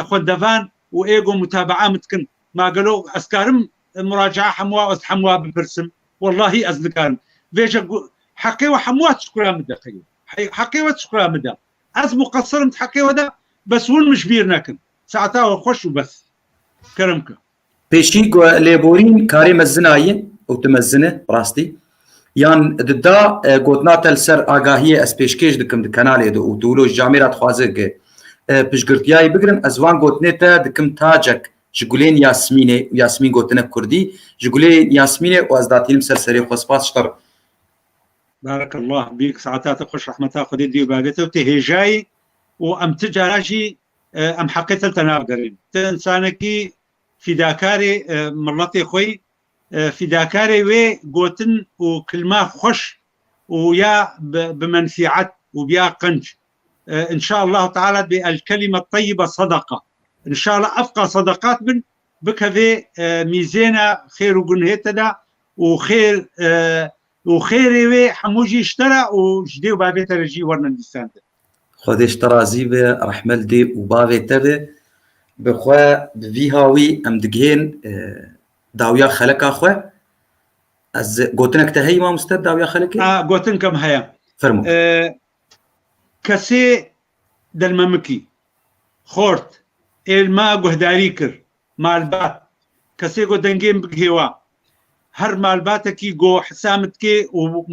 خدفان وايجو متابعه متكن ما قالوا اسكارم مراجعه حموا بالبرسم والله ازلكارم فيجا حقي وحموات شكرا مدى حقي وشكرا مدى از مقصر متحقي ودا بس ون مش بيرناكن ساعتها وخش وبس كرمك بيشي ليبورين كاري مزناي او تمزنه راستي يان ددا قوتنا تلسر آگاهی اس پیشکش دکم دکانال دو او دولو جامعات خوازه پشگرتیای بگرن ازوان قوتنه تا دکم تاجک جگولین یاسمین قوتنه کردی جگولین یاسمینه و از داتیلم سرسری خصباس شطر بارك الله بيك ساعتها خوش رحمتها خدي دي باقته وتهجاي وام تجاراجي ام حقيقه تناقرين انسانكي في داكاري مرلطي خوي في داكاري وي قوتن وكلمه خوش ويا بمنفعه وبيا قنج. إن شاء الله تعالى بالكلمة الطيبة صدقة، إن شاء الله أفقى صدقات من بكذا ميزانة خير وجنهتنا وخير وخير حموجي اشترى وجدي وبابي ترجي ورنا اللسان خودش ترازی به رحمل دی و باوی تبه بخوا بفیهاوی ام دگین داویا خلق آخوا از گوتنک تهی ما مستد داویا خلقی؟ گوتن کم هیا فرمو کسی دل ممکی خورد ما گهداری کر مالبات کسی گو دنگیم بگهوا هر مالباتکی گو حسامت کی و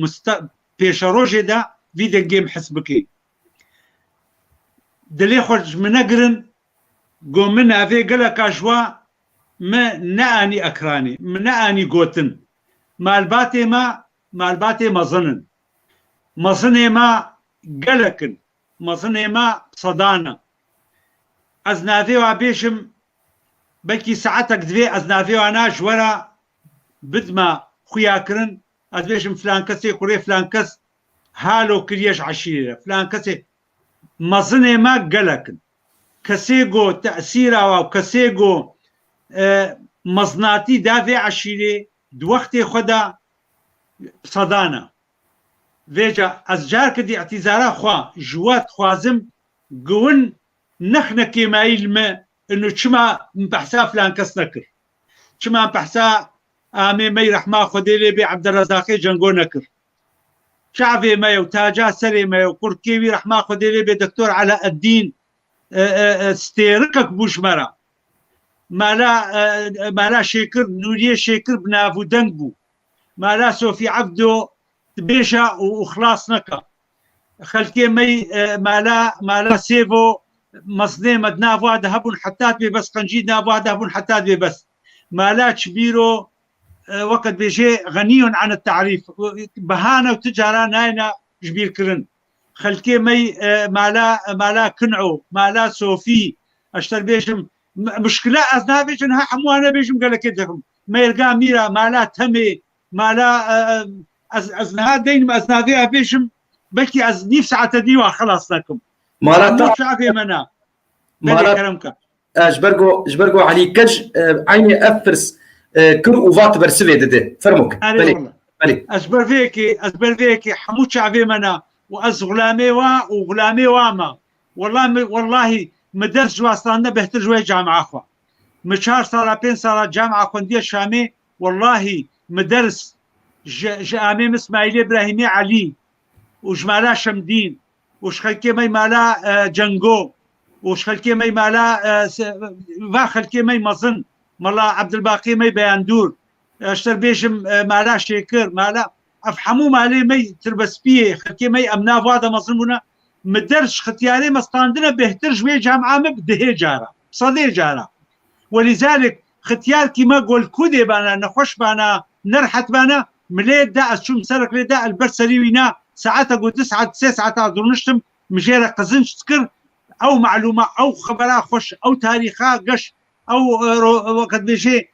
پیش روژه دا وی دنگیم حسب کی دلی خورج منگرن گو من اوه گله کاشوا ما نانی اکرانی ما نانی گوتن مالباتی مظنن مظنه ما گلکن مظنه ما صدانه از نافی و بیشم بلکی ساعتك دوی از نافی و ناش ورا بدما خویا کرن از بیشم فلان کسی کوری فلان کس حالو کریش عشیره فلان کسی مظنه ما گلکن کسی گو تأثیر و کسی گو مزناتی دافع عشیره دو وقت خدا صدانه ویجا از جار کدی اعتزارا خواه جوات خوازم گون نخنا كيمايل ما انه شما بحسا فلان كس نكر شما بحسا امي مي رحمه خديلي بي عبد الرزاق جنگو نكر شعبي ما وتاجا سري ما وقركيوي رحمه خديلي بي دكتور علاء الدين استيركك بوشمرا مالا شيكر نوريه شيكر بنافو دنگبو مالا صوفي عبدو بيشا وخلاص نكا خلكي مي مالا سيفو مصنع مدنا فؤاد هبون حتى بي بس قنجيدنا فؤاد هبون حتى بي بس مالاتش بيرو وقت بيجي غني عن التعريف بهانه وتجاره ناينا جبير كرن خلكي مي مالا كنعو مالا صوفي اشتر بيجم مشكله ازنا بيجن ها حموانا بيجم قال كدهم ما يلقى ميرا مالا تمي مالا ازنا دين ازنا فيها بيجم بلكي از نيف ساعه ديوا خلاص لكم مالات شعبي منا مالات جبرجو علي كج عيني افرس كر وفات برسوي دده فرموك بلي اجبر فيكي حمود شعبي منا واز غلامي وغلامي واما والله مدرس واصلنا بهتر جوي جامعه اخو مشار صار 5 صار جامعه كونديه شامي والله مدرس جامع اسماعيل ابراهيمي علي وجمالا شمدين وش خلكي مي مالا جنگو وش خلكي مي مالا va خلكي مي مظن مالا عبد الباقي مي بياندور اشتر بيشم مالا شيكر مالا افحمو مالي مي تربسبيه خلكي مي امنا فادا مظنونا مدرش ختياري مستاندنا بهتر جوي جامعه مبده جاره صدي جاره ولذلك ختيار كيما قول كودي بانا نخش بانا نرحت بانا مليت دا شو مسرك لي دا البرسلي وينا ساعتها قلت 9 ساعات درنشتم مجيرة قزنش تذكر او معلومة او خبرها خوش او تاريخها قش او وقت بيجي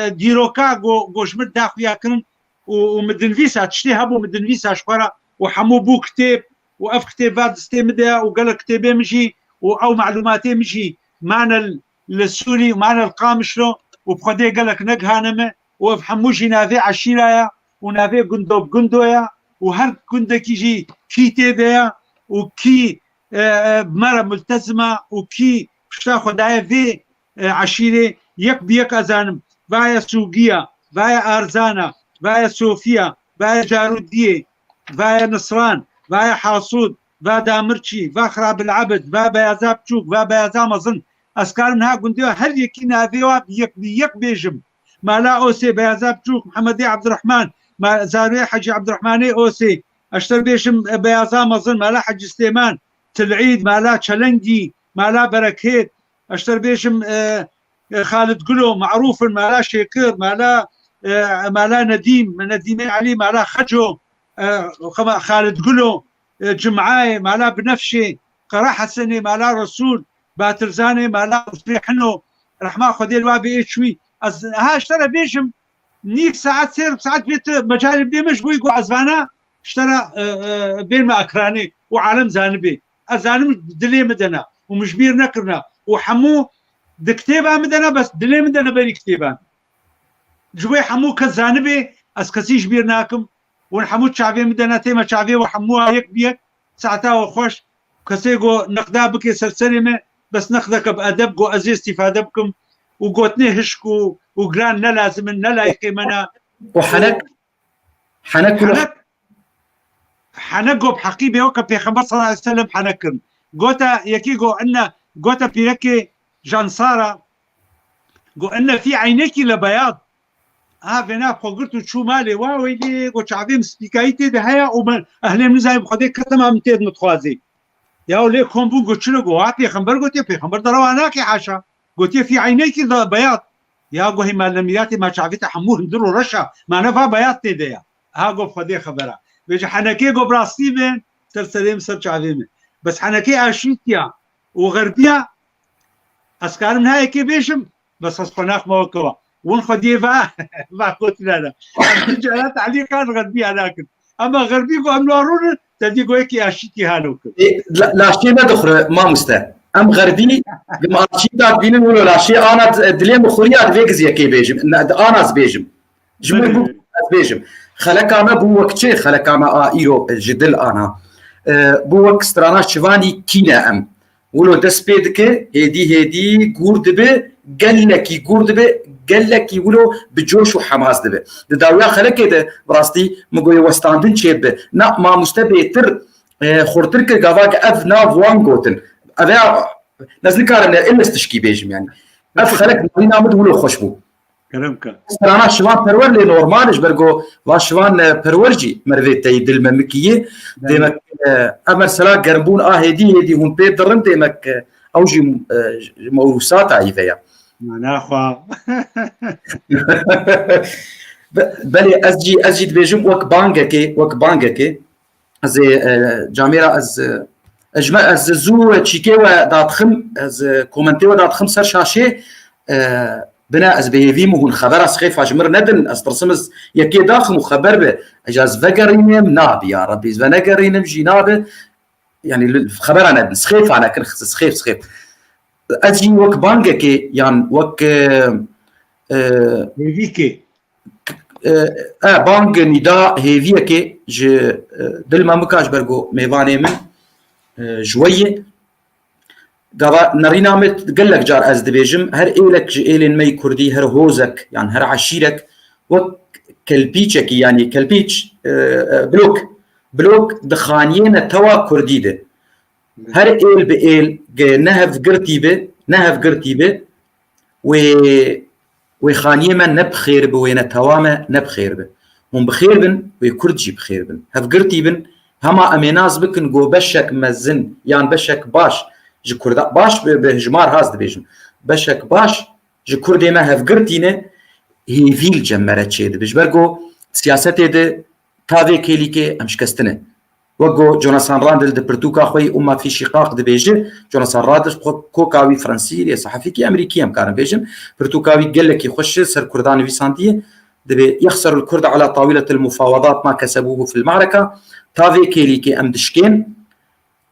ديروكا قوش مد داخويا كرن ومدن فيسا تشتي هبو مدن فيسا شخورا وحمو بو كتاب واف كتابات استمدا وقال كتابي مشي او معلوماتي مشي معنى السوري ومعنى القامشلو وبخدي قال لك نقهانمه وفحموشي نافي عشيرايا ونافي قندو بقندويا وهر كندك يجي كي تبع وكي مرة ملتزمة وكي شتا خدايا في عشيرة يك بيك أزانم فايا سوقية فايا أرزانة فايا صوفيا فايا جارودية فايا نصران فايا حاصود فايا دامرشي فايا خراب العبد فايا بيازاب تشوك فايا بيازا مظن أسكارنها قندوها هل يكينا فيها بيك بيجم ما لا أوسي بيازاب تشوك محمد عبد الرحمن ما زاروي حجي عبد الرحمن اوسي اشتر بيشم بيازا مظن مالا حج سليمان تلعيد مالا تشالنجي مالا بركيت اشتر بيشم خالد قلو معروف مالا شيكر مالا نديمي علي مالا خجو خالد قلو جمعاي مالا بنفشي قرا حسني مالا رسول باترزاني مالا فريحنو رحمه خدي الوابي اتشوي ها اشترى بيشم نيك ساعات سير ساعات بيت مجال بدي مش بو يقول عزفانا اشترى بين ما اكراني وعالم زانبي ازانم دلي مدنا ومش بير نكرنا وحمو دكتيبه مدنا بس دلي مدنا بين كتيبان جوي حمو كزانبي اسكسيش بير ناكم ونحمو شعبي مدنا تيما شعبي وحموها هيك بيك ساعتها وخوش كسيغو نقدا بكي سلسلمه بس ناخذك بادب جو ازي استفاده بكم وقوتني هشكو وقران لا لازم لا لايقي منا حنقو بحقيبه وكا بيغمبر صلى الله عليه وسلم حنكن قوتا يكيغو ان قوتا بيركي جانسارا قو ان في عينيكي لبياض فينا قلت شو مالي واوي قو شعبي مستيكايتي ده هيا ومن اهلي من زي بخديك كتما متيد متخوازي يا ولي كومبو قلت شنو قو بيغمبر قلت بيغمبر درواناكي حاشا قلت في عينيكي بياض يا قو هي معلمياتي ما شعبيتها حموه ندرو رشا ما نفع بياض تيديا قو بخديك خبرها بيجي حنكي قو براستيبن سلسليم سر شعبيمن بس حنكي اشيتيا وغربيا اسكار من هاي كي بيشم بس اصفناك موكوا ونخدي بقى ما قلت لا جاء تعليقات غربية لكن اما غربي قو امنورون تدي قو هيك اشيتي هالوك لا شيء ما دخل ما مستا ام غربي ما اشيتا بينن ولا لا شيء انا دلي مخوريات فيكز يكي بيجم انا زبيجم جمل بيجم خلك انا بو وقتي خلك انا ايرو جدل انا بو وقت سترانا شواني كينا ام ولو دسبيدك هدي غورد به قالك غورد به قالك ولو بجوش وحماس دبه داويا خلك كده براستي مغوي وستاندن شيب نا ما مستبيتر خورترك غواك اف ناف وان غوتن ابا نازل كارن الا استشكي بيجم يعني اف خلك نامد ولو خوشبو كلامك سترانا شوان پرور لي نورمالش برغو واشوان پرورجي مرويت دل ممكيه ديمك امر سلا غربون هدي هون بيدرن ديمك اوجي موروثات ايفيا مناخوا بلي ازجي بيجم وك بانجكي از جاميرا از اجمع از زو تشيكيوا داتخم از كومنتيوا داتخم سر شاشه بنا از بيفيمو هون خبر از خيف اجمر ندن از ترسمز يكي داخم وخبر به اجاز فقرينم ناب يا ربي زنقرينم جنابه يعني الخبر انا سخيف انا كن سخيف اجي وك بانجكي يعني وك هيفيكي بانج نداء هيفيكي ج دل ما مكاش برغو ميواني من جويه قابا نرينا مت قال لك جار از دبيجم هر ايلك جيلين مي كردي هر هوزك يعني هر عشيرك وك كلبيتشك يعني كلبيتش بلوك دخانيين توا كردي ده هر ايل بايل نهف قرتي به وخانيه من نبخير بوين توامه نبخير به هم بخير بن ويكردجي بخير بن هف قرتي بن هما اميناز بكن جو بشك مزن يعني بشك باش جي كردا باش بهجمار هاز دبيجم بشك باش جي كردي ما هف قرتينه هي فيل جمرت شيد بجبرغو سياسته ده تاوي كيليكي امشكستنه وقو جوناثان راندل د برتوكا خوي وما في شقاق دبيجي جوناثان راندل كوكاوي فرنسي صحفي كي امريكي ام كان بيجم برتوكاوي قال لك يخش سر كردان فيسانتيه دبي يخسر الكرد على طاوله المفاوضات ما كسبوه في المعركه تافي كيليكي ام دشكين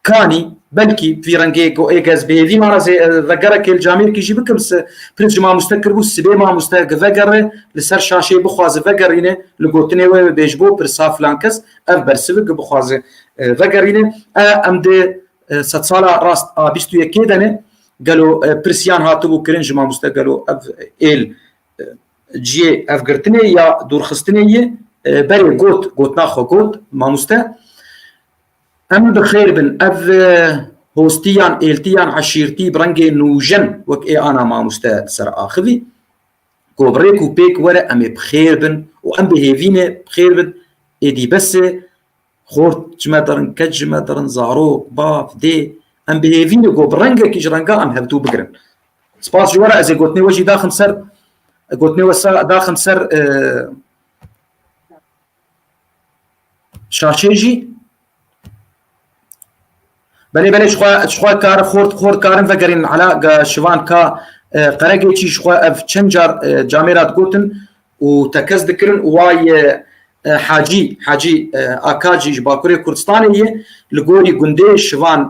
كاني بلكي في رنجيكو ايجاز بيدي ما ذكرك الجامير كي يجيبكم بريز ما مستكر بو سبي ما مستكر ذكر لسر شاشه بخواز ذكرينه لقوتني و بيجبو برساف لانكس افبر سبق بخواز ذكرينه ام دي ستصالا راست بيستو يكيدنه قالوا برسيان هاتبو كرنج ما مستقلوا اف ال جي اف قرتني يا دور خستني بري قوت ناخو قوت ما مستا ام بخير بن اف هوستيان التيان عشيرتي برنجي نوجن وك اي انا ما مستا سر اخذي كوبريك وبيك ورا ام بخير بن وام بهيفينه بخير بن ايدي بس خورت جمدرن كجمدرن زاروك باف دي ام بهيفينه كوبرنجا كيجرنجا ام هبتو بقرن سباس جوارا ازي قلتني وجي داخل سر قلتني وسا داخل سر شاشيجي بلي شخوا كار خورد كارن فقرين على شوان كا قرقيتي شخوا اف تشنجر جاميرات قوتن وتكز ذكرن واي حاجی آکاجی باکوری کردستانیه لگوری گنده شوان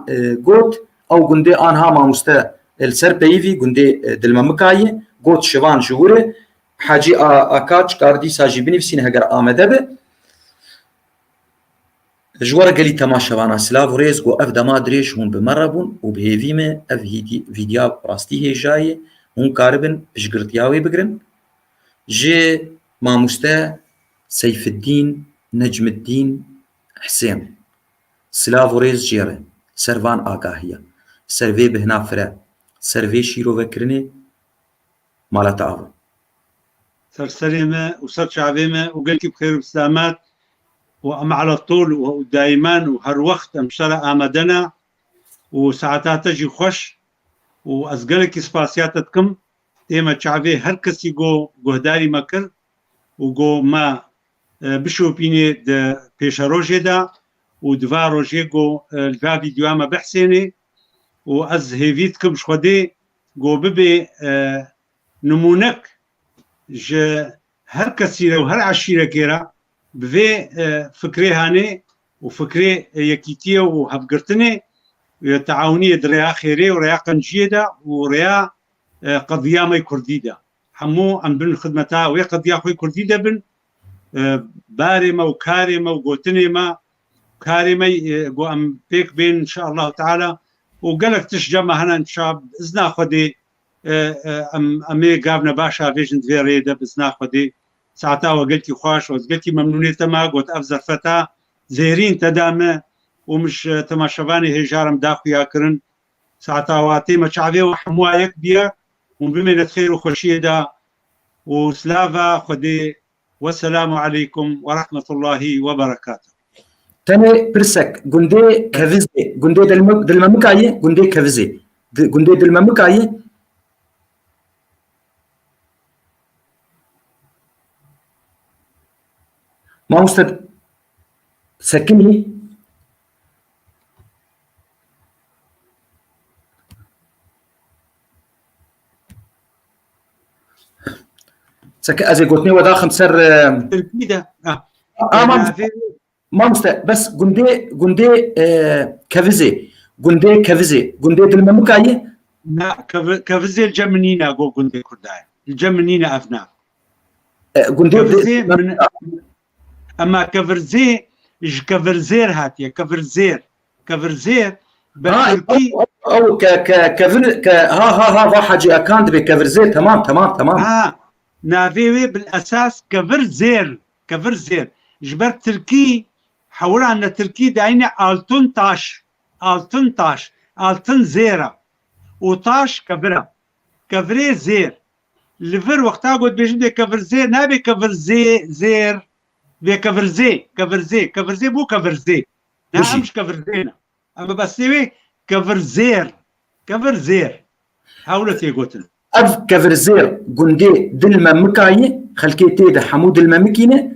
گوت او گنده آنها ماموسته السر پیوی گنده دلممکایه گوت شوان جوره حاجی آکاج کاردی ساجی بنفسین هگر آمده به جوار قلي تماشاوانا سلاف ريز قو اف دما دريش هون بمربون وبهيفيمه اف فيديو راستي هي جاي هون كاربن بشقرتياوي بقرن جي ماموستا سيف الدين نجم الدين حسين سلاف ريز جيره سرفان آقاهية سرفي بهنا فرا سرفي شيرو وكرني مالتا آفو سر سليمة وسر شعبيمة وقلت بخير وسلامات وأم على طول ودائما وهر وقت أمشرة آمدنا وساعتها تجي خوش وأزقلك سباسياتكم إما شعبي هر كسي جو جهداري مكر وجو ما بشو بيني د بيشاروجي دا ودفا روجي جو الفا فيديو ما بحسيني وأز هيفيتكم شخدي جو ببي نمونك ج هر كسي وهر عشيرة كيرا بفي فكري هاني وفكري يكيتية وهفقرتني تعاونية دريا خيري وريا قنجيدة وريا قضية ماي كرديدة حمو عم بن خدمتها ويا قضية خوي كرديدة بن بارمة وكارمة وقوتنمة كارمة قو أم بيك بين إن شاء الله تعالى وقالك تشجمع هنا إن شاء الله بإذن خدي أمي قابنا باشا فيجن فيريدا بإذن خدي ساعتها وقلتي خوش وقلتي ممنونية ما قلت أفزر فتا زيرين تدامة ومش تماشفاني هجارم داخويا كرن ساعتها واتي مشعبي وحموايك بيا وبمنة خير وخشية دا وسلافا خدي والسلام عليكم ورحمة الله وبركاته. تاني برسك قندي كفزي قندي دلممكاية قندي كفزي قندي دلممكاية ما مستد سكني سك أزي قلتني وداخل سر كده ما مست بس قندي كفزي قندي دلممكاية لا كفزي الجمنينا قو قندي كرداي الجمنينا أفناء قندي من أما كفرزي كفرزير هاتيا كفرزير بالتركي أو كفر ها حاجي أكانت بكفرزير تمام نافيوي بالأساس كفرزير جبر تركي حول عنا تركي داينا ألتون تاش ألتون زيرة وطاش كفري زير لفر وقتها قد بيجي كفرزير نابي كفرزير كفرزي مو كفرزي نعم مش كفرزينا اما بس يوي كفرزير حاولت يقولن اف كفرزير قندي دلممكاية خلكيتي ده حمود الممكينة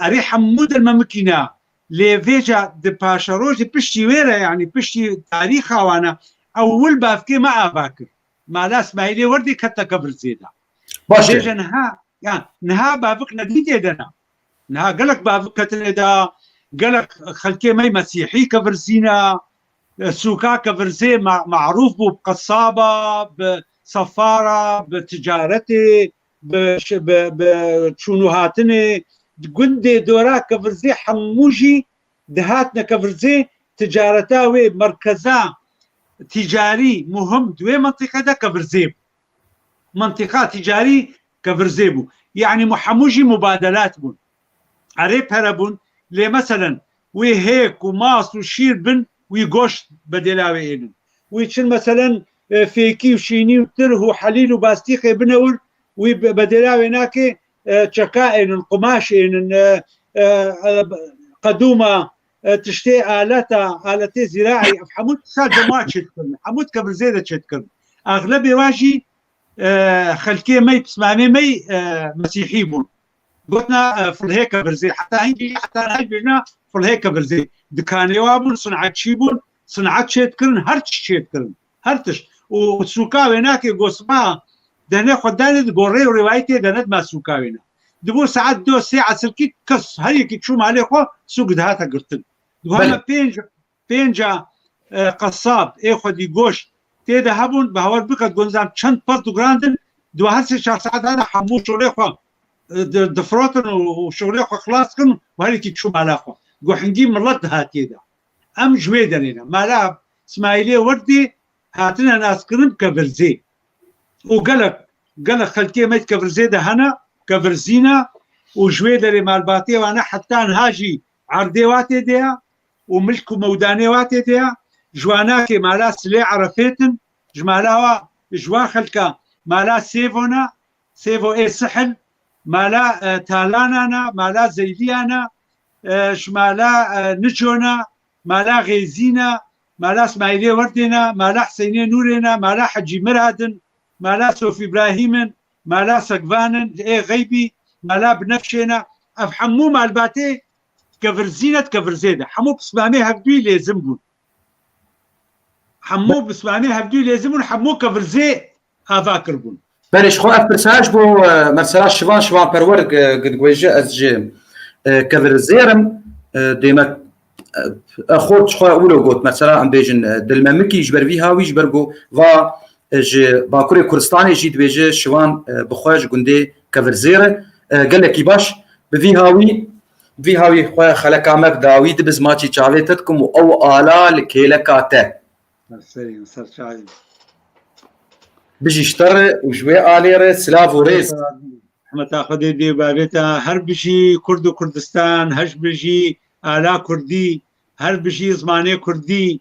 اري حمود الممكينة لفيجا دي باشاروج بشتي ويرا يعني بشتي تاريخها وانا اول بافكي مع باكر ما لاس ما هي وردي كتا كفرزي ده باشا نها بافك نديدي دنا نها قالك بافكتن دا قالك خلكي مي مسيحي كفرزينا سوكا كفرزي معروف بقصابة بصفارة بتجارتي بشونوهاتني قندي دورا كفرزي حموجي دهاتنا كفرزي تجارتاوي مركزا تجاري مهم دوي منطقة دا كفرزي منطقة تجاري كفرزيبو يعني محموجي مبادلات بون عريب هربون ليه مثلا وهيك وماس وشير بن ويقوش بدلاوي إلن ويشن مثلا فيكي وشيني وتره وحليل وباستيخ بنور وبدلاوي ناكي شكائن القماش قدومة تشتي آلتي زراعي حمود سادة ما تشتكرن حمود كبر زيادة تشتكرن أغلبي واجي خلكي مي بسمعني مي مسيحي بون قلنا في الهيك برزي حتى هاي بينا في الهيك برزي دكان يوابون صنعت شيبون صنعت شيتكرن هرتش وسوكاوي ناكي قصبا دهنا خداني قوري وروايتي دهنا ما سوكاوينا دبو ساعات دو ساعة سلكي كس هيك شو عليه خو سوق دهاتها قرتن دوما بينجا قصاب اخذ يقوش تيدا هبون بهور بقى جونزام چند برتو جراندن دو هسه 4 ساعات هذا حمو شغله خو دفروتن وشغله خو خلاص كن وهيك تشوم على خو قوحنجي ملت هاتيدا ام جويدنينا مالا اسماعيليه وردي هاتنا ناس كرم كبرزي وقالك خلتيه ميت كبرزي ده هنا كبرزينا وجويدري مالباتي وانا حتى هاجي عرديواتي ديا وملكو مودانيواتي ديا جواناكي مالا سلي عرفيتن جمالاوا جوا خلكا مالا سيفونا سيفو اي سحل مالا تالانانا مالا زيديانا شمالا نجونا مالا غيزينا مالا اسماعيليه وردنا مالا حسينيه نورنا مالا حجي مرادن مالا سوفي ابراهيمن مالا سقفانن اي غيبي مالا بنفشنا افحمو مالباتي كفرزينة كفرزيدة حمو بسمامي هبدوي لازمبون حمو بسمامي هبدوي لازمبون حمو كفرزي هافاكربون بريش خو افرساج بو مرسلا شوان برور قد قويجة ازجي كفرزيرم ديما اخوت شخو اولو قوت مثلا ام بيجن دلممكي يجبر فيها ويجبرقو و جي باكوري كردستاني جيد بيجي شوان بخواج قندي كفرزيره قال لك باش بفي هاوي خويا خلكا مبداوي دبز ماتشي تشافيتتكم او الا لكيلكاته سري صار شاي بيجي اشتر وشوي الير سلافو ريس احنا تاخذ دي بابيتا هر بشي كرد وكردستان هش بشي الا كردي هر بشي زمانه كردي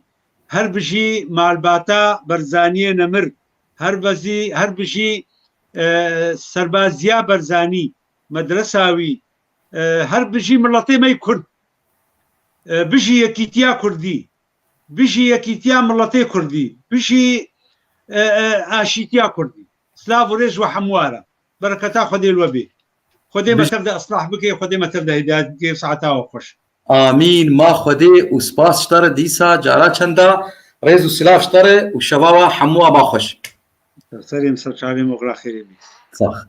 هر بشي مالباتا برزانيه نمر هر بشي سربازيا برزاني مدرساوي هر بشي ملتي ماي كرد بشي يكيتيا كردي بشي يكيتيا ملتي كردي بشي اشيتيا كردي سلاف وريج وحمواره بركتا خدي الوبي خدي ما تبدا اصلاح بك خدي ما تبدا هدايه بك ساعتها وخش امين ما خدي وسباس اشتر ديسا جارا چندا ريز وسلاف اشتر وشبابا حموها باخش سليم سرچاوي مغرا خيري صح